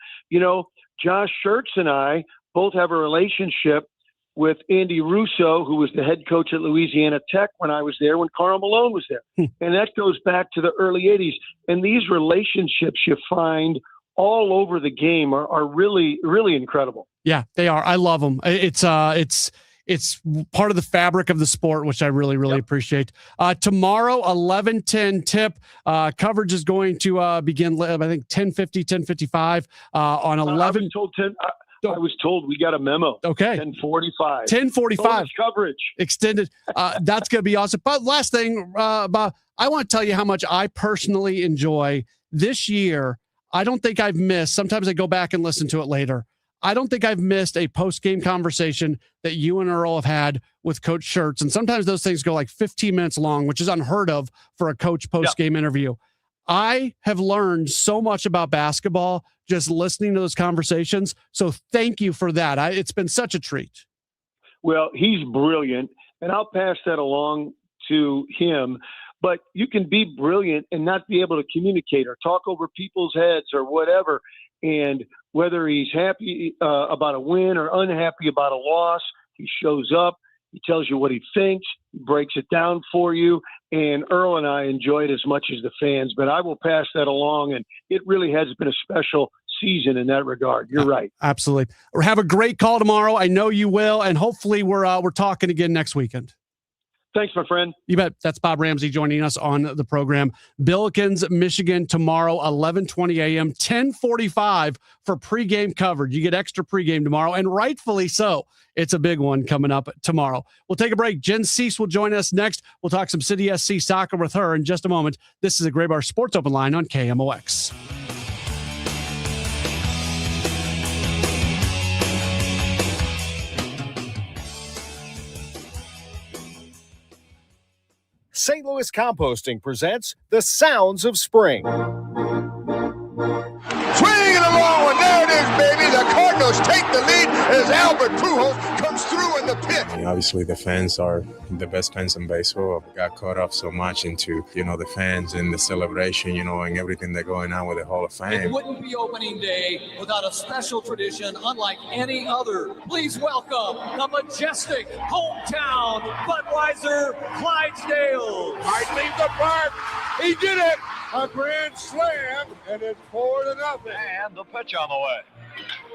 Josh Schertz and I both have a relationship with Andy Russo, who was the head coach at Louisiana Tech when I was there, when Karl Malone was there. And that goes back to the early 80s. And these relationships you find all over the game are really, really incredible. Yeah, they are. I love them. It's part of the fabric of the sport, which I really, really appreciate. Tomorrow, 11:10 tip. Coverage is going to begin, I think, 10:50, 10:55 on 11. I was told we got a memo. Okay. 10:45. 10:45. Coverage. Extended. That's going to be awesome. But last thing, Bob, I want to tell you how much I personally enjoy this year. I don't think I've missed. Sometimes I go back and listen to it later. I don't think I've missed a post-game conversation that you and Earl have had with Coach Schertz. And sometimes those things go like 15 minutes long, which is unheard of for a coach post-game interview. I have learned so much about basketball just listening to those conversations. So thank you for that. It's been such a treat. Well, he's brilliant, and I'll pass that along to him. But you can be brilliant and not be able to communicate or talk over people's heads or whatever. And whether he's happy about a win or unhappy about a loss, he shows up. He tells you what he thinks, he breaks it down for you, and Earl and I enjoy it as much as the fans. But I will pass that along, and it really has been a special season in that regard. You're right. Absolutely. Have a great call tomorrow. I know you will, and hopefully we're talking again next weekend. Thanks, my friend. You bet. That's Bob Ramsey joining us on the program. Billikens, Michigan tomorrow, 11:20 a.m., 10:45 for pregame coverage. You get extra pregame tomorrow, and rightfully so. It's a big one coming up tomorrow. We'll take a break. Jen Cease will join us next. We'll talk some City SC soccer with her in just a moment. This is a Gray Bar Sports Open Line on KMOX. St. Louis Composting presents The Sounds of Spring. Swing it along, and there it is, baby. The Cardinals take the lead as Albert Pujols comes through in the pit. Obviously, the fans are the best fans in baseball. I got caught up so much into, the fans and the celebration, and everything that's going on with the Hall of Fame. It wouldn't be opening day without a special tradition unlike any other. Please welcome the majestic hometown Budweiser Clydesdale. Might leave the park. He did it. A grand slam, and it's 4-0. And the pitch on the way.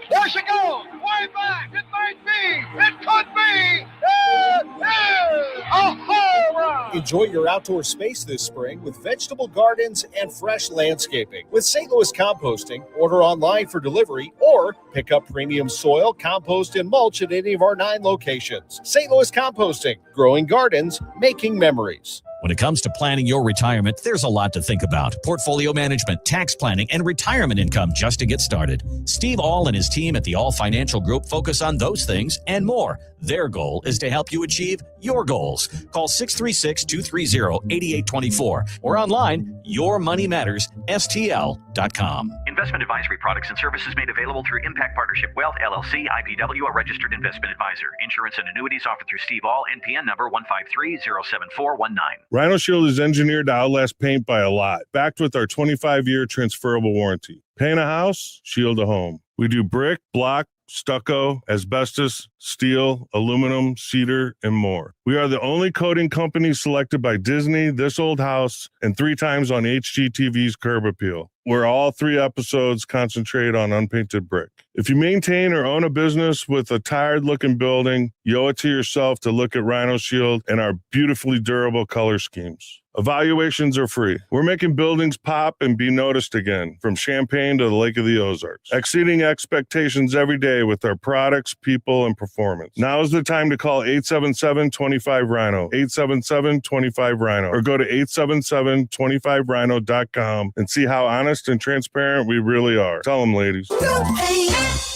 There she goes. Way back. It might be. It could be. It is a home run. Enjoy your outdoor space this spring with vegetable gardens and fresh landscaping. With St. Louis Composting, order online for delivery or pick up premium soil, compost, and mulch at any of our 9 locations. St. Louis Composting, growing gardens, making memories. When it comes to planning your retirement, there's a lot to think about. Portfolio management, tax planning, and retirement income just to get started. Steve All and his team at the All Financial Group focus on those things and more. Their goal is to help you achieve your goals. Call 636-230-8824 or online, yourmoneymattersstl.com. Investment advisory products and services made available through Impact Partnership Wealth, LLC, IPW, a registered investment advisor. Insurance and annuities offered through Steve All, NPN number 153-07419. Rhino Shield is engineered to outlast paint by a lot, backed with our 25-year transferable warranty. Paint a house, shield a home. We do brick, block, stucco, asbestos, steel, aluminum, cedar, and more. We are the only coating company selected by Disney, This Old House, and 3 times on HGTV's Curb Appeal. where all 3 episodes concentrate on unpainted brick. If you maintain or own a business with a tired-looking building, you owe it to yourself to look at Rhino Shield and our beautifully durable color schemes. Evaluations are free. We're making buildings pop and be noticed again, from Champaign to the Lake of the Ozarks, exceeding expectations every day with our products, people, and performance. Now is the time to call 877-25-RHINO, 877-25-RHINO, or go to 877-25rhino.com and see how honest and transparent we really are. Tell them, ladies. Don't paint,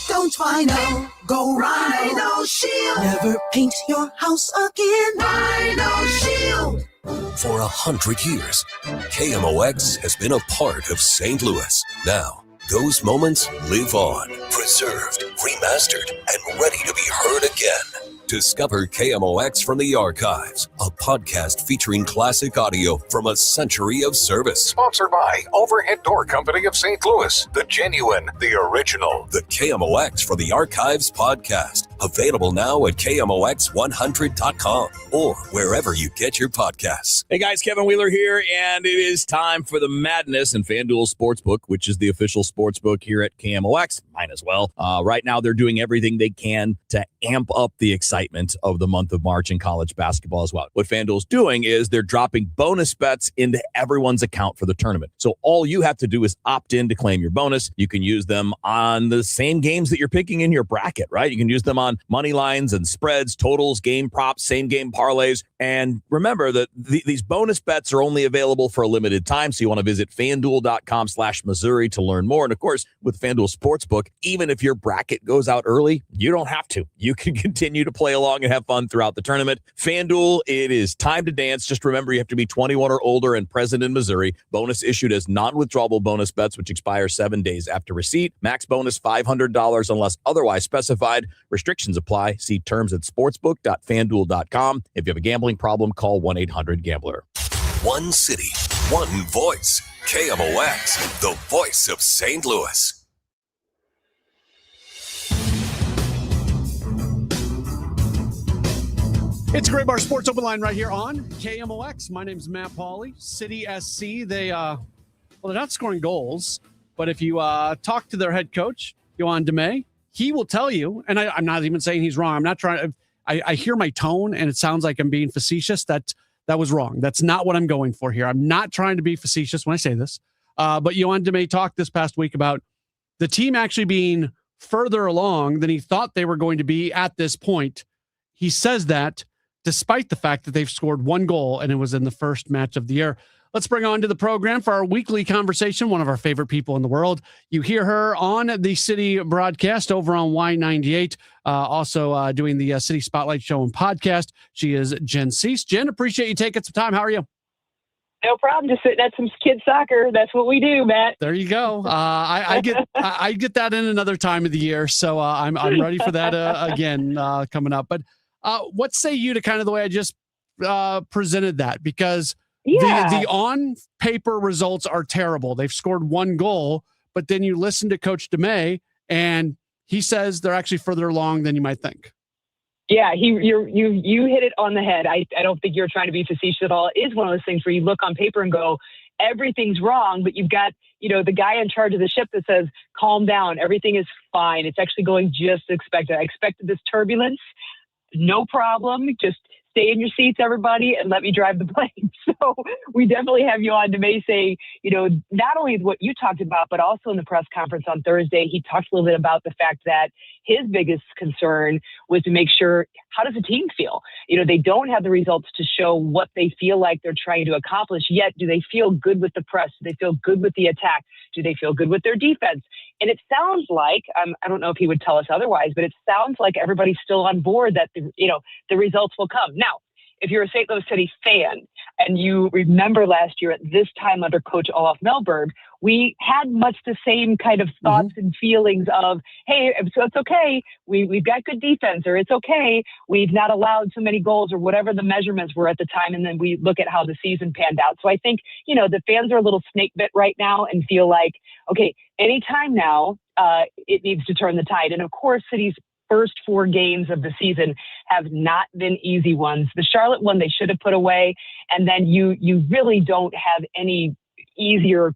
don't Rhino, go Rhino Shield. Never paint your house again. Rhino Shield. For 100 years, KMOX has been a part of St. Louis. Now, those moments live on, preserved, remastered, and ready to be heard again. Discover KMOX from the Archives, a podcast featuring classic audio from a century of service. Sponsored by Overhead Door Company of St. Louis, the genuine, the original. The KMOX from the Archives podcast, available now at KMOX100.com or wherever you get your podcasts. Hey guys, Kevin Wheeler here, and it is time for the madness and FanDuel Sportsbook, which is the official sportsbook here at KMOX. Mine as well. Right now, they're doing everything they can to amp up the excitement of the month of March in college basketball as well. What FanDuel's doing is they're dropping bonus bets into everyone's account for the tournament. So all you have to do is opt in to claim your bonus. You can use them on the same games that you're picking in your bracket, right? You can use them on money lines and spreads, totals, game props, same game parlays. And remember that these bonus bets are only available for a limited time. So you want to visit FanDuel.com/Missouri to learn more. And of course, with FanDuel Sportsbook, even if your bracket goes out early, you don't have to. You can continue to play along and have fun throughout the tournament. FanDuel, it is time to dance. Just remember, you have to be 21 or older and present in Missouri. Bonus issued as non-withdrawable bonus bets, which expire 7 days after receipt. Max bonus $500 unless otherwise specified. Restrictions apply. See terms at sportsbook.fanduel.com. If you have a gambling problem, call 1-800-GAMBLER. One city, one voice. KMOX, the voice of St. Louis. It's Great Bar Sports Open Line right here on KMOX. My name's Matt Pauley. City SC, they're not scoring goals, but if you talk to their head coach, Yohan Demay, he will tell you, and I'm not even saying he's wrong. I'm not trying. I hear my tone, and it sounds like I'm being facetious. That was wrong. That's not what I'm going for here. I'm not trying to be facetious when I say this. But Yohan Demay talked this past week about the team actually being further along than he thought they were going to be at this point. He says that despite the fact that they've scored 1 goal, and it was in the first match of the year. Let's bring on to the program for our weekly conversation, one of our favorite people in the world. You hear her on the City broadcast over on Y98, also doing the City Spotlight Show and podcast. She is Jen Cease. Jen, appreciate you taking some time. How are you? No problem. Just sitting at some kids soccer. That's what we do, Matt. There you go. I get that in another time of the year, so I'm ready for that again coming up. But what say you to kind of the way I just presented that? Because the on paper results are terrible. They've scored 1 goal, but then you listen to Coach Demay, and he says they're actually further along than you might think. Yeah, you hit it on the head. I don't think you're trying to be facetious at all. It is one of those things where you look on paper and go, everything's wrong, but you've got, the guy in charge of the ship that says, calm down, everything is fine. It's actually going just as expected. I expected this turbulence. No problem. Just stay in your seats, everybody, and let me drive the plane. So we definitely have Yohan Demay say, not only what you talked about, but also in the press conference on Thursday, he talked a little bit about the fact that his biggest concern was to make sure, how does the team feel? They don't have the results to show what they feel like they're trying to accomplish yet. Do they feel good with the press? Do they feel good with the attack? Do they feel good with their defense? And it sounds like, I don't know if he would tell us otherwise, but it sounds like everybody's still on board that, the results will come. Now, if you're a St. Louis City fan and you remember last year at this time under Coach Olaf Melberg, we had much the same kind of thoughts and feelings of, hey, so it's okay. We've got good defense, or it's okay. We've not allowed so many goals, or whatever the measurements were at the time. And then we look at how the season panned out. So I think, the fans are a little snake bit right now and feel like, okay, anytime now it needs to turn the tide. And of course, City's first 4 games of the season have not been easy ones. The Charlotte one, they should have put away. And then you really don't have any easier,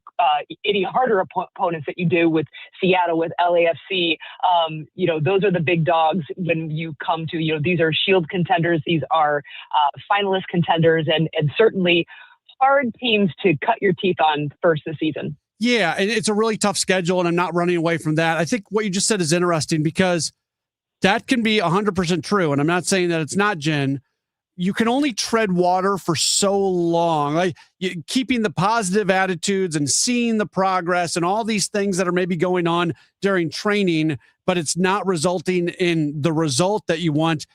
any harder opponents that you do with Seattle, with LAFC. Those are the big dogs when you come to, these are Shield contenders. These are finalist contenders and certainly hard teams to cut your teeth on first this season. Yeah, and it's a really tough schedule, and I'm not running away from that. I think what you just said is interesting because that can be 100% true, and I'm not saying that it's not, Jen. You can only tread water for so long, like keeping the positive attitudes and seeing the progress and all these things that are maybe going on during training, but it's not resulting in the result that you want.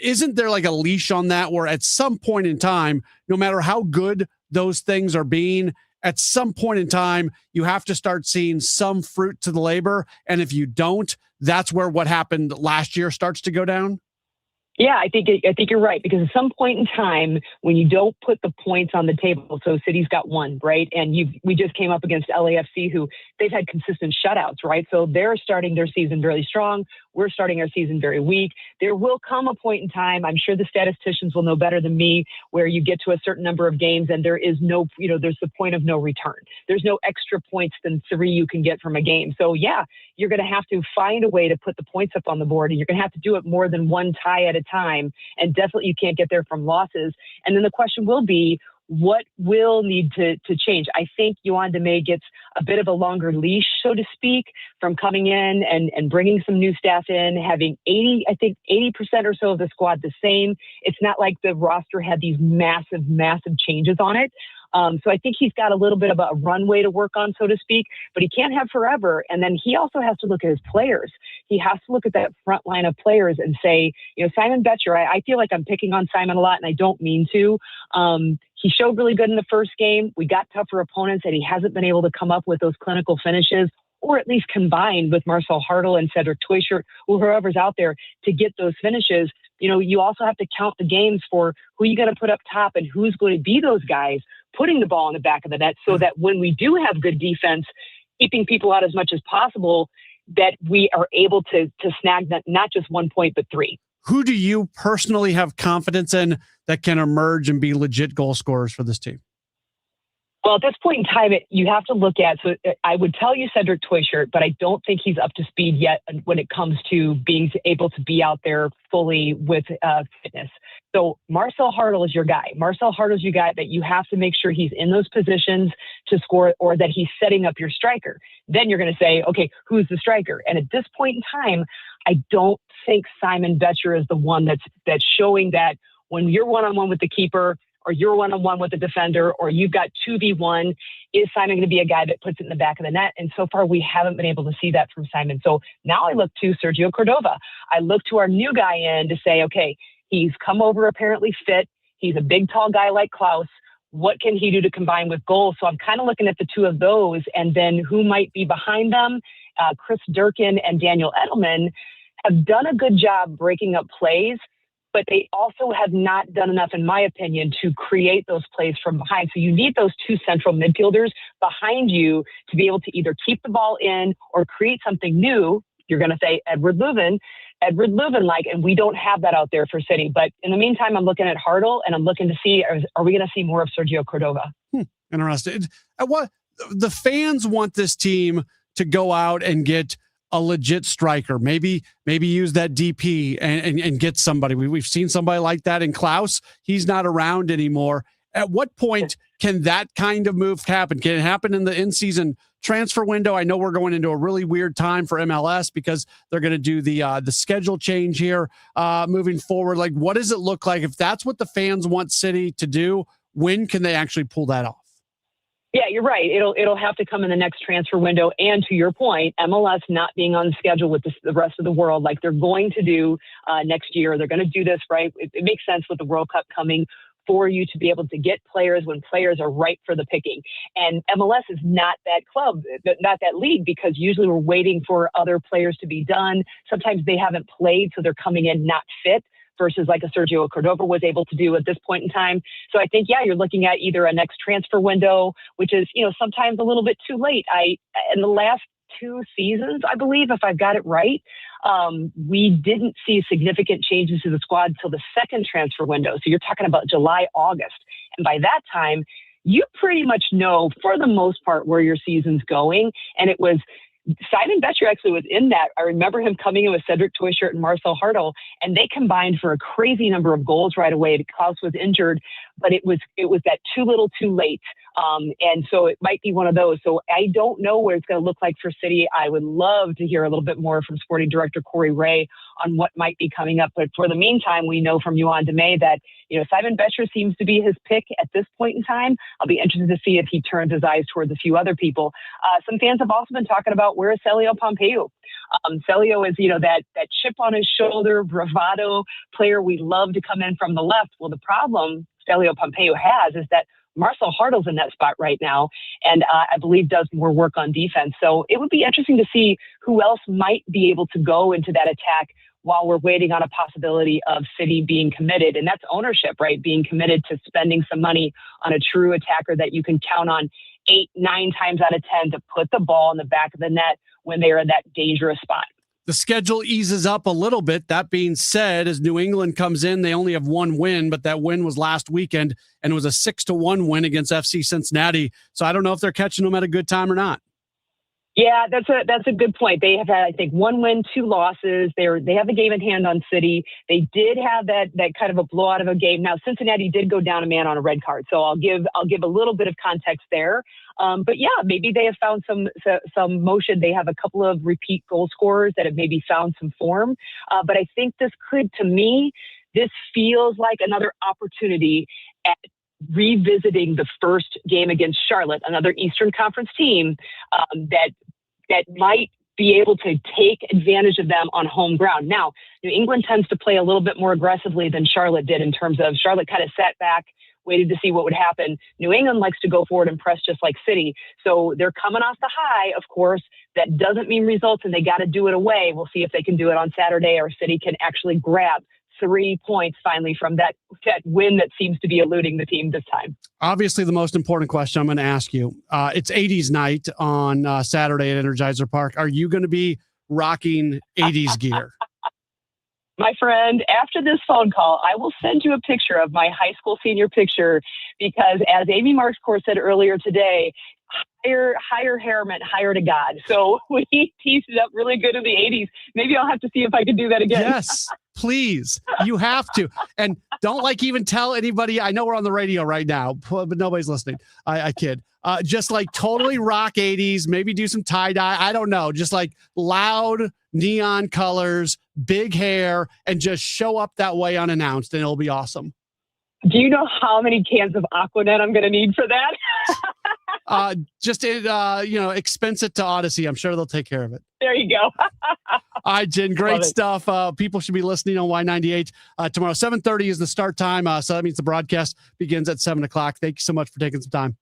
Isn't there like a leash on that where at some point in time, no matter how good those things are being, at some point in time, you have to start seeing some fruit to the labor. And if you don't, that's where what happened last year starts to go down. Yeah, I think you're right, because at some point in time, when you don't put the points on the table, so City's got one, right? And we just came up against LAFC, who they've had consistent shutouts, right? So they're starting their season really strong. We're starting our season very weak. There will come a point in time, I'm sure the statisticians will know better than me, where you get to a certain number of games and there is no, there's the point of no return. There's no extra points than 3 you can get from a game. So yeah, you're going to have to find a way to put the points up on the board, and you're going to have to do it more than one tie at a time. And definitely you can't get there from losses. And then the question will be, what will need to change? I think Yohan DeMay gets a bit of a longer leash, so to speak, from coming in and bringing some new staff in, having 80% or so of the squad the same. It's not like the roster had these massive, massive changes on it. So I think he's got a little bit of a runway to work on, so to speak, but he can't have forever. And then he also has to look at his players. He has to look at that front line of players and say, Simon Betcher, I feel like I'm picking on Simon a lot, and I don't mean to. He showed really good in the first game. We got tougher opponents, and he hasn't been able to come up with those clinical finishes, or at least combined with Marcel Hartl and Cedric Toyshirt, or whoever's out there, to get those finishes. You also have to count the games for who you got to put up top and who's going to be those guys putting the ball in the back of the net, so that when we do have good defense, keeping people out as much as possible, that we are able to snag that, not just 1 point, but 3. Who do you personally have confidence in that can emerge and be legit goal scorers for this team? Well, at this point in time, you have to look at, so I would tell you Cedric Toyshirt, but I don't think he's up to speed yet when it comes to being able to be out there fully with fitness. So Marcel Hartl is your guy. Marcel Hartl is your guy that you have to make sure he's in those positions to score, or that he's setting up your striker. Then you're going to say, okay, who's the striker? And at this point in time, I don't think Simon Betcher is the one that's showing that when you're one-on-one with the keeper, or you're one-on-one with the defender, or you've got 2v1, is Simon going to be a guy that puts it in the back of the net? And so far, we haven't been able to see that from Simon. So now I look to Sergio Cordova. I look to our new guy in to say, okay, he's come over apparently fit. He's a big, tall guy like Klaus. What can he do to combine with goals? So I'm kind of looking at the two of those, and then who might be behind them. Chris Durkin and Daniel Edelman have done a good job breaking up plays, but they also have not done enough, in my opinion, to create those plays from behind. So you need those two central midfielders behind you to be able to either keep the ball in or create something new. You're going to say Edward Leuven-like, and we don't have that out there for City. But in the meantime, I'm looking at Hartl, and I'm looking to see, are we going to see more of Sergio Cordova? Interesting. What the fans want this team to go out and get a legit striker, maybe use that DP and get somebody. We've seen somebody like that in Klaus. He's not around anymore. At what point can that kind of move happen? Can it happen in the in-season transfer window? I know we're going into a really weird time for MLS because they're going to do the schedule change here moving forward. Like, what does it look like if that's what the fans want City to do? When can they actually pull that off? Yeah, you're right. It'll have to come in the next transfer window. And to your point, MLS not being on the schedule with the rest of the world, like they're going to do next year. They're going to do this, right? It makes sense with the World Cup coming for you to be able to get players when players are ripe for the picking. And MLS is not that club, not that league, because usually we're waiting for other players to be done. Sometimes they haven't played, so they're coming in not fit, versus like a Sergio Cordova was able to do at this point in time. So I think, you're looking at either a next transfer window, which is, sometimes a little bit too late. In the last 2 seasons, I believe, if I've got it right, we didn't see significant changes to the squad till the second transfer window. So you're talking about July, August. And by that time, you pretty much know for the most part where your season's going. And it was Simon Betcher actually was in that. I remember him coming in with Cedric Toyshirt and Marcel Hartel, and they combined for a crazy number of goals right away. Klaus was injured, but it was that too little, too late. And so it might be one of those. So I don't know what it's going to look like for City. I would love to hear a little bit more from Sporting Director Corey Ray on what might be coming up. But for the meantime, we know from Yuan DeMay that, Simon Betcher seems to be his pick at this point in time. I'll be interested to see if he turns his eyes towards a few other people. Some fans have also been talking about where is Celio Pompeu. Celio is, that chip on his shoulder, bravado player. We love to come in from the left. Well, the problem Celio Pompeu has is that Marcel Hartel's in that spot right now, and I believe does more work on defense. So it would be interesting to see who else might be able to go into that attack while we're waiting on a possibility of City being committed. And that's ownership, right? Being committed to spending some money on a true attacker that you can count on 8, 9 times out of 10 to put the ball in the back of the net when they're in that dangerous spot. The schedule eases up a little bit. That being said, as New England comes in, they only have one win, but that win was last weekend, and it was a 6-1 win against FC Cincinnati. So I don't know if they're catching them at a good time or not. Yeah, that's a good point. They have had, I think, 1 win, 2 losses. They have the game in hand on City. They did have that kind of a blowout of a game. Now Cincinnati did go down a man on a red card, so I'll give a little bit of context there. But yeah, maybe they have found some motion. They have a couple of repeat goal scorers that have maybe found some form. But I think this feels like another opportunity at revisiting the first game against Charlotte, another Eastern Conference team that might be able to take advantage of them on home ground. Now, New England tends to play a little bit more aggressively than Charlotte did in terms of Charlotte kind of sat back, waited to see what would happen. New England likes to go forward and press just like City. So they're coming off the high, of course. That doesn't mean results, and they got to do it away. We'll see if they can do it on Saturday, or City can actually grab 3 points finally from that win that seems to be eluding the team this time. Obviously, the most important question I'm going to ask you, it's 80s night on Saturday at Energizer Park. Are you going to be rocking 80s gear? My friend, after this phone call, I will send you a picture of my high school senior picture because, as Amy Markscourt said earlier today, higher hair meant higher to God. So when he teased it up really good in the 80s, maybe I'll have to see if I can do that again. Yes, please. You have to. And don't even tell anybody. I know we're on the radio right now, but nobody's listening. I kid. Just totally rock 80s, maybe do some tie-dye. I don't know. Just loud neon colors, big hair, and just show up that way unannounced, and it'll be awesome. Do you know how many cans of Aquanet I'm going to need for that? Expense it to Odyssey. I'm sure they'll take care of it. There you go. All right, Jen, great stuff. People should be listening on Y98. Tomorrow, 7:30 is the start time. So that means the broadcast begins at 7 o'clock. Thank you so much for taking some time.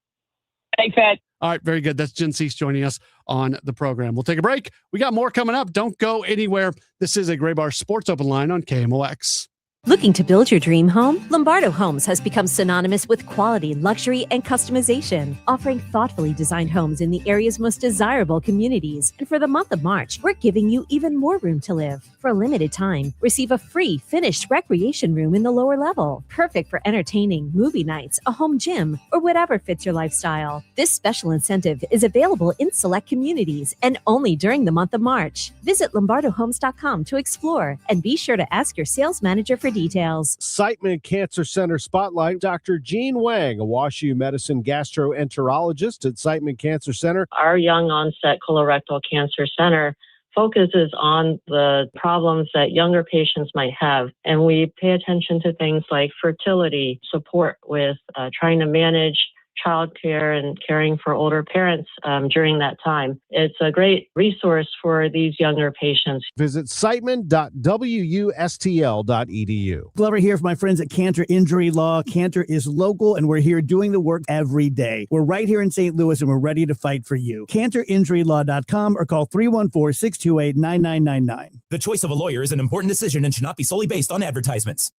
Thanks, Ed. All right, very good. That's Jen Cease joining us on the program. We'll take a break. We got more coming up. Don't go anywhere. This is a Gray Bar Sports Open Line on KMOX. Looking to build your dream home? Lombardo Homes has become synonymous with quality, luxury, and customization, offering thoughtfully designed homes in the area's most desirable communities. And for the month of March, we're giving you even more room to live. For a limited time, receive a free finished recreation room in the lower level, perfect for entertaining, movie nights, a home gym, or whatever fits your lifestyle. This special incentive is available in select communities and only during the month of March. Visit LombardoHomes.com to explore and be sure to ask your sales manager for details. Siteman Cancer Center Spotlight. Dr. Jean Wang, a WashU Medicine gastroenterologist at Siteman Cancer Center. Our young onset colorectal cancer center focuses on the problems that younger patients might have. And we pay attention to things like fertility, support with trying to manage childcare and caring for older parents during that time. It's a great resource for these younger patients. Visit siteman.wustl.edu. Glover here for my friends at Cantor Injury Law. Cantor is local, and we're here doing the work every day. We're right here in St. Louis, and we're ready to fight for you. CantorInjuryLaw.com or call 314-628-9999. The choice of a lawyer is an important decision and should not be solely based on advertisements.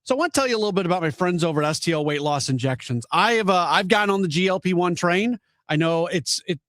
So I want to tell you a little bit about my friends over at STL Weight Loss Injections. I've gotten on the GLP-1 train. I know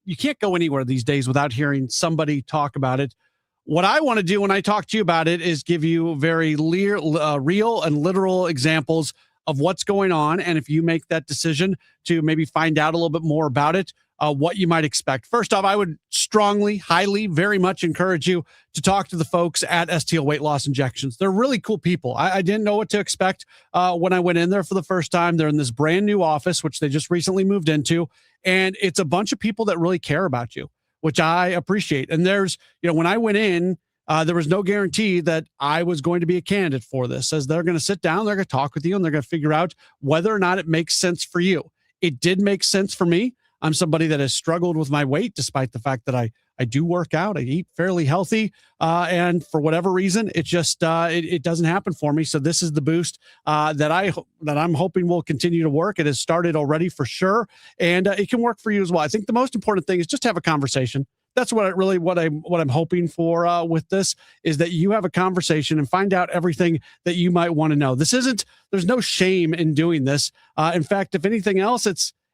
you can't go anywhere these days without hearing somebody talk about it. What I want to do when I talk to you about it is give you very real and literal examples of what's going on. And if you make that decision to maybe find out a little bit more about it, what you might expect. First off, I would strongly, highly, very much encourage you to talk to the folks at STL Weight Loss Injections. They're really cool people. I didn't know what to expect when I went in there for the first time. They're in this brand new office, which they just recently moved into. And it's a bunch of people that really care about you, which I appreciate. And there's, when I went in, there was no guarantee that I was going to be a candidate for this, as they're going to sit down, they're going to talk with you, and they're going to figure out whether or not it makes sense for you. It did make sense for me. I'm somebody that has struggled with my weight, despite the fact that I do work out. I eat fairly healthy. And for whatever reason, it just, it doesn't happen for me. So this is the boost that I'm hoping will continue to work. It has started already for sure. And it can work for you as well. I think the most important thing is just have a conversation. That's what I'm hoping for with this, is that you have a conversation and find out everything that you might want to know. There's no shame in doing this. In fact, if anything else,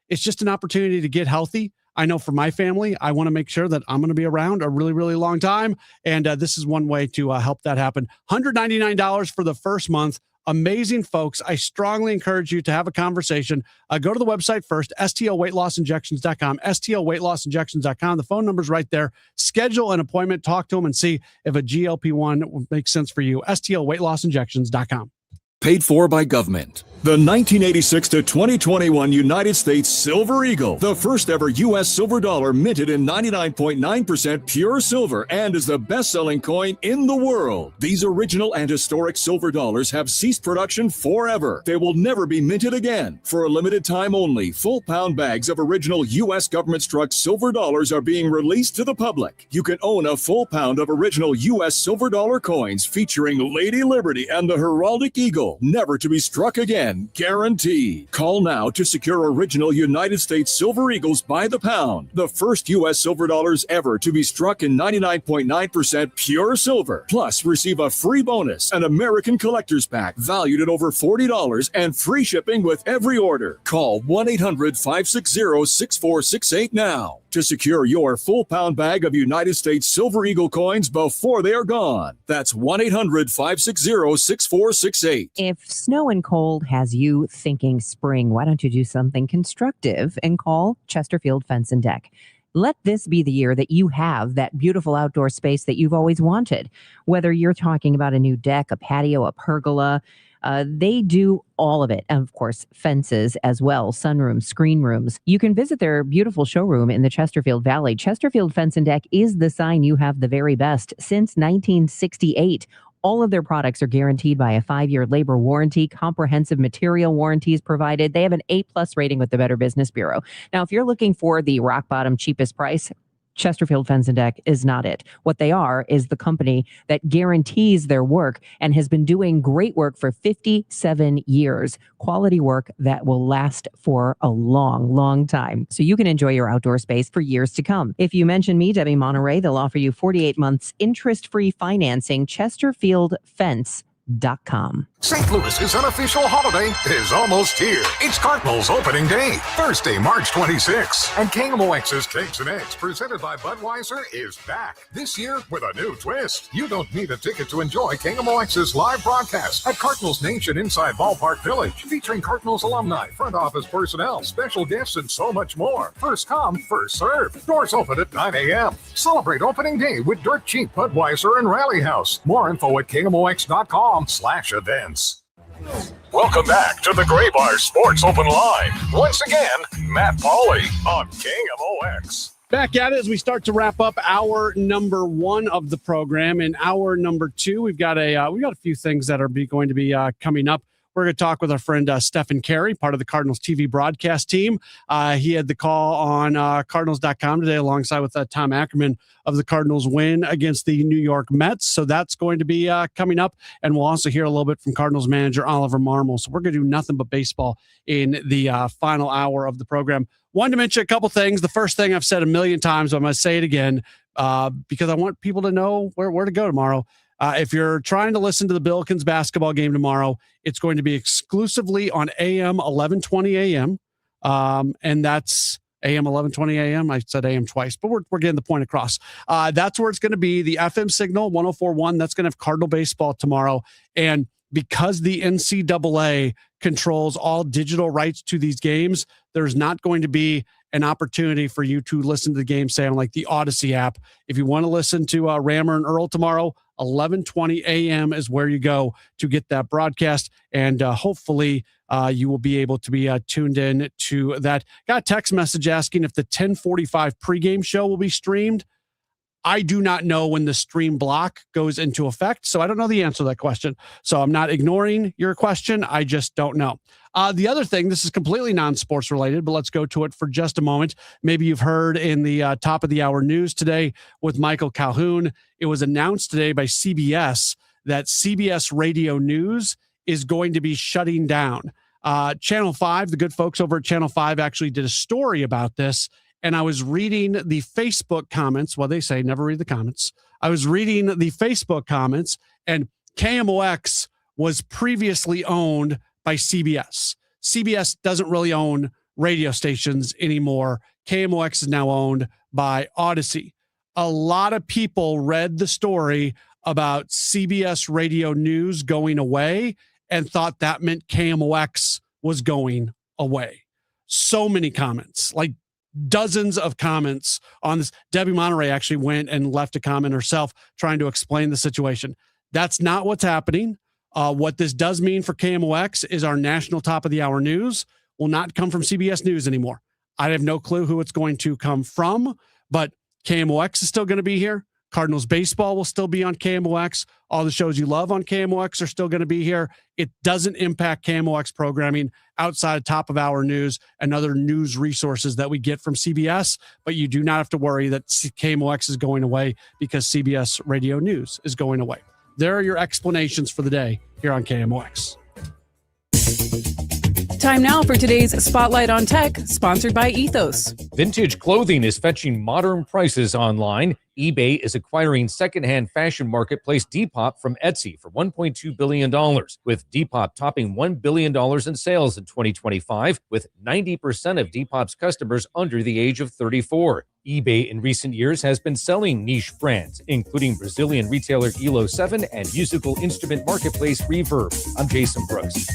it's just an opportunity to get healthy. I know for my family, I want to make sure that I'm going to be around a really, really long time. And this is one way to help that happen. $199 for the first month. Amazing folks. I strongly encourage you to have a conversation. Go to the website first, stlweightlossinjections.com, stlweightlossinjections.com. The phone number's right there. Schedule an appointment, talk to them, and see if a GLP-1 makes sense for you. stlweightlossinjections.com. Paid for by government. The 1986 to 2021 United States Silver Eagle, the first ever U.S. silver dollar minted in 99.9% pure silver and is the best-selling coin in the world. These original and historic silver dollars have ceased production forever. They will never be minted again. For a limited time only, full pound bags of original U.S. government-struck silver dollars are being released to the public. You can own a full pound of original U.S. silver dollar coins featuring Lady Liberty and the heraldic eagle, never to be struck again. Guarantee. Call now to secure original United States Silver Eagles by the pound. The first U.S. silver dollars ever to be struck in 99.9% pure silver. Plus, receive a free bonus, an American Collector's Pack valued at over $40 and free shipping with every order. Call 1-800-560-6468 now to secure your full pound bag of United States Silver Eagle coins before they are gone. That's 1-800-560-6468. If snow and cold has you thinking spring, why don't you do something constructive and call Chesterfield Fence and Deck? Let this be the year that you have that beautiful outdoor space that you've always wanted. Whether you're talking about a new deck, a patio, a pergola, they do all of it. And of course, fences as well, sunrooms, screen rooms. You can visit their beautiful showroom in the Chesterfield Valley. Chesterfield Fence and Deck is the sign you have the very best since 1968. All of their products are guaranteed by a 5-year labor warranty, comprehensive material warranties provided. They have an A+ rating with the Better Business Bureau. Now, if you're looking for the rock bottom cheapest price, Chesterfield Fence and Deck is not it. What they are is the company that guarantees their work and has been doing great work for 57 years. Quality work that will last for a long, long time. So you can enjoy your outdoor space for years to come. If you mention me, Debbie Monterey, they'll offer you 48 months interest-free financing. ChesterfieldFence.com. St. Louis's unofficial holiday is almost here. It's Cardinals opening day, Thursday, March 26th. And KMOX's Cakes and Eggs, presented by Budweiser, is back. This year with a new twist. You don't need a ticket to enjoy KMOX's live broadcast at Cardinals Nation inside Ballpark Village, featuring Cardinals alumni, front office personnel, special guests, and so much more. First come, first serve. Doors open at 9 a.m. Celebrate opening day with dirt cheap Budweiser and Rally House. More info at KMOX.com/events. Welcome back to the Gray Bar Sports Open Line. Once again, Matt Pauley on KMOX. Back at it as we start to wrap up hour number 1 of the program. In hour number 2, we've got a few things that are going to be coming up. We're going to talk with our friend Stephen Carey, part of the Cardinals TV broadcast team. He had the call on Cardinals.com today alongside with Tom Ackerman of the Cardinals win against the New York Mets. So that's going to be coming up. And we'll also hear a little bit from Cardinals manager Oliver Marmol. So we're going to do nothing but baseball in the final hour of the program. Wanted to mention a couple things. The first thing I've said a million times, but I'm going to say it again because I want people to know where to go tomorrow. If you're trying to listen to the Billikens basketball game tomorrow, it's going to be exclusively on AM 1120 AM. And that's AM 1120 AM. I said AM twice, but we're getting the point across. That's where it's going to be. The FM signal 104.1. That's going to have Cardinal baseball tomorrow. And because the NCAA controls all digital rights to these games, there's not going to be an opportunity for you to listen to the game, say, on like the Odyssey app. If you want to listen to Rammer and Earl tomorrow, 11:20 a.m. is where you go to get that broadcast. And hopefully you will be able to be tuned in to that. Got a text message asking if the 10:45 pregame show will be streamed. I do not know when the stream block goes into effect, so I don't know the answer to that question. So I'm not ignoring your question. I just don't know. The other thing, this is completely non-sports related, but let's go to it for just a moment. Maybe you've heard in the top of the hour news today with Michael Calhoun. It was announced today by CBS that CBS Radio News is going to be shutting down. Channel 5, the good folks over at Channel 5 actually did a story about this. And I was reading the Facebook comments. Well, they say never read the comments. I was reading the Facebook comments, and KMOX was previously owned by CBS. CBS doesn't really own radio stations anymore. KMOX is now owned by Odyssey. A lot of people read the story about CBS Radio News going away and thought that meant KMOX was going away. So many comments, like dozens of comments on this. Debbie Monterey actually went and left a comment herself trying to explain the situation. That's not what's happening. What this does mean for KMOX is our national top of the hour news will not come from CBS News anymore. I have no clue who it's going to come from, but KMOX is still going to be here. Cardinals baseball will still be on KMOX. All the shows you love on KMOX are still going to be here. It doesn't impact KMOX programming outside of top of hour news and other news resources that we get from CBS, but you do not have to worry that KMOX is going away because CBS Radio News is going away. There are your explanations for the day here on KMOX. Time now for today's Spotlight on Tech, sponsored by Ethos. Vintage clothing is fetching modern prices online. eBay is acquiring secondhand fashion marketplace Depop from Etsy for $1.2 billion, with Depop topping $1 billion in sales in 2025, with 90% of Depop's customers under the age of 34. eBay in recent years has been selling niche brands, including Brazilian retailer Elo7 and musical instrument marketplace Reverb. I'm Jason Brooks.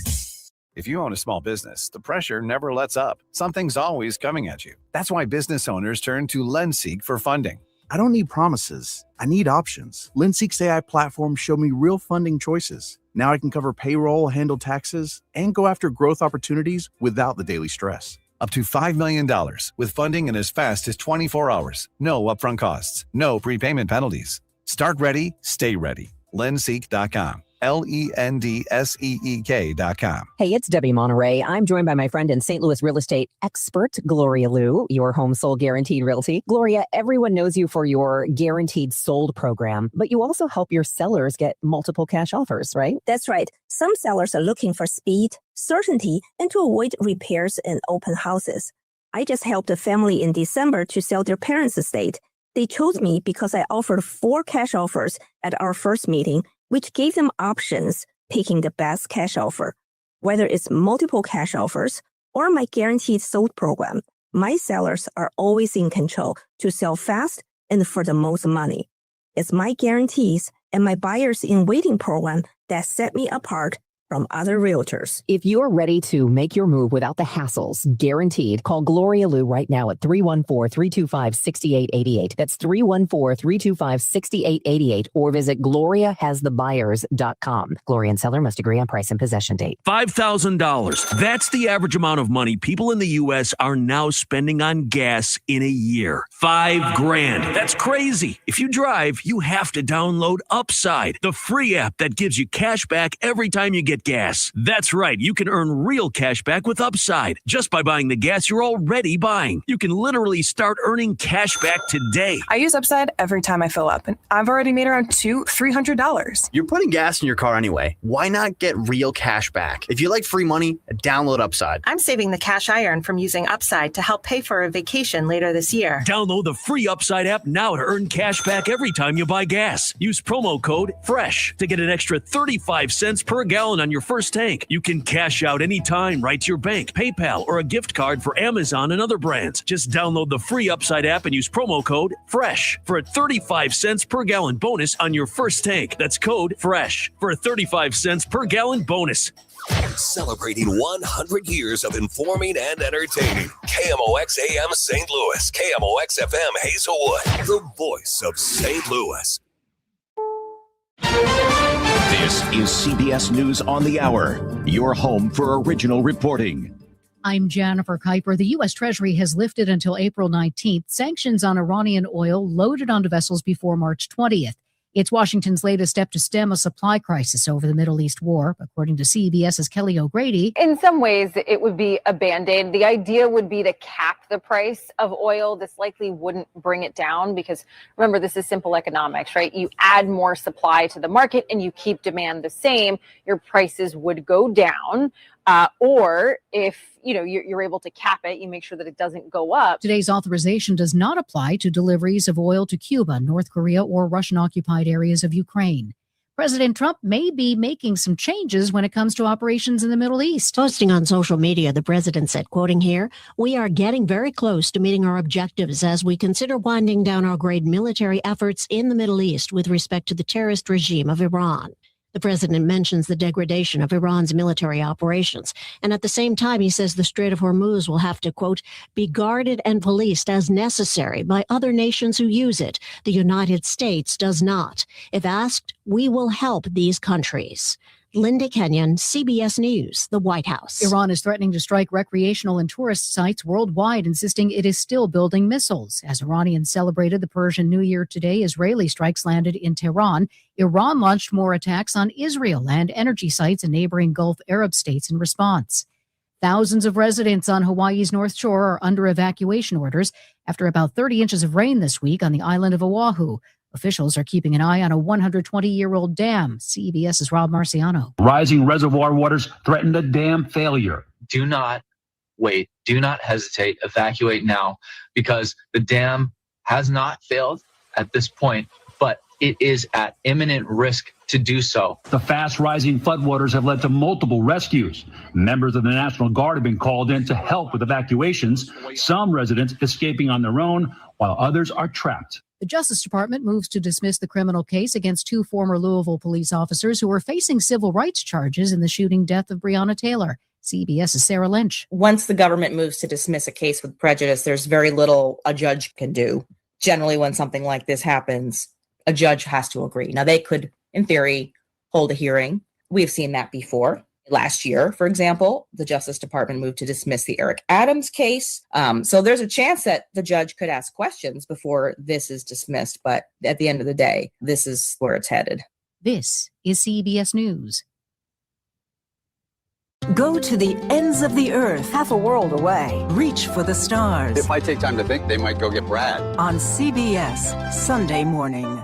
If you own a small business, the pressure never lets up. Something's always coming at you. That's why business owners turn to LendSeek for funding. I don't need promises. I need options. LendSeek's AI platform showed me real funding choices. Now I can cover payroll, handle taxes, and go after growth opportunities without the daily stress. Up to $5 million with funding in as fast as 24 hours. No upfront costs. No prepayment penalties. Start ready, stay ready. LendSeek.com. LendSeek.com. Hey, it's Debbie Monterey. I'm joined by my friend and St. Louis real estate expert, Gloria Liu, your home sold guaranteed realty. Gloria, everyone knows you for your guaranteed sold program, but you also help your sellers get multiple cash offers, right? That's right. Some sellers are looking for speed, certainty, and to avoid repairs and open houses. I just helped a family in December to sell their parents' estate. They chose me because I offered 4 cash offers at our first meeting, which gave them options picking the best cash offer. Whether it's multiple cash offers or my guaranteed sold program, my sellers are always in control to sell fast and for the most money. It's my guarantees and my buyers in waiting program that set me apart from other realtors. If you're ready to make your move without the hassles, guaranteed, call Gloria Liu right now at 314-325-6888. That's 314-325-6888, or visit GloriaHasTheBuyers.com. Gloria and seller must agree on price and possession date. $5,000. That's the average amount of money people in the U.S. are now spending on gas in a year. $5,000. That's crazy. If you drive, you have to download Upside, the free app that gives you cash back every time you get gas. That's right. You can earn real cash back with Upside just by buying the gas you're already buying. You can literally start earning cash back today. I use Upside every time I fill up, and I've already made around $300. You're putting gas in your car anyway. Why not get real cash back? If you like free money, download Upside. I'm saving the cash I earn from using Upside to help pay for a vacation later this year. Download the free Upside app now to earn cash back every time you buy gas. Use promo code FRESH to get an extra 35 cents per gallon on on your first tank. You can cash out anytime right to your bank, PayPal, or a gift card for Amazon and other brands. Just download the free Upside app and use promo code FRESH for a 35 cents per gallon bonus on your first tank. That's code FRESH for a 35 cents per gallon bonus. Celebrating 100 years of informing and entertaining. KMOX AM St. Louis, KMOX FM Hazelwood, the voice of St. Louis. This is CBS News on the Hour, your home for original reporting. I'm Jennifer Kuiper. The U.S. Treasury has lifted until April 19th sanctions on Iranian oil loaded onto vessels before March 20th. It's Washington's latest step to stem a supply crisis over the Middle East war, according to CBS's Kelly O'Grady. In some ways, it would be a Band-Aid. The idea would be to cap the price of oil. This likely wouldn't bring it down because, remember, this is simple economics, right? You add more supply to the market and you keep demand the same, your prices would go down. Or if you're able to cap it, you make sure that it doesn't go up. Today's authorization does not apply to deliveries of oil to Cuba, North Korea, or Russian-occupied areas of Ukraine. President Trump may be making some changes when it comes to operations in the Middle East. Posting on social media, the president said, quoting here, "We are getting very close to meeting our objectives as we consider winding down our great military efforts in the Middle East with respect to the terrorist regime of Iran." The president mentions the degradation of Iran's military operations. And at the same time, he says the Strait of Hormuz will have to, quote, "be guarded and policed as necessary by other nations who use it. The United States does not. If asked, we will help these countries." Linda Kenyon, CBS News, the White House. Iran is threatening to strike recreational and tourist sites worldwide, insisting it is still building missiles. As Iranians celebrated the Persian New Year today, Israeli strikes landed in Tehran. Iran launched more attacks on Israel and energy sites in neighboring Gulf Arab states in response. Thousands of residents on Hawaii's North Shore are under evacuation orders after about 30 inches of rain this week on the island of Oahu. Officials are keeping an eye on a 120-year-old dam. CBS's Rob Marciano. Rising reservoir waters threaten a dam failure. Do not wait. Do not hesitate. Evacuate now, because the dam has not failed at this point, but it is at imminent risk to do so. The fast rising floodwaters have led to multiple rescues. Members of the National Guard have been called in to help with evacuations, some residents escaping on their own, while others are trapped. The Justice Department moves to dismiss the criminal case against two former Louisville police officers who are facing civil rights charges in the shooting death of Breonna Taylor. CBS's Sarah Lynch. Once the government moves to dismiss a case with prejudice, there's very little a judge can do. Generally, when something like this happens, a judge has to agree. Now, they could, in theory, hold a hearing. We've seen that before. Last year, for example, the Justice Department moved to dismiss the Eric Adams case. So there's a chance that the judge could ask questions before this is dismissed. But at the end of the day, this is where it's headed. This is CBS News. Go to the ends of the earth, half a world away. Reach for the stars. If I take time to think, they might go get Brad. On CBS, Sunday morning.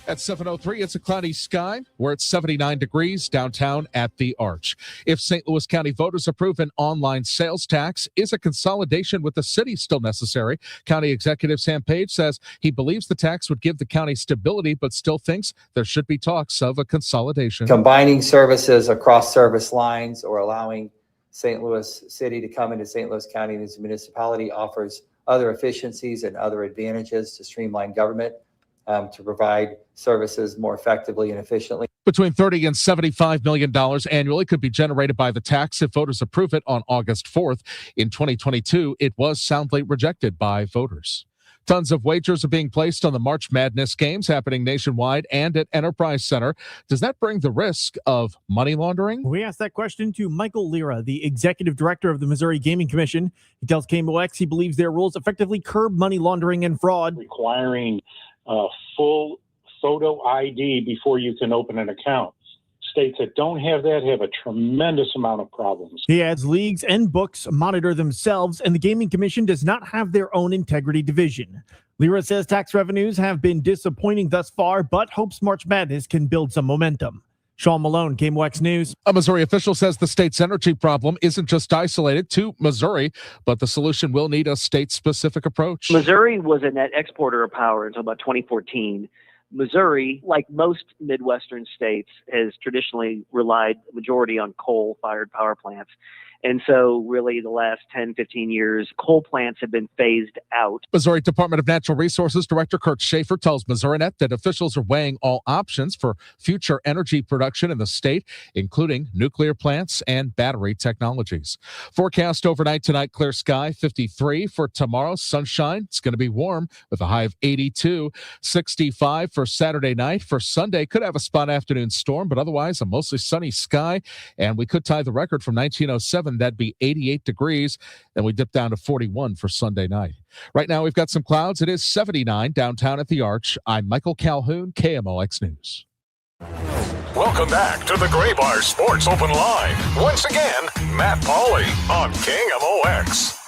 At 7:03, it's a cloudy sky. We're at 79 degrees downtown at the Arch. If St. Louis County voters approve an online sales tax, is a consolidation with the city still necessary? County Executive Sam Page says he believes the tax would give the county stability, but still thinks there should be talks of a consolidation. Combining services across service lines or allowing St. Louis City to come into St. Louis County as a municipality offers other efficiencies and other advantages to streamline government. To provide services more effectively and efficiently. Between $30 and $75 million annually could be generated by the tax if voters approve it on August 4th. In 2022, it was soundly rejected by voters. Tons of wagers are being placed on the March Madness games happening nationwide and at Enterprise Center. Does that bring the risk of money laundering? We asked that question to Michael Lira, the executive director of the Missouri Gaming Commission. He tells KMOX he believes their rules effectively curb money laundering and fraud. Requiring full photo ID before you can open an account. States that don't have that have a tremendous amount of problems. He adds leagues and books monitor themselves, and the Gaming Commission does not have their own integrity division. Lira says tax revenues have been disappointing thus far, but hopes March Madness can build some momentum. Sean Malone, KMOX News. A Missouri official says the state's energy problem isn't just isolated to Missouri, but the solution will need a state-specific approach. Missouri was a net exporter of power until about 2014. Missouri, like most Midwestern states, has traditionally relied majority on coal-fired power plants. And so really the last 10, 15 years, coal plants have been phased out. Missouri Department of Natural Resources Director Kurt Schaefer tells MissouriNet that officials are weighing all options for future energy production in the state, including nuclear plants and battery technologies. Forecast overnight tonight, clear sky, 53. For tomorrow, sunshine. It's going to be warm with a high of 82. 65 for Saturday night. For Sunday, could have a spot afternoon storm, but otherwise a mostly sunny sky. And we could tie the record from 1907. That'd be 88 degrees. Then we dip down to 41 for Sunday night. Right now, we've got some clouds. It is 79 downtown at the Arch. I'm Michael Calhoun, KMOX News. Welcome back to the Gray Bar Sports Open Line. Once again, Matt Pauley on KMOX.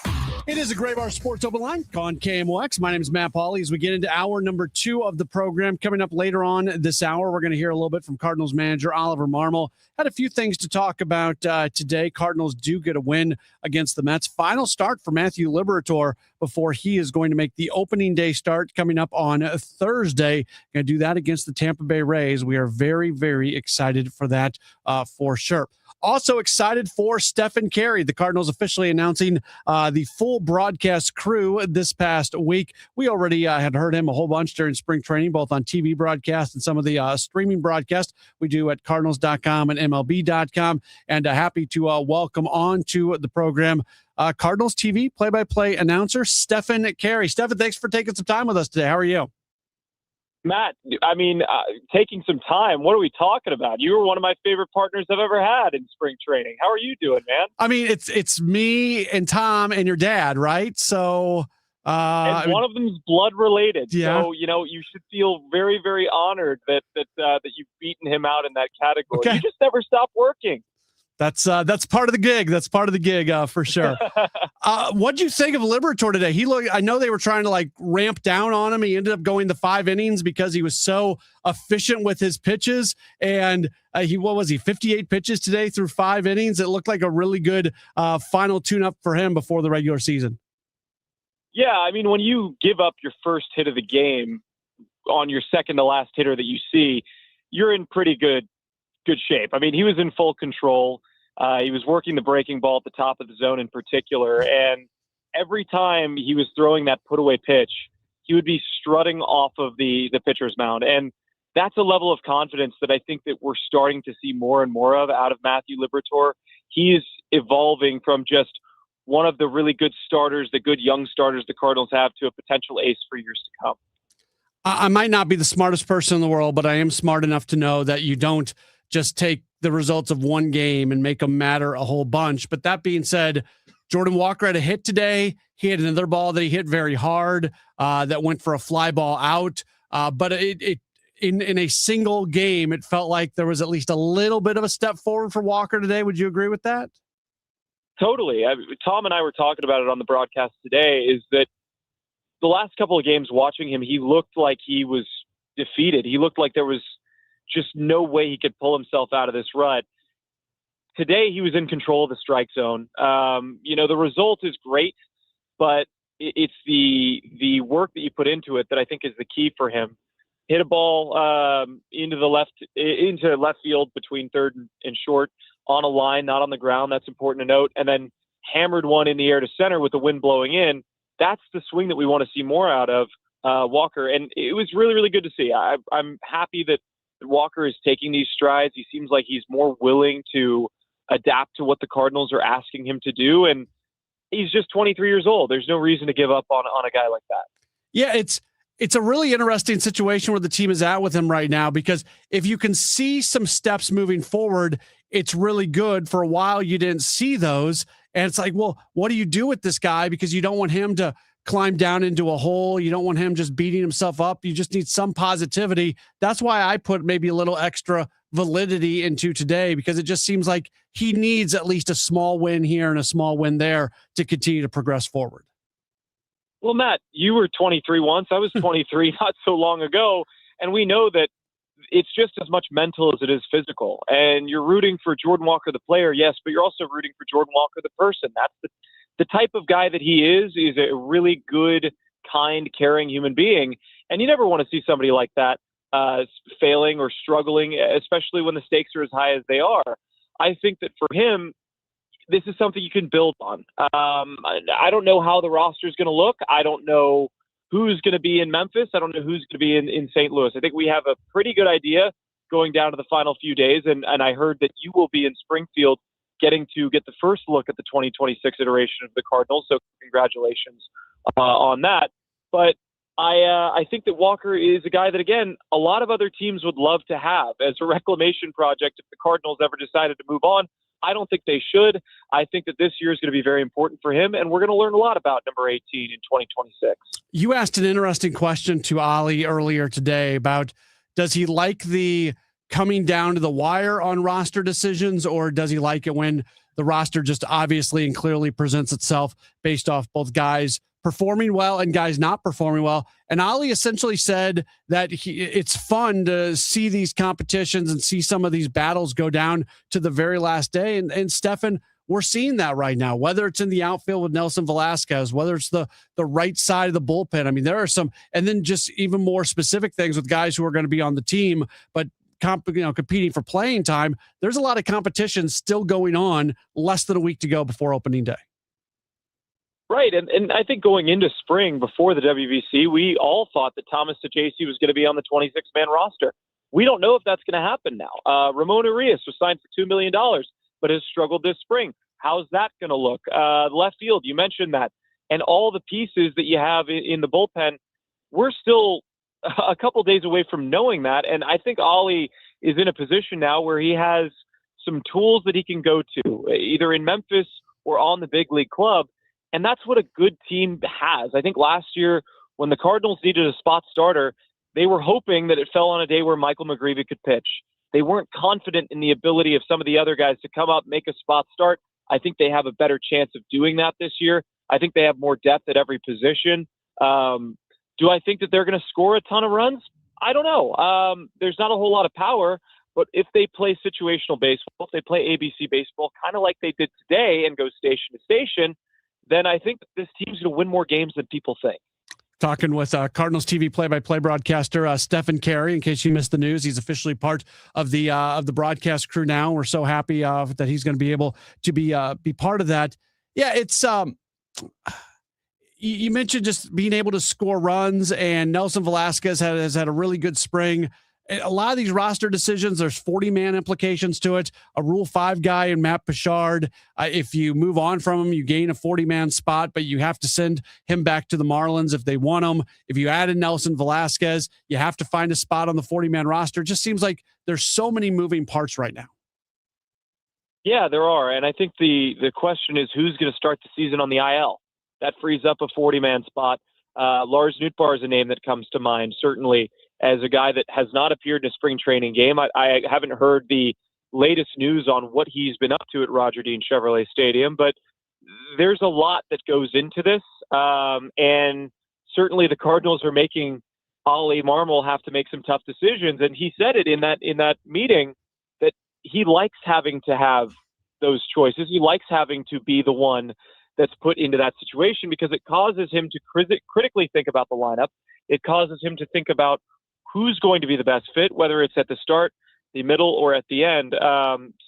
It is a Gray Bar Sports Open Line on KMOX. My name is Matt Pauley. As we get into hour number 2 of the program, coming up later on this hour, we're going to hear a little bit from Cardinals manager Oliver Marmol. Had a few things to talk about today. Cardinals do get a win against the Mets. Final start for Matthew Liberatore before he is going to make the opening day start coming up on Thursday. Going to do that against the Tampa Bay Rays. We are very, very excited for that for sure. Also excited for Stephen Carey. The Cardinals officially announcing the full broadcast crew this past week. We already had heard him a whole bunch during spring training, both on TV broadcast and some of the streaming broadcast we do at Cardinals.com and MLB.com. And happy to welcome on to the program Cardinals TV play-by-play announcer Stephen Carey. Stephen, thanks for taking some time with us today. How are you? Matt, I mean, taking some time. What are we talking about? You were one of my favorite partners I've ever had in spring training. How are you doing, man? I mean, it's me and Tom and your dad, right? So, and one of them's blood related. Yeah. So, you know, you should feel very, very honored that you've beaten him out in that category. Okay. You just never stop working. That's part of the gig. That's part of the gig for sure. What'd you think of Liberatore today? I know they were trying to like ramp down on him. He ended up going the 5 innings because he was so efficient with his pitches. And what was he? 58 pitches today through 5 innings. It looked like a really good final tune-up for him before the regular season. Yeah, I mean, when you give up your first hit of the game on your second to last hitter that you see, you're in pretty good shape. I mean, he was in full control. He was working the breaking ball at the top of the zone in particular. And every time he was throwing that put away pitch, he would be strutting off of the pitcher's mound. And that's a level of confidence that I think that we're starting to see more and more of out of Matthew Liberatore. He is evolving from just one of the really good starters, the good young starters the Cardinals have, to a potential ace for years to come. I might not be the smartest person in the world, but I am smart enough to know that you don't just take the results of one game and make them matter a whole bunch. But that being said, Jordan Walker had a hit today. He had another ball that he hit very hard that went for a fly ball out. But in a single game, it felt like there was at least a little bit of a step forward for Walker today. Would you agree with that? Totally. Tom and I were talking about it on the broadcast today, is that the last couple of games watching him, he looked like he was defeated. He looked like there was just no way he could pull himself out of this rut. Today, he was in control of the strike zone. The result is great, but it's the work that you put into it that I think is the key for him. Hit a ball into left field between third and short on a line, not on the ground. That's important to note. And then hammered one in the air to center with the wind blowing in. That's the swing that we want to see more out of Walker. And it was really, really good to see. I'm happy that Walker is taking these strides. He seems like he's more willing to adapt to what the Cardinals are asking him to do. And he's just 23 years old. There's no reason to give up on a guy like that. Yeah, it's a really interesting situation where the team is at with him right now, because if you can see some steps moving forward, it's really good. For a while, you didn't see those. And it's like, well, what do you do with this guy? Because you don't want him to climb down into a hole. You don't want him just beating himself up. You just need some positivity. That's why I put maybe a little extra validity into today, because it just seems like he needs at least a small win here and a small win there to continue to progress forward. Well, Matt, you were 23 once. I was 23 not so long ago. And we know that it's just as much mental as it is physical. And you're rooting for Jordan Walker, the player, yes, but you're also rooting for Jordan Walker, the person. That's the type of guy that he is a really good, kind, caring human being. And you never want to see somebody like that failing or struggling, especially when the stakes are as high as they are. I think that for him, this is something you can build on. I don't know how the roster is going to look. I don't know who's going to be in Memphis. I don't know who's going to be in St. Louis. I think we have a pretty good idea going down to the final few days. And I heard that you will be in Springfield getting to get the first look at the 2026 iteration of the Cardinals. So congratulations on that. But I think that Walker is a guy that, again, a lot of other teams would love to have as a reclamation project if the Cardinals ever decided to move on. I don't think they should. I think that this year is going to be very important for him, and we're going to learn a lot about number 18 in 2026. You asked an interesting question to Ali earlier today about, does he like the coming down to the wire on roster decisions, or does he like it when the roster just obviously and clearly presents itself based off both guys performing well and guys not performing well? And Ali essentially said that it's fun to see these competitions and see some of these battles go down to the very last day. And Stefan, we're seeing that right now, whether it's in the outfield with Nelson Velasquez, whether it's the right side of the bullpen. I mean, there are some, and then just even more specific things with guys who are going to be on the team, but competing for playing time. There's a lot of competition still going on less than a week to go before opening day. Right, and I think going into spring before the WBC, we all thought that Thomas Saccese was going to be on the 26-man roster. We don't know if that's going to happen now. Ramon Urias was signed for $2 million, but has struggled this spring. How's that going to look? Left field, you mentioned that. And all the pieces that you have in the bullpen, we're still a couple days away from knowing that. And I think Ollie is in a position now where he has some tools that he can go to, either in Memphis or on the big league club. And that's what a good team has. I think last year when the Cardinals needed a spot starter, they were hoping that it fell on a day where Michael McGreevy could pitch. They weren't confident in the ability of some of the other guys to come up, make a spot start. I think they have a better chance of doing that this year. I think they have more depth at every position. Do I think that they're going to score a ton of runs? I don't know. There's not a whole lot of power, but if they play situational baseball, if they play ABC baseball, kind of like they did today and go station to station, then I think this team's going to win more games than people think. Talking with Cardinals TV play-by-play broadcaster Stephen Carey. In case you missed the news, he's officially part of the broadcast crew now. We're so happy that he's going to be able to be part of that. Yeah, it's you mentioned just being able to score runs, and Nelson Velasquez has had a really good spring. A lot of these roster decisions, there's 40-man implications to it. A Rule 5 guy in Matt Pichard, if you move on from him, you gain a 40-man spot, but you have to send him back to the Marlins if they want him. If you add in Nelson Velasquez, you have to find a spot on the 40-man roster. It just seems like there's so many moving parts right now. Yeah, there are. And I think the question is who's going to start the season on the IL. That frees up a 40-man spot. Lars Nootbaar is a name that comes to mind, certainly, as a guy that has not appeared in a spring training game. I haven't heard the latest news on what he's been up to at Roger Dean Chevrolet Stadium, but there's a lot that goes into this. And certainly the Cardinals are making Ollie Marmol have to make some tough decisions. And he said it in that meeting that he likes having to have those choices. He likes having to be the one that's put into that situation because it causes him to critically think about the lineup. It causes him to think about who's going to be the best fit, whether it's at the start, the middle, or at the end.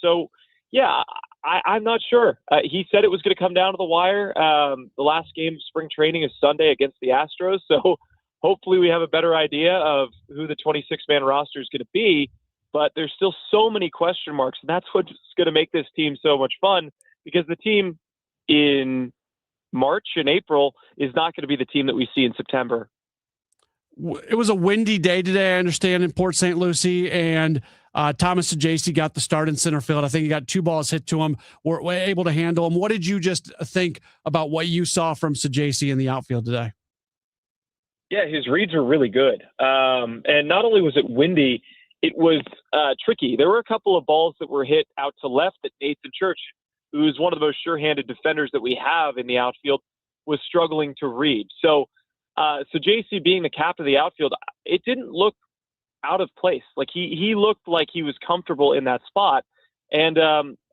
So, yeah, I'm not sure. He said it was going to come down to the wire. The last game of spring training is Sunday against the Astros. So hopefully we have a better idea of who the 26-man roster is going to be. But there's still so many question marks, and that's what's going to make this team so much fun because the team in March and April is not going to be the team that we see in September. It was a windy day today, I understand, in Port St. Lucie, and Thomas Saccese got the start in center field. I think he got 2 balls hit to him. We're able to handle him. What did you just think about what you saw from Saccese in the outfield today? Yeah, his reads were really good. And not only was it windy, it was tricky. There were a couple of balls that were hit out to left that Nathan Church, who's one of the most sure-handed defenders that we have in the outfield, was struggling to read. So Saccese being the captain of the outfield, it didn't look out of place. Like he looked like he was comfortable in that spot. And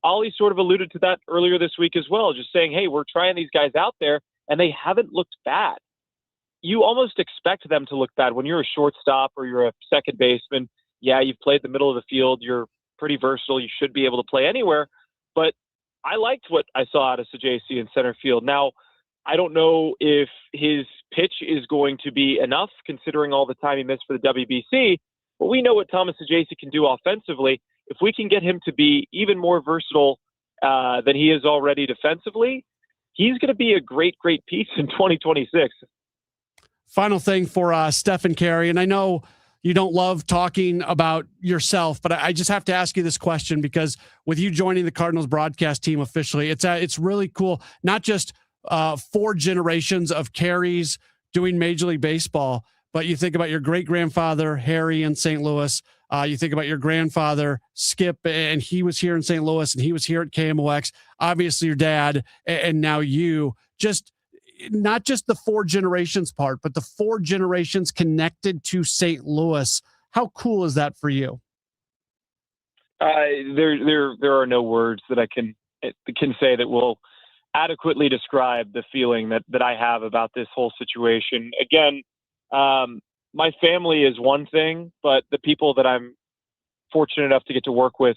Ollie sort of alluded to that earlier this week as well, just saying, hey, we're trying these guys out there, and they haven't looked bad. you almost expect them to look bad when you're a shortstop or you're a second baseman. Yeah, you've played the middle of the field. You're pretty versatile. You should be able to play anywhere. But I liked what I saw out of Sajaci in center field. Now, I don't know if his pitch is going to be enough considering all the time he missed for the WBC, but we know what Thomas Sajaci can do offensively. If we can get him to be even more versatile than he is already defensively, he's going to be a great, great piece in 2026. Final thing for Stephen Carey, and I know you don't love talking about yourself, but I just have to ask you this question because with you joining the Cardinals broadcast team officially, it's really cool. Not just 4 generations of Careys doing Major League Baseball, but you think about your great-grandfather, Harry, in St. Louis. You think about your grandfather, Skip, and he was here in St. Louis, and he was here at KMOX. Obviously, your dad, and now you. Just not just the 4 generations part, but the 4 generations connected to St. Louis. How cool is that for you? There are no words that I can say that will adequately describe the feeling that I have about this whole situation. Again, my family is one thing, but the people that I'm fortunate enough to get to work with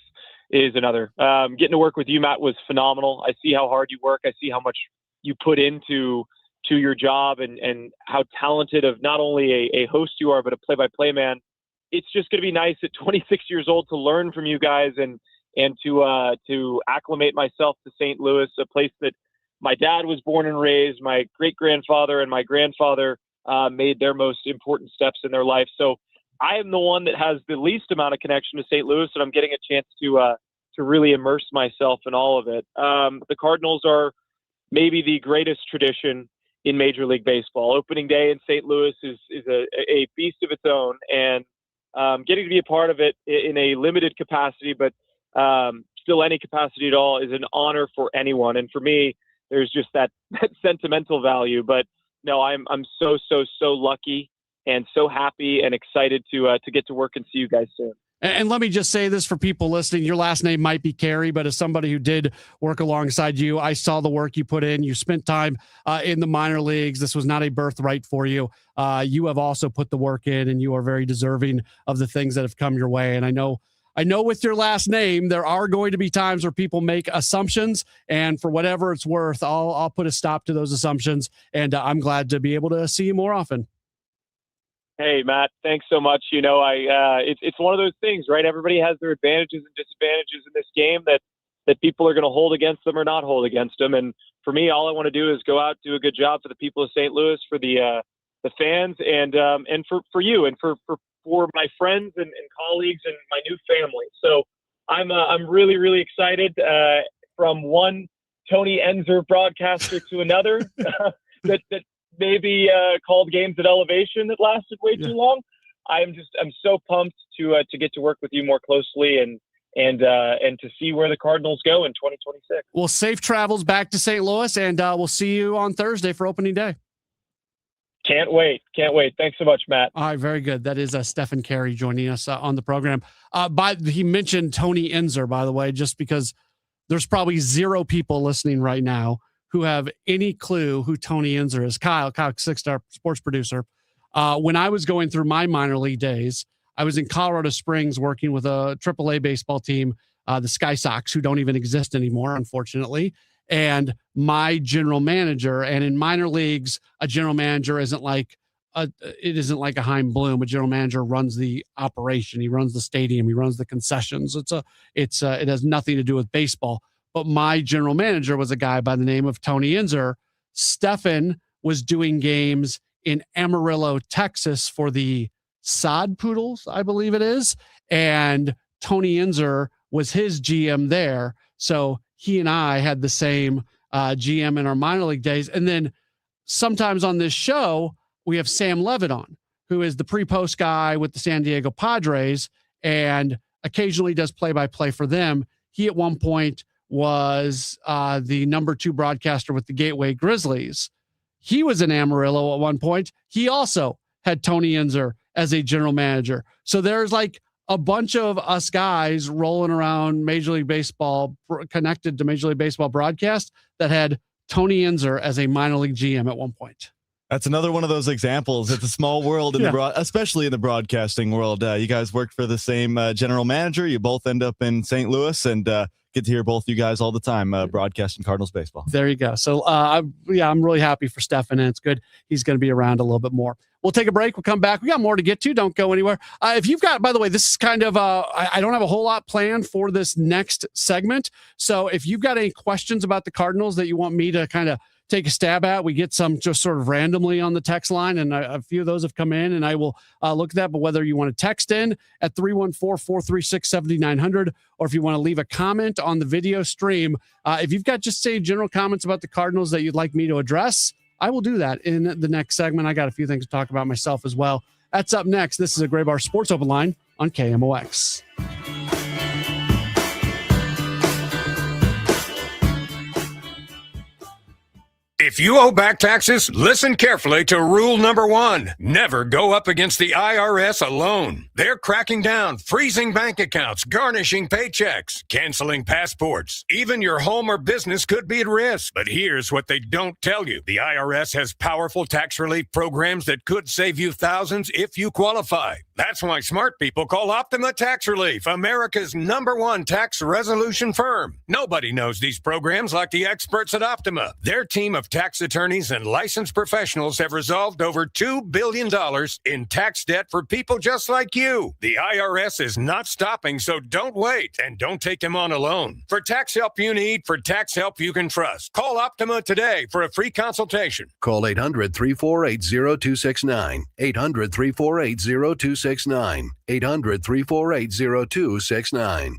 is another. Getting to work with you, Matt, was phenomenal. I see how hard you work. I see how much you put into your job and how talented of not only a host you are, but a play-by-play man. It's just going to be nice at 26 years old to learn from you guys and to acclimate myself to St. Louis, a place that my dad was born and raised. My great-grandfather and my grandfather made their most important steps in their life. So I am the one that has the least amount of connection to St. Louis, and I'm getting a chance to really immerse myself in all of it. The Cardinals are maybe the greatest tradition in Major League Baseball. Opening day in St. Louis is a beast of its own, and getting to be a part of it in a limited capacity, but still any capacity at all, is an honor for anyone. And for me, there's just that sentimental value. But no, I'm so lucky and so happy and excited to get to work and see you guys soon. And let me just say this for people listening. Your last name might be Carey, but as somebody who did work alongside you, I saw the work you put in. You spent time in the minor leagues. This was not a birthright for you. You have also put the work in, and you are very deserving of the things that have come your way. And I know with your last name, there are going to be times where people make assumptions, and for whatever it's worth, I'll put a stop to those assumptions. And I'm glad to be able to see you more often. Hey, Matt, thanks so much. You know, it's one of those things, right? Everybody has their advantages and disadvantages in this game that people are going to hold against them or not hold against them. And for me, all I want to do is go out, do a good job for the people of St. Louis, for the fans, and for you, and for my friends and colleagues and my new family. So I'm really, really excited, from one Tony Enzer broadcaster to another that maybe called games at elevation that lasted way too long. I'm so pumped to get to work with you more closely and to see where the Cardinals go in 2026. Well, safe travels back to St. Louis, and we'll see you on Thursday for opening day. Can't wait. Thanks so much, Matt. All right, very good. That is Stephen Carey joining us on the program. He mentioned Tony Enzer, by the way, just because there's probably 0 people listening right now who have any clue who Tony Enzer is. Kyle, 6-star sports producer. When I was going through my minor league days, I was in Colorado Springs working with a AAA baseball team, the Sky Sox, who don't even exist anymore, unfortunately. And my general manager, and in minor leagues, a general manager isn't like a Chaim Bloom. A general manager runs the operation. He runs the stadium. He runs the concessions. It has nothing to do with baseball. But my general manager was a guy by the name of Tony Enzer. Stefan was doing games in Amarillo, Texas for the Sod Poodles, I believe it is. And Tony Enzer was his GM there. So he and I had the same GM in our minor league days. And then sometimes on this show, we have Sam Levitt on, who is the pre-post guy with the San Diego Padres and occasionally does play-by-play for them. He at one point was the number 2 broadcaster with the Gateway Grizzlies. He was in Amarillo at one point. He also had Tony Enzer as a general manager. So there's like a bunch of us guys rolling around Major League Baseball, connected to Major League Baseball broadcast, that had Tony Enzer as a minor league GM at one point. That's another one of those examples. It's a small world, especially in the broadcasting world. You guys worked for the same general manager. You both end up in St. Louis, and get to hear both you guys all the time broadcasting Cardinals baseball. There you go. So, I'm really happy for Stefan, and it's good he's going to be around a little bit more. We'll take a break. We'll come back. We got more to get to. Don't go anywhere. If you've got, by the way, this is kind of, I don't have a whole lot planned for this next segment. So if you've got any questions about the Cardinals that you want me to kind of take a stab at, we get some just sort of randomly on the text line, and a few of those have come in, and I will look at that. But whether you want to text in at 314-436-7900, or if you want to leave a comment on the video stream, if you've got just say general comments about the Cardinals that you'd like me to address, I will do that in the next segment. I got a few things to talk about myself as well. That's up next. This is a Gray Bar Sports Open Line on KMOX. If you owe back taxes, listen carefully to rule number 1. Never go up against the IRS alone. They're cracking down, freezing bank accounts, garnishing paychecks, canceling passports. Even your home or business could be at risk. But here's what they don't tell you. The IRS has powerful tax relief programs that could save you thousands if you qualify. That's why smart people call Optima Tax Relief, America's #1 tax resolution firm. Nobody knows these programs like the experts at Optima. Their team of tax attorneys and licensed professionals have resolved over $2 billion in tax debt for people just like you. The IRS is not stopping, so don't wait, and don't take them on alone. For tax help you need, for tax help you can trust, call Optima today for a free consultation. Call 800-348-0269. 800-348-0269. 800-348-0269.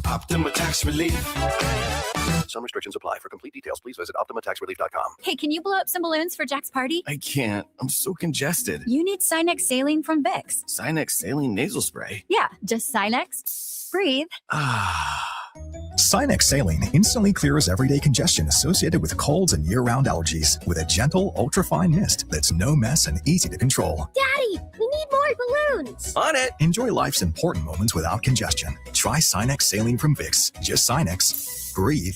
Optima Tax Relief. Some restrictions apply. For complete details, please visit OptimaTaxRelief.com. Hey, can you blow up some balloons for Jack's party? I can't. I'm so congested. You need Sinex Saline from Vicks. Sinex Saline Nasal Spray? Yeah, just Sinex. Breathe. Sinex Saline instantly clears everyday congestion associated with colds and year-round allergies with a gentle, ultra-fine mist that's no mess and easy to control. Daddy, we need more balloons. On it. Enjoy life's important moments without congestion. Try Sinex Saline from Vicks. Just Sinex. Breathe.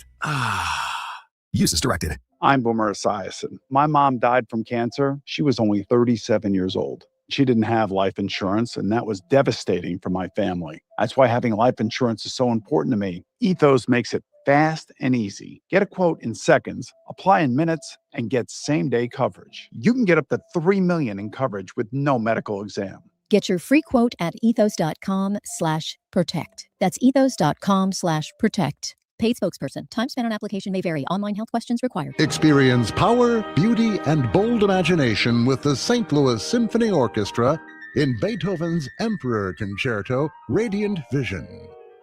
Use as directed. I'm Boomer Esiason. My mom died from cancer. She was only 37 years old. She didn't have life insurance, and that was devastating for my family. That's why having life insurance is so important to me. Ethos makes it fast and easy. Get a quote in seconds, apply in minutes, and get same-day coverage. You can get up to $3 million in coverage with no medical exam. Get your free quote at ethos.com/protect. That's ethos.com/protect. Paid spokesperson. Time spent on application may vary. Online health questions required. Experience power, beauty, and bold imagination with the St. Louis Symphony Orchestra in Beethoven's Emperor Concerto, Radiant Vision.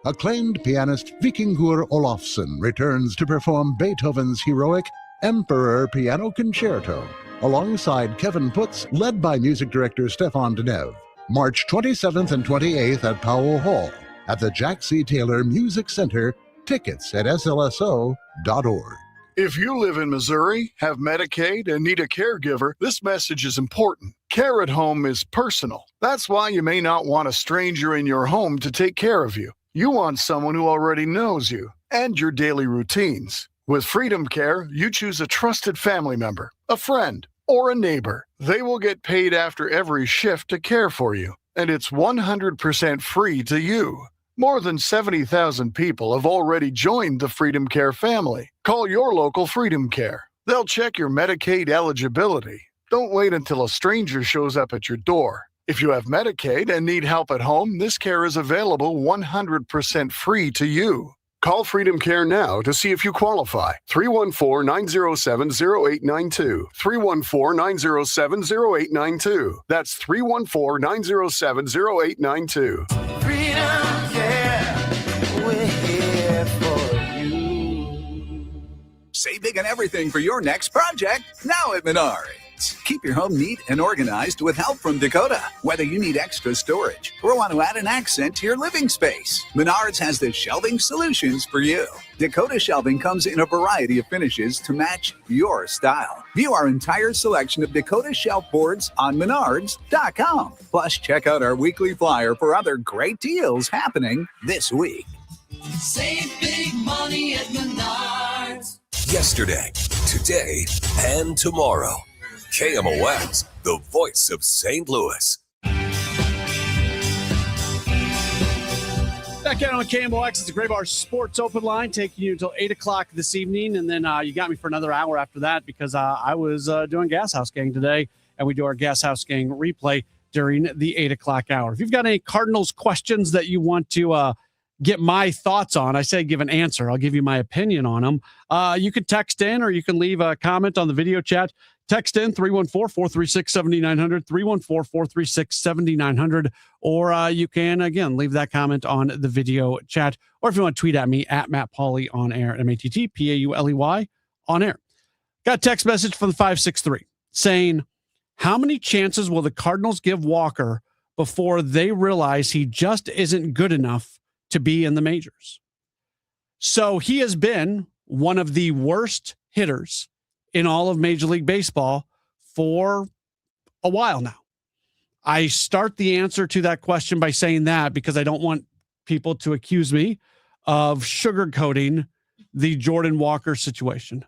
Acclaimed pianist Vikingur Olafsson returns to perform Beethoven's heroic Emperor Piano Concerto alongside Kevin Putz, led by music director Stefan Denev. March 27th and 28th at Powell Hall at the Jack C. Taylor Music Center. Tickets at slso.org. If you live in Missouri, have Medicaid, and need a caregiver, this message is important. Care at home is personal. That's why you may not want a stranger in your home to take care of you. You want someone who already knows you and your daily routines. With Freedom Care, you choose a trusted family member, a friend, or a neighbor. They will get paid after every shift to care for you, and it's 100% free to you. More than 70,000 people have already joined the Freedom Care family. Call your local Freedom Care. They'll check your Medicaid eligibility. Don't wait until a stranger shows up at your door. If you have Medicaid and need help at home, this care is available 100% free to you. Call Freedom Care now to see if you qualify. 314-907-0892. 314-907-0892. That's 314-907-0892. Freedom Care, we're here for you. Save big on everything for your next project now at Menards. Keep your home neat and organized with help from Dakota. Whether you need extra storage or want to add an accent to your living space, Menards has the shelving solutions for you. Dakota shelving comes in a variety of finishes to match your style. View our entire selection of Dakota shelf boards on Menards.com. Plus, check out our weekly flyer for other great deals happening this week. Save big money at Menards. Yesterday, today, and tomorrow. KMOX, the voice of St. Louis. Back out on KMOX, it's the Gray Bar Sports Open Line, taking you until 8 o'clock this evening. And then you got me for another hour after that because I was doing Gas House Gang today, and we do our Gas House Gang replay during the 8 o'clock hour. If you've got any Cardinals questions that you want to get my thoughts on, I say give an answer. I'll give you my opinion on them. You can text in or you can leave a comment on the video chat. Text in 314-436-7900, 314-436-7900, or you can, again, leave that comment on the video chat. Or if you want to tweet at me, at Matt Pauley on air, MattPauley on air. Got a text message from the 563 saying, how many chances will the Cardinals give Walker before they realize he just isn't good enough to be in the majors? So he has been one of the worst hitters in all of Major League Baseball for a while now. I start the answer to that question by saying that because I don't want people to accuse me of sugarcoating the Jordan Walker situation.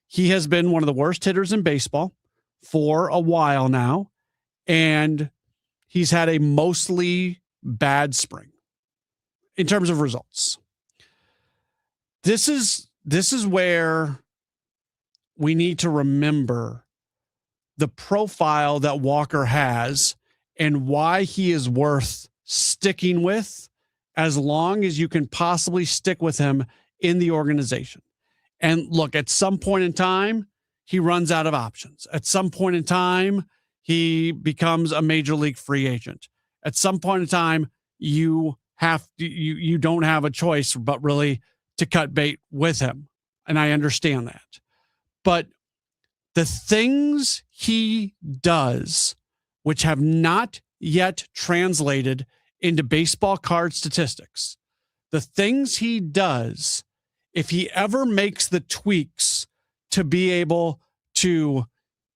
He has been one of the worst hitters in baseball for a while now, and he's had a mostly bad spring in terms of results. This is where we need to remember the profile that Walker has and why he is worth sticking with as long as you can possibly stick with him in the organization. And look, at some point in time, he runs out of options. At some point in time, he becomes a major league free agent. At some point in time, you don't have a choice but really to cut bait with him. And I understand that. But the things he does, which have not yet translated into baseball card statistics, the things he does, if he ever makes the tweaks to be able to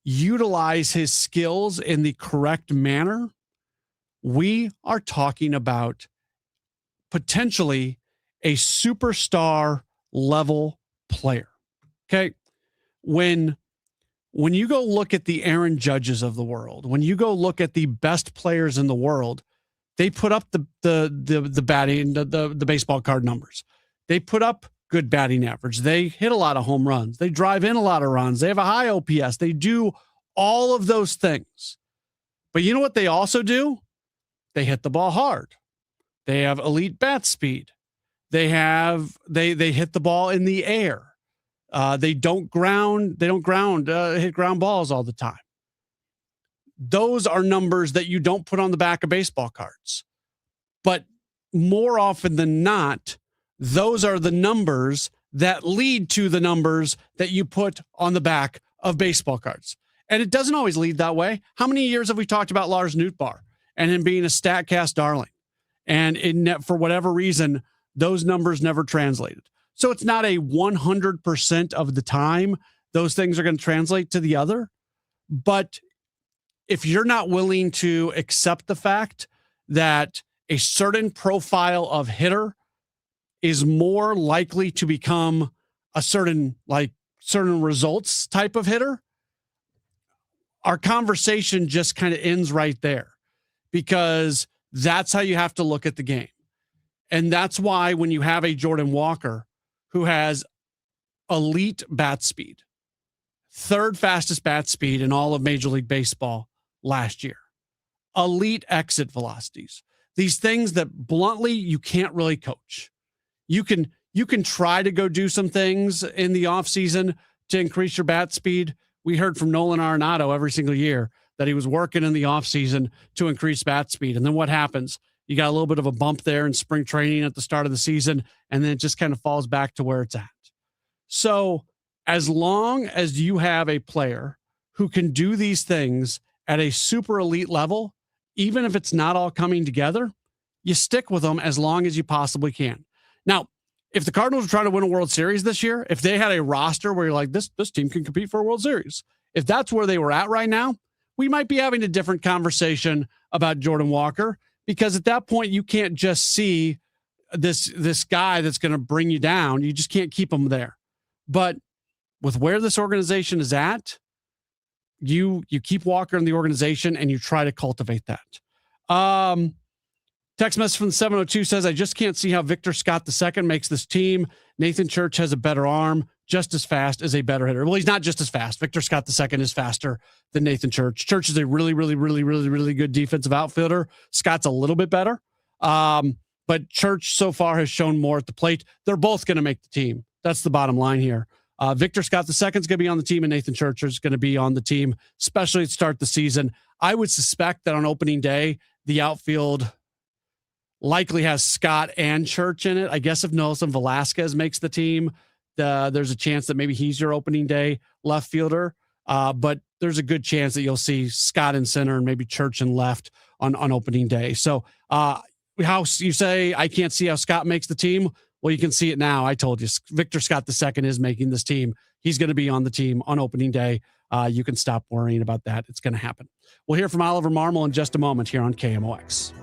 utilize his skills in the correct manner, we are talking about potentially a superstar level player. Okay. When you go look at the Aaron Judges of the world, when you go look at the best players in the world, they put up the batting, the baseball card numbers. They put up good batting average. They hit a lot of home runs. They drive in a lot of runs. They have a high OPS. They do all of those things. But you know what they also do? They hit the ball hard. They have elite bat speed. They hit the ball in the air. They don't hit ground balls all the time. Those are numbers that you don't put on the back of baseball cards. But more often than not, those are the numbers that lead to the numbers that you put on the back of baseball cards. And it doesn't always lead that way. How many years have we talked about Lars Nootbaar and him being a StatCast darling? And for whatever reason, those numbers never translated. So it's not a 100% of the time those things are going to translate to the other. But if you're not willing to accept the fact that a certain profile of hitter is more likely to become a certain results type of hitter, our conversation just kind of ends right there, because that's how you have to look at the game. And that's why when you have a Jordan Walker who has elite bat speed, third fastest bat speed in all of Major League Baseball last year, elite exit velocities, these things that bluntly you can't really coach. You can try to go do some things in the offseason to increase your bat speed. We heard from Nolan Arenado every single year that he was working in the offseason to increase bat speed. And then what happens? You got a little bit of a bump there in spring training at the start of the season, and then it just kind of falls back to where it's at. So as long as you have a player who can do these things at a super elite level, even if it's not all coming together, you stick with them as long as you possibly can. Now, if the Cardinals are trying to win a World Series this year, if they had a roster where you're like, this team can compete for a World Series, if that's where they were at right now, we might be having a different conversation about Jordan Walker, because at that point, you can't just see this guy that's going to bring you down. You just can't keep him there. But with where this organization is at, you keep Walker in the organization and you try to cultivate that. Text message from the 702 says, I just can't see how Victor Scott II makes this team. Nathan Church has a better arm, just as fast as a better hitter. Well, he's not just as fast. Victor Scott II is faster than Nathan Church. Church is a really, really, really, really, really good defensive outfielder. Scott's a little bit better. But Church so far has shown more at the plate. They're both going to make the team. That's the bottom line here. Victor Scott II is going to be on the team, and Nathan Church is going to be on the team, especially at the start of the season. I would suspect that on opening day, the outfield likely has Scott and Church in it. I guess if Nelson Velasquez makes the team, there's a chance that maybe he's your opening day left fielder. But there's a good chance that you'll see Scott in center and maybe Church in left on opening day. So how you say, I can't see how Scott makes the team. Well, you can see it now. I told you, Victor Scott II is making this team. He's going to be on the team on opening day. You can stop worrying about that. It's going to happen. We'll hear from Oliver Marmol in just a moment here on KMOX.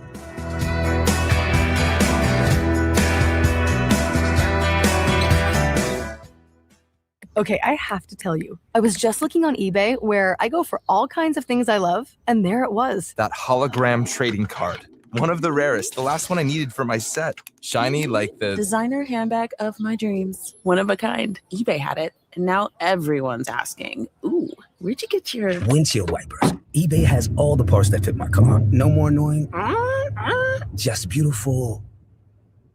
Okay, I have to tell you, I was just looking on eBay where I go for all kinds of things I love, and there it was. That hologram trading card. One of the rarest. The last one I needed for my set. Shiny like the designer handbag of my dreams. One of a kind. eBay had it, and now everyone's asking, ooh, where'd you get your windshield wipers? eBay has all the parts that fit my car. No more annoying. Just beautiful.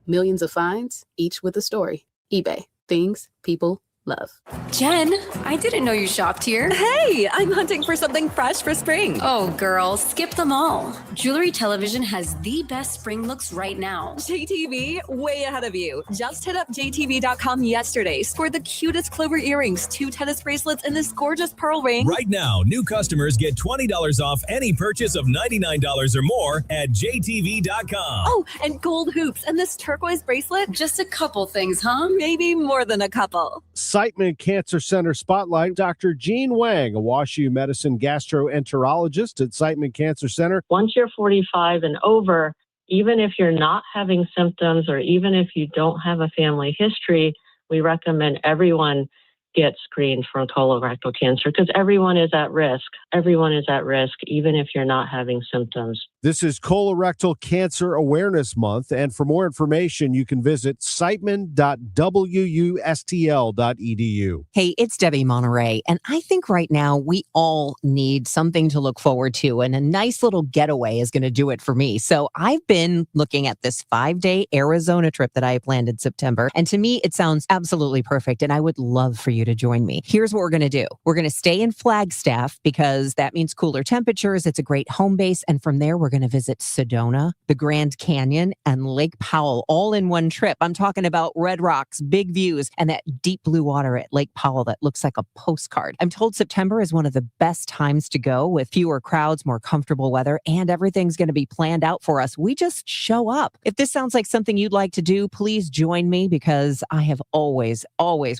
Millions of finds, each with a story. eBay. Things people love. Jen, I didn't know you shopped here. Hey, I'm hunting for something fresh for spring. Oh, girl, skip them all. Jewelry Television has the best spring looks right now. JTV, way ahead of you. Just hit up JTV.com yesterday. Scored the cutest clover earrings, 2 tennis bracelets, and this gorgeous pearl ring. Right now, new customers get $20 off any purchase of $99 or more at JTV.com. Oh, and gold hoops and this turquoise bracelet. Just a couple things, huh? Maybe more than a couple. Siteman Cancer Center Spotlight. Dr. Jean Wang, a WashU medicine gastroenterologist at Siteman Cancer Center. Once you're 45 and over, even if you're not having symptoms or even if you don't have a family history, we recommend everyone get screened for colorectal cancer because everyone is at risk. Everyone is at risk, even if you're not having symptoms. This is Colorectal Cancer Awareness Month, and for more information, you can visit siteman.wustl.edu. Hey, it's Debbie Monterey, and I think right now we all need something to look forward to, and a nice little getaway is going to do it for me. So I've been looking at this 5-day Arizona trip that I planned in September, and to me, it sounds absolutely perfect, and I would love for you to join me. Here's what we're going to do. We're going to stay in Flagstaff because that means cooler temperatures. It's a great home base, and from there, we're going to visit Sedona, the Grand Canyon, and Lake Powell all in one trip. I'm talking about red rocks, big views, and that deep blue water at Lake Powell that looks like a postcard. I'm told September is one of the best times to go with fewer crowds, more comfortable weather, and everything's going to be planned out for us. We just show up. If this sounds like something you'd like to do, please join me because I have always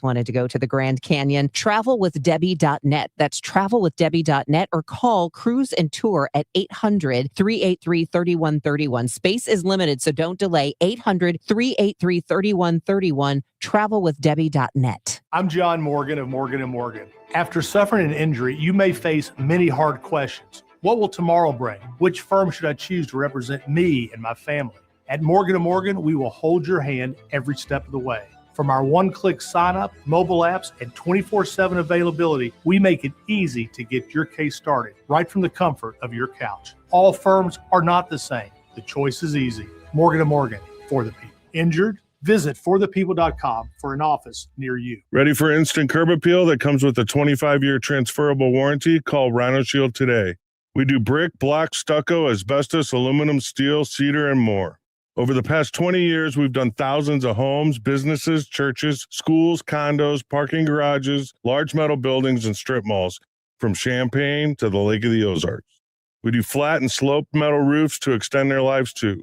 wanted to go to the Grand Canyon. Travelwithdebbie.net. That's travelwithdebbie.net or call Cruise and Tour at 800-383-3131. Space is limited, so don't delay. 800-383-3131. Travelwithdebbie.net. I'm John Morgan of Morgan & Morgan. After suffering an injury, you may face many hard questions. What will tomorrow bring? Which firm should I choose to represent me and my family? At Morgan & Morgan, we will hold your hand every step of the way. From our one-click sign-up, mobile apps, and 24/7 availability, we make it easy to get your case started right from the comfort of your couch. All firms are not the same. The choice is easy. Morgan & Morgan, for the people. Injured? Visit forthepeople.com for an office near you. Ready for instant curb appeal that comes with a 25-year transferable warranty? Call Rhino Shield today. We do brick, block, stucco, asbestos, aluminum, steel, cedar, and more. Over the past 20 years, we've done thousands of homes, businesses, churches, schools, condos, parking garages, large metal buildings, and strip malls, from Champaign to the Lake of the Ozarks. We do flat and sloped metal roofs to extend their lives too.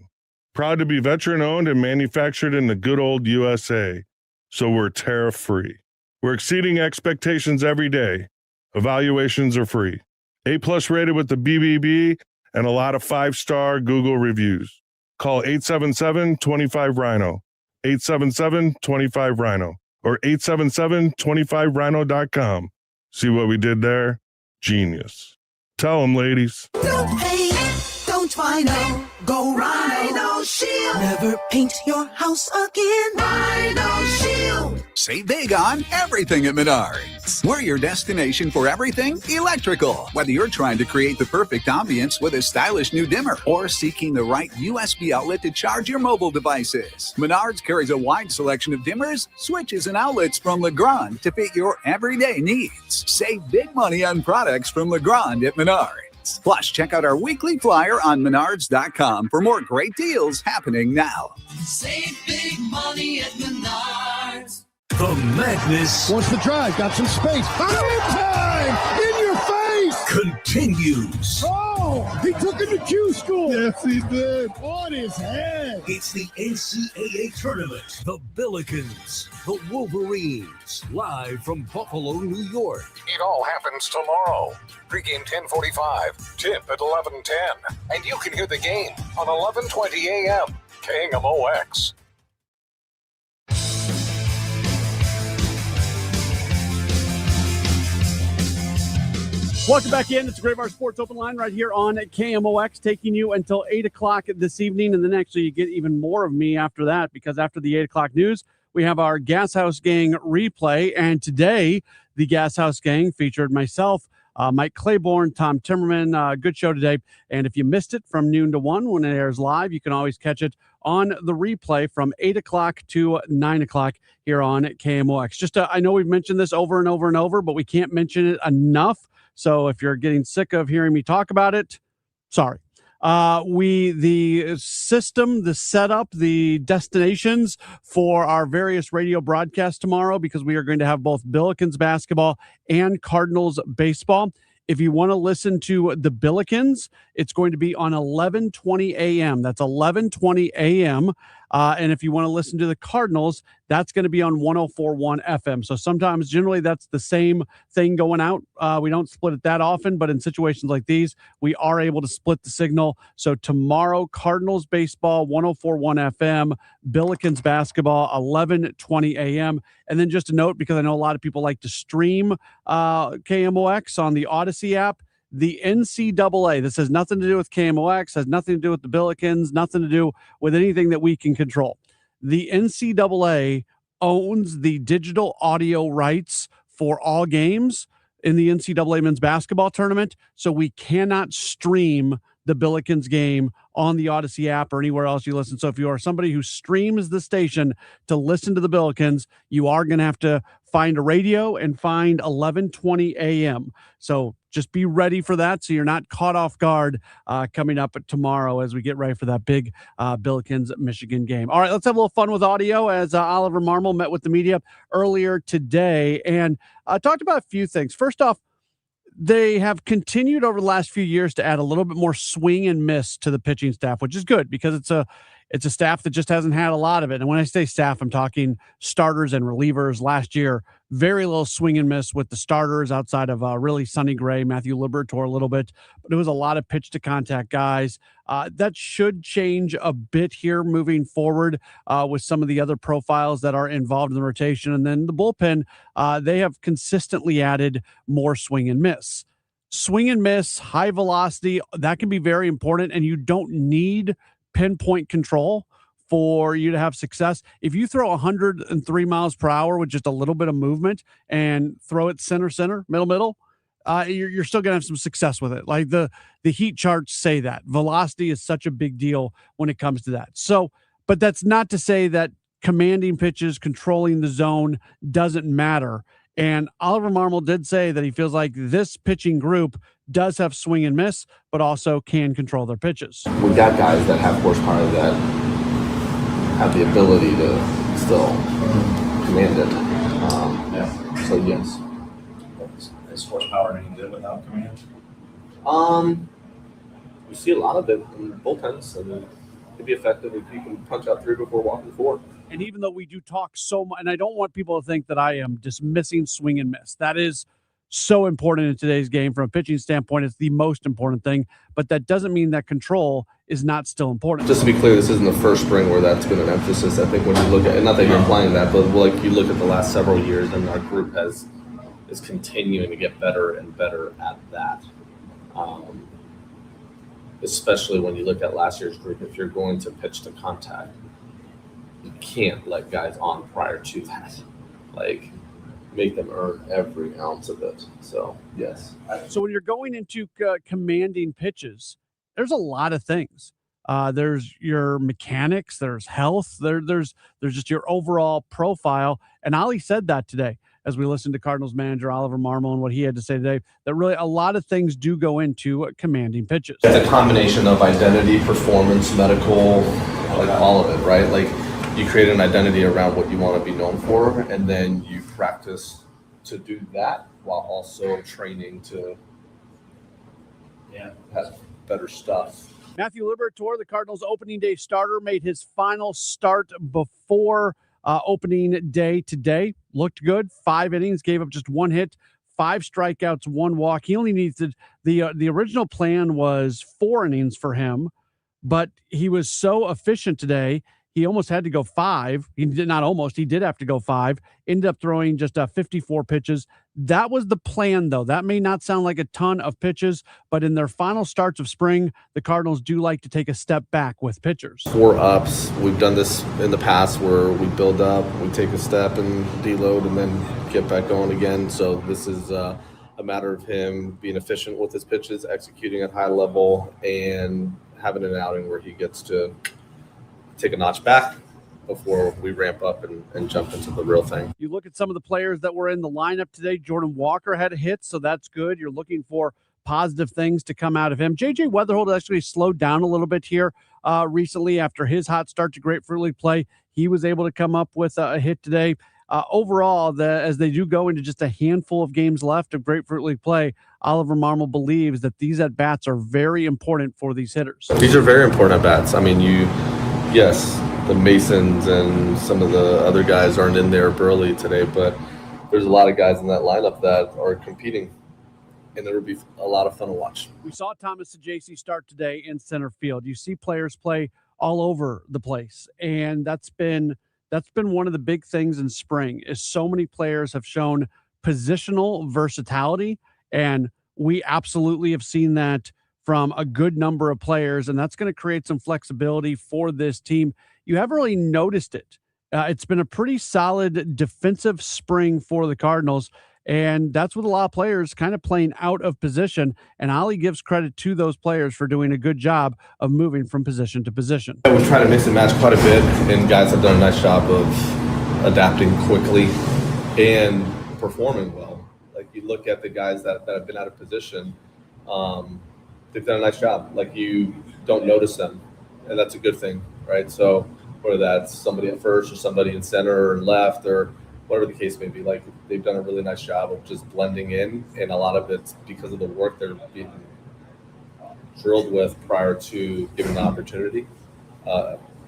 Proud to be veteran-owned and manufactured in the good old USA, so we're tariff-free. We're exceeding expectations every day. Evaluations are free. A+ rated with the BBB and a lot of 5-star Google reviews. Call 877-25-RHINO, 877-25-RHINO, or 877-25rhino.com. See what we did there? Genius. Tell them, ladies. Don't pay, don't Rhino, go Rhino Shield. Never paint your house again. Rhino Shield. Save big on everything at Menards. We're your destination for everything electrical. Whether you're trying to create the perfect ambience with a stylish new dimmer or seeking the right USB outlet to charge your mobile devices, Menards carries a wide selection of dimmers, switches, and outlets from Legrand to fit your everyday needs. Save big money on products from Legrand at Menards. Plus, check out our weekly flyer on menards.com for more great deals happening now. Save big money at Menards. The madness Wants the drive, got some space. Time! In your face! continues. Oh, he took him to Q school. Yes, he did. On his head. It's the NCAA tournament. The Billikens, the Wolverines, live from Buffalo, New York. It all happens tomorrow. Pregame 10:45, tip at 11:10, and you can hear the game on 11:20 a.m. KMOX. Welcome back in. It's the Great Bar Sports Open Line right here on KMOX, taking you until 8 o'clock this evening. And then actually you get even more of me after that, because after the 8 o'clock news, we have our Gas House Gang replay. And today, the Gas House Gang featured myself, Mike Claiborne, Tom Timmerman. Good show today. And if you missed it from noon to 1 when it airs live, you can always catch it on the replay from 8 o'clock to 9 o'clock here on KMOX. I know we've mentioned this over and over and over, but we can't mention it enough. So if you're getting sick of hearing me talk about it, sorry. The system, the setup, the destinations for our various radio broadcasts tomorrow, because we are going to have both Billikens basketball and Cardinals baseball. If you want to listen to the Billikens, it's going to be on 11:20 a.m. That's 11:20 a.m. And if you want to listen to the Cardinals, that's going to be on 104.1 FM. So sometimes, generally, that's the same thing going out. We don't split it that often, but in situations like these, we are able to split the signal. So tomorrow, Cardinals baseball, 104.1 FM, Billikens basketball, 11:20 a.m. And then just a note, because I know a lot of people like to stream KMOX on the Odyssey app. The NCAA, this has nothing to do with KMOX, has nothing to do with the Billikens, nothing to do with anything that we can control. The NCAA owns the digital audio rights for all games in the NCAA men's basketball tournament, so we cannot stream the Billikens game on the Odyssey app or anywhere else you listen. So if you are somebody who streams the station to listen to the Billikens, you are going to have to find a radio and find 11:20 a.m. So just be ready for that, so you're not caught off guard coming up tomorrow as we get ready for that big Billikens-Michigan game. All right, let's have a little fun with audio, as Oliver Marmol met with the media earlier today and talked about a few things. First off, they have continued over the last few years to add a little bit more swing and miss to the pitching staff, which is good because it's a staff that just hasn't had a lot of it. And when I say staff, I'm talking starters and relievers. Last year, very little swing and miss with the starters outside of really Sonny Gray, Matthew Liberatore a little bit, but it was a lot of pitch to contact guys. That should change a bit here moving forward with some of the other profiles that are involved in the rotation. And then the bullpen, they have consistently added more swing and miss. Swing and miss, high velocity, that can be very important, and you don't need pinpoint control for you to have success. If you throw 103 miles per hour with just a little bit of movement and throw it center, middle, you're still going to have some success with it. Like the heat charts say that velocity is such a big deal when it comes to that. So, but that's not to say that commanding pitches, controlling the zone doesn't matter. And Oliver Marmol did say that he feels like this pitching group does have swing and miss, but also can control their pitches. We got guys that have horsepower that have the ability to still command it. So yes. Is horsepower any good without command? We see a lot of it in bullpens, and it can be effective if you can punch out 3 before walking 4. And even though we do talk so much, and I don't want people to think that I am dismissing swing and miss. That is so important in today's game from a pitching standpoint. It's the most important thing, but that doesn't mean that control is not still important. Just to be clear, this isn't the first spring where that's been an emphasis. I think when you look at, and not that you're implying that, but like you look at the last several years, and our group has is continuing to get better and better at that. Especially when you look at last year's group, if you're going to pitch to contact, you can't let guys on prior to that. Like, make them earn every ounce of it. So, yes. So when you're going into commanding pitches, there's a lot of things. There's your mechanics, there's health, there's just your overall profile. And Ali said that today as we listened to Cardinals manager Oliver Marmol and what he had to say today, that really a lot of things do go into commanding pitches. It's a combination of identity, performance, medical, like all of it, right? Like, you create an identity around what you want to be known for, and then you practice to do that while also training to have better stuff. Matthew Liberatore, the Cardinals opening day starter, made his final start before opening day today. Looked good. 5 innings, gave up just 1 hit, 5 strikeouts, 1 walk. He only needed the original plan was 4 innings for him, but he was so efficient today. He almost had to go 5. He did not almost. He did have to go 5. Ended up throwing just 54 pitches. That was the plan, though. That may not sound like a ton of pitches, but in their final starts of spring, the Cardinals do like to take a step back with pitchers. 4 ups. We've done this in the past where we build up, we take a step and deload, and then get back going again. So this is a matter of him being efficient with his pitches, executing at high level, and having an outing where he gets to take a notch back before we ramp up and jump into the real thing. You look at some of the players that were in the lineup today. Jordan Walker had a hit, so that's good. You're looking for positive things to come out of him. J.J. Weatherholt actually slowed down a little bit here recently after his hot start to Grapefruit League play. He was able to come up with a hit today. Overall, as they do go into just a handful of games left of Grapefruit League play, Oliver Marmol believes that these at-bats are very important for these hitters. These are very important at-bats. I mean, yes, the Masons and some of the other guys aren't in there early today, but there's a lot of guys in that lineup that are competing, and it'll be a lot of fun to watch. We saw Thomas Sajaci start today in center field. You see players play all over the place, and that's been one of the big things in spring is so many players have shown positional versatility, and we absolutely have seen that from a good number of players, and that's going to create some flexibility for this team. You haven't really noticed it. It's been a pretty solid defensive spring for the Cardinals, and that's with a lot of players kind of playing out of position, and Ali gives credit to those players for doing a good job of moving from position to position. We try to mix and match quite a bit, and guys have done a nice job of adapting quickly and performing well. Like, you look at the guys that have been out of position, they've done a nice job. Like, you don't notice them, and that's a good thing, right? So whether that's somebody at first or somebody in center or left or whatever the case may be, like, they've done a really nice job of just blending in, and a lot of it's because of the work they're being drilled with prior to giving the opportunity.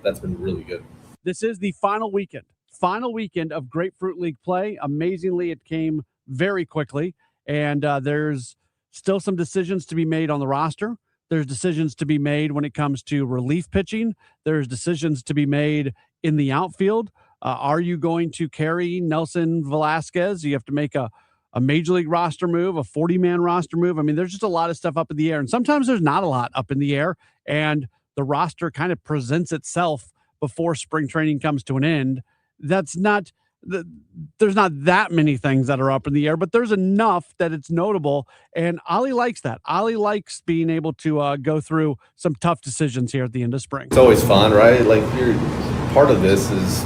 That's been really good. This is the final weekend of Grapefruit League play. Amazingly, it came very quickly, and there's still some decisions to be made on the roster. There's decisions to be made when it comes to relief pitching. There's decisions to be made in the outfield. Are you going to carry Nelson Velasquez? You have to make a major league roster move, a 40-man roster move. I mean, there's just a lot of stuff up in the air, and sometimes there's not a lot up in the air, and the roster kind of presents itself before spring training comes to an end. There's not that many things that are up in the air, but there's enough that it's notable, and Ali likes that. Ali likes being able to go through some tough decisions here at the end of spring. It's always fun, right? Like, part of this is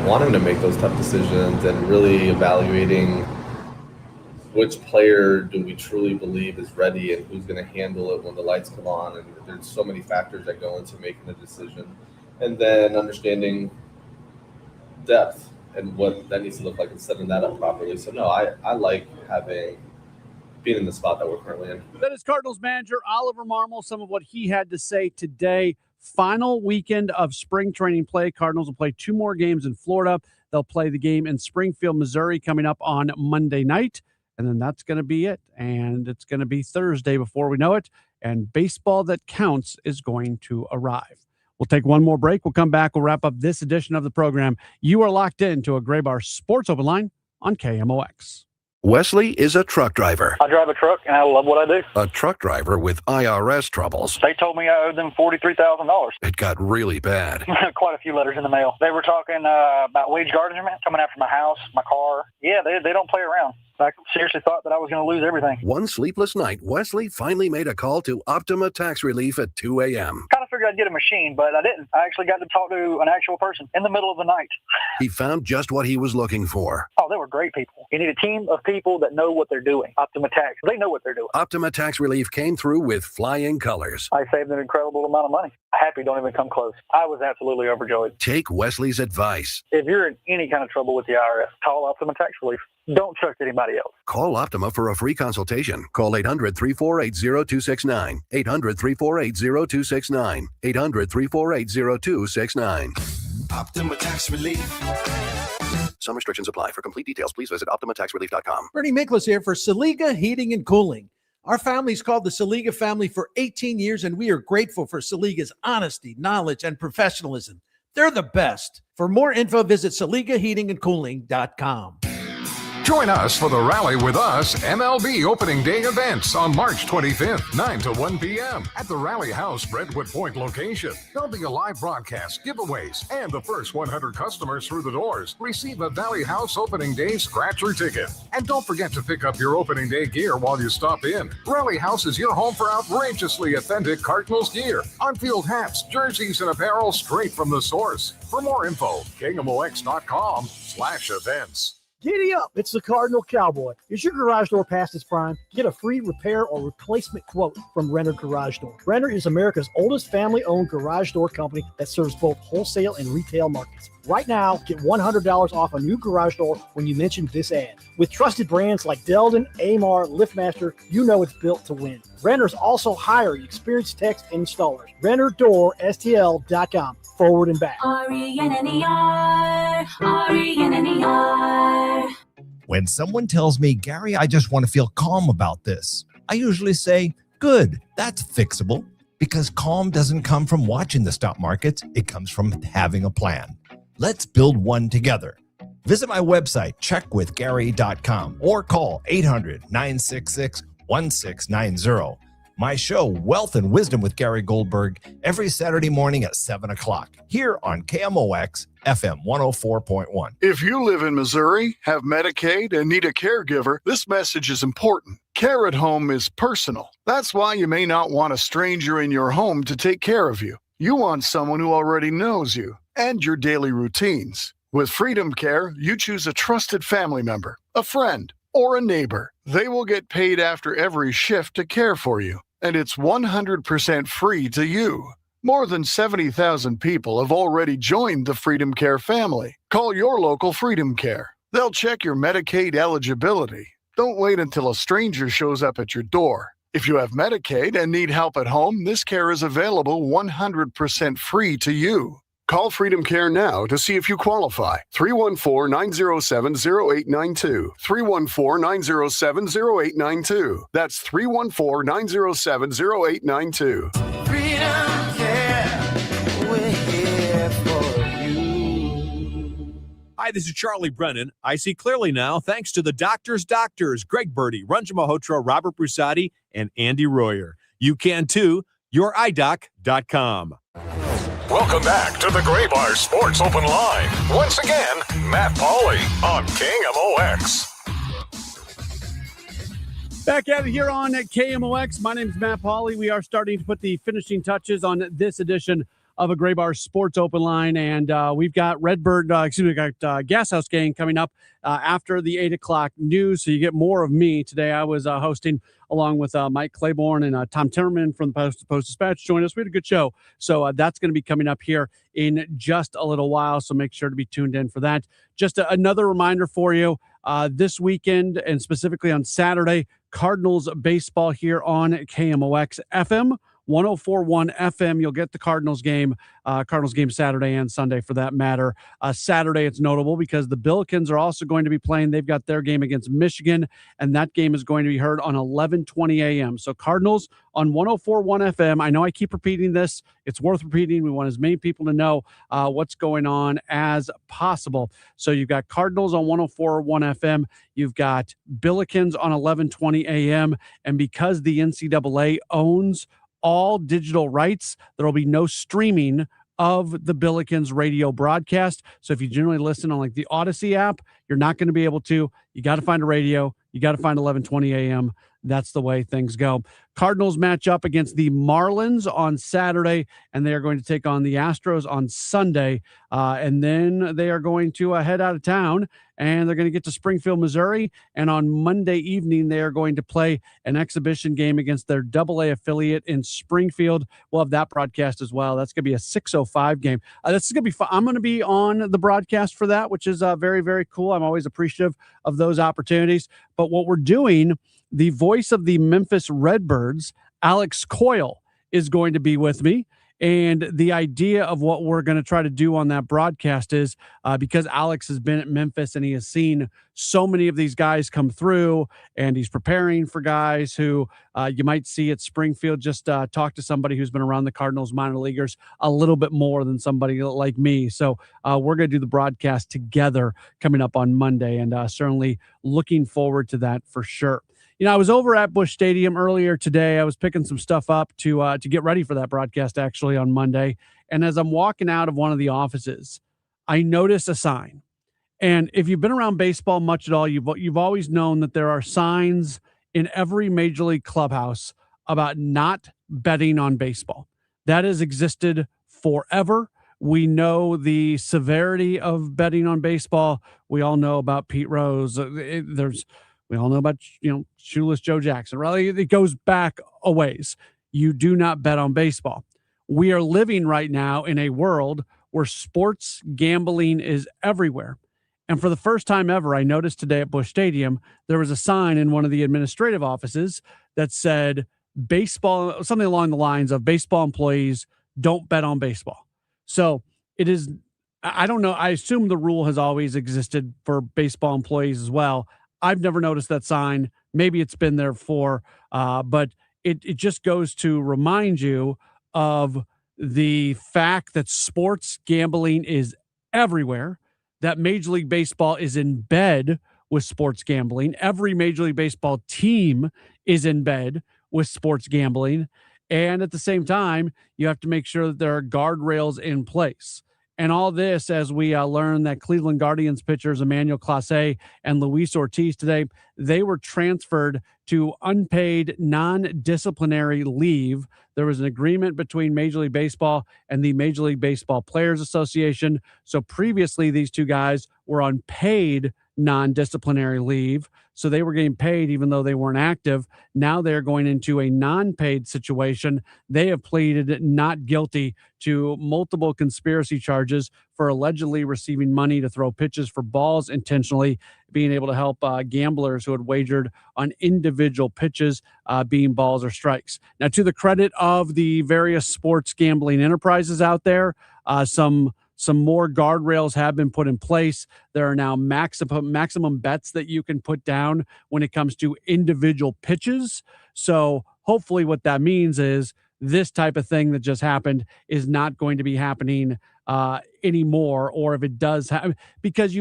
wanting to make those tough decisions and really evaluating which player do we truly believe is ready and who's going to handle it when the lights come on. And there's so many factors that go into making a decision. And then understanding depth and what that needs to look like and setting that up properly. So, no, I like being in the spot that we're currently in. That is Cardinals manager Oliver Marmol, some of what he had to say today. Final weekend of spring training play. Cardinals will play 2 more games in Florida. They'll play the game in Springfield, Missouri coming up on Monday night. And then that's going to be it. And it's going to be Thursday before we know it. And baseball that counts is going to arrive. We'll take one more break. We'll come back. We'll wrap up this edition of the program. You are locked in to a Gray Bar Sports Open Line on KMOX. Wesley is a truck driver. I drive a truck, and I love what I do. A truck driver with IRS troubles. They told me I owed them $43,000. It got really bad. Quite a few letters in the mail. They were talking about wage garnishment, coming after my house, my car. Yeah, they don't play around. I seriously thought that I was going to lose everything. One sleepless night, Wesley finally made a call to Optima Tax Relief at 2 a.m. Kind of figured I'd get a machine, but I didn't. I actually got to talk to an actual person in the middle of the night. He found just what he was looking for. Oh, they were great people. You need a team of people that know what they're doing. Optima Tax, they know what they're doing. Optima Tax Relief came through with flying colors. I saved an incredible amount of money. Happy don't even come close. I was absolutely overjoyed. Take Wesley's advice. If you're in any kind of trouble with the IRS, call Optima Tax Relief. Don't trust anybody else. Call Optima for a free consultation. Call 800-348-0269. 800-348-0269. 800-348-0269. Optima Tax Relief. Some restrictions apply. For complete details, please visit OptimaTaxRelief.com. Bernie Miklasz here for Saliga Heating and Cooling. Our family's called the Saliga family for 18 years, and we are grateful for Saliga's honesty, knowledge, and professionalism. They're the best. For more info, visit SaligaHeatingandCooling.com. Join us for the Rally With Us MLB Opening Day events on March 25th, 9 to 1 p.m. at the Rally House Brentwood Point location. There'll be a live broadcast, giveaways, and the first 100 customers through the doors receive a Valley House Opening Day scratcher ticket. And don't forget to pick up your Opening Day gear while you stop in. Rally House is your home for outrageously authentic Cardinals gear, on-field hats, jerseys, and apparel straight from the source. For more info, KMOX.com/events. Giddy up, it's the Cardinal Cowboy. Is your garage door past its prime? Get a free repair or replacement quote from Renner Garage Door. Renner is America's oldest family-owned garage door company that serves both wholesale and retail markets. Right now, get $100 off a new garage door when you mention this ad. With trusted brands like Delden, Amar, LiftMaster, you know it's built to win. Renner's also hiring experienced techs and installers. RennerDoorSTL.com. Forward and back. RENNER, RENNER. When someone tells me, Gary, I just want to feel calm about this, I usually say, good, that's fixable. Because calm doesn't come from watching the stock markets, it comes from having a plan. Let's build one together. Visit my website, checkwithgary.com, or call 800-966-1690. My show, Wealth and Wisdom with Gary Goldberg, every Saturday morning at 7 o'clock, here on KMOX FM 104.1. If you live in Missouri, have Medicaid, and need a caregiver, this message is important. Care at home is personal. That's why you may not want a stranger in your home to take care of you. You want someone who already knows you and your daily routines. With Freedom Care, you choose a trusted family member, a friend, or a neighbor. They will get paid after every shift to care for you, and it's 100% free to you. More than 70,000 people have already joined the Freedom Care family. Call your local Freedom Care. They'll check your Medicaid eligibility. Don't wait until a stranger shows up at your door. If you have Medicaid and need help at home, this care is available 100% free to you. Call Freedom Care now to see if you qualify. 314-907-0892. 314-907-0892. That's 314-907-0892. Freedom Care, we're here for you. Hi, this is Charlie Brennan. I see clearly now thanks to the doctors, Greg Birdie, Ranjan Malhotra, Robert Brusati, and Andy Royer. You can too. YourEyeDoc.com. Welcome back to the Gray Bar Sports Open Line. Once again, Matt Pauley on KMOX. Back at it here on KMOX. My name is Matt Pauley. We are starting to put the finishing touches on this edition of a Gray Bar Sports Open Line, and we've got Redbird, Gas House Gang coming up after the 8 o'clock news, so you get more of me. Today I was hosting along with Mike Claiborne and Tom Timmerman from the Post-Dispatch joined us. We had a good show, so that's going to be coming up here in just a little while, so make sure to be tuned in for that. Just another reminder for you, this weekend and specifically on Saturday, Cardinals baseball here on KMOX FM 104.1 FM. You'll get the Cardinals game Saturday and Sunday for that matter. Saturday, it's notable because the Billikens are also going to be playing. They've got their game against Michigan, and that game is going to be heard on 11:20 a.m. So Cardinals on 104.1 FM. I know I keep repeating this. It's worth repeating. We want as many people to know what's going on as possible. So you've got Cardinals on 104.1 FM. You've got Billikens on 11:20 a.m. And because the NCAA owns all digital rights, there will be no streaming of the Billikens radio broadcast. So if you generally listen on like the Odyssey app, you're not going to be able to. You got to find a radio. You got to find 11:20 a.m. That's the way things go. Cardinals match up against the Marlins on Saturday, and they are going to take on the Astros on Sunday. And then they are going to head out of town, and they're going to get to Springfield, Missouri. And on Monday evening, they are going to play an exhibition game against their AA affiliate in Springfield. We'll have that broadcast as well. That's going to be a 6:05 game. That's going to be fun. I'm going to be on the broadcast for that, which is very, very cool. I'm always appreciative of those opportunities. But what we're doing, the voice of the Memphis Redbirds, Alex Coyle, is going to be with me. And the idea of what we're going to try to do on that broadcast is because Alex has been at Memphis and he has seen so many of these guys come through, and he's preparing for guys who you might see at Springfield. Just talk to somebody who's been around the Cardinals minor leaguers a little bit more than somebody like me. So we're going to do the broadcast together coming up on Monday, and certainly looking forward to that for sure. You know, I was over at Busch Stadium earlier today. I was picking some stuff up to get ready for that broadcast actually on Monday. And as I'm walking out of one of the offices, I noticed a sign. And if you've been around baseball much at all, you've always known that there are signs in every major league clubhouse about not betting on baseball. That has existed forever. We know the severity of betting on baseball. We all know about Pete Rose. We all know about, Shoeless Joe Jackson. Really, it goes back a ways. You do not bet on baseball. We are living right now in a world where sports gambling is everywhere. And for the first time ever, I noticed today at Busch Stadium, there was a sign in one of the administrative offices that said baseball, something along the lines of baseball employees don't bet on baseball. So it is, I don't know. I assume the rule has always existed for baseball employees as well. I've never noticed that sign. Maybe it's been there before, but it just goes to remind you of the fact that sports gambling is everywhere, that Major League Baseball is in bed with sports gambling. Every Major League Baseball team is in bed with sports gambling. And at the same time, you have to make sure that there are guardrails in place. And all this as we learn that Cleveland Guardians pitchers Emmanuel Clase and Luis Ortiz today, they were transferred to unpaid non-disciplinary leave. There was an agreement between Major League Baseball and the Major League Baseball Players Association. So previously, these two guys were on paid non-disciplinary leave. So they were getting paid even though they weren't active. Now they're going into a non-paid situation. They have pleaded not guilty to multiple conspiracy charges for allegedly receiving money to throw pitches for balls intentionally, being able to help gamblers who had wagered on individual pitches being balls or strikes. Now, to the credit of the various sports gambling enterprises out there, some more guardrails have been put in place. There are now maximum bets that you can put down when it comes to individual pitches. So hopefully what that means is this type of thing that just happened is not going to be happening anymore. Or if it does happen, because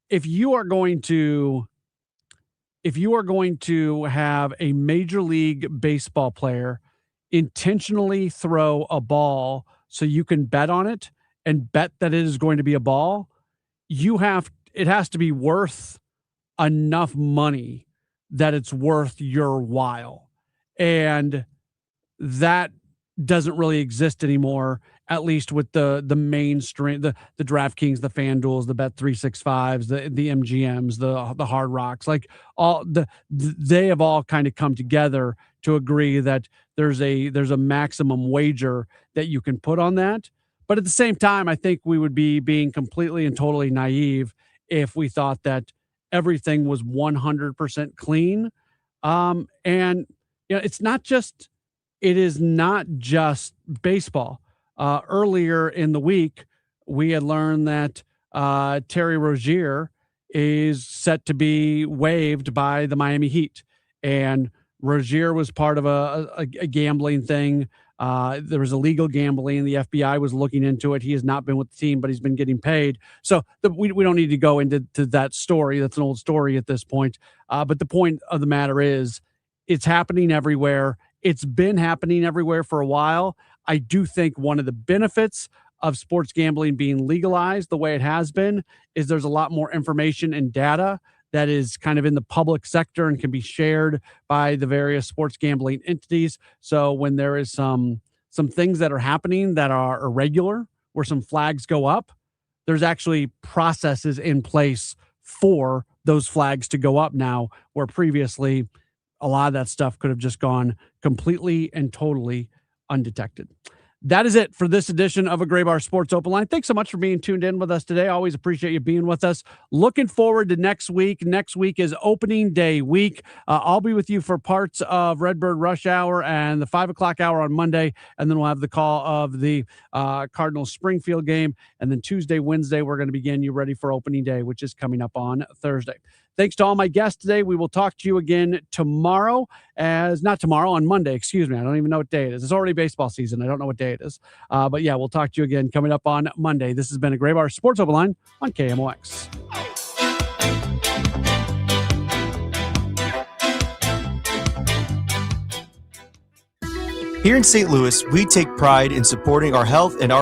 if you are going to have a Major League Baseball player intentionally throw a ball so you can bet on it, and bet that it is going to be a ball, it has to be worth enough money that it's worth your while. And that doesn't really exist anymore, at least with the mainstream, the DraftKings, the FanDuels, the Bet365s, the MGMs, the Hard Rocks, like they have all kind of come together to agree that there's a maximum wager that you can put on that. But at the same time, I think we would be being completely and totally naive if we thought that everything was 100% clean. And it's not just it is not just baseball. Earlier in the week, we had learned that Terry Rozier is set to be waived by the Miami Heat. And Rozier was part of a gambling thing. There was illegal gambling. The FBI was looking into it. He has not been with the team, but he's been getting paid. So we don't need to go into that story. That's an old story at this point. But the point of the matter is it's happening everywhere. It's been happening everywhere for a while. I do think one of the benefits of sports gambling being legalized the way it has been is there's a lot more information and data that is kind of in the public sector and can be shared by the various sports gambling entities. So when there is some things that are happening that are irregular, where some flags go up, there's actually processes in place for those flags to go up now, where previously a lot of that stuff could have just gone completely and totally undetected. That is it for this edition of a Gray Bar Sports Open Line. Thanks so much for being tuned in with us today. Always appreciate you being with us. Looking forward to next week. Next week is opening day week. I'll be with you for parts of Redbird Rush Hour and the 5 o'clock hour on Monday. And then we'll have the call of the Cardinals Springfield game. And then Tuesday, Wednesday, we're going to begin you ready for opening day, which is coming up on Thursday. Thanks to all my guests today. We will talk to you again tomorrow. On Monday, excuse me. I don't even know what day it is. It's already baseball season. I don't know what day it is. But yeah, we'll talk to you again coming up on Monday. This has been a Gray Bar Sports Open Line on KMOX. Here in St. Louis, we take pride in supporting our health and our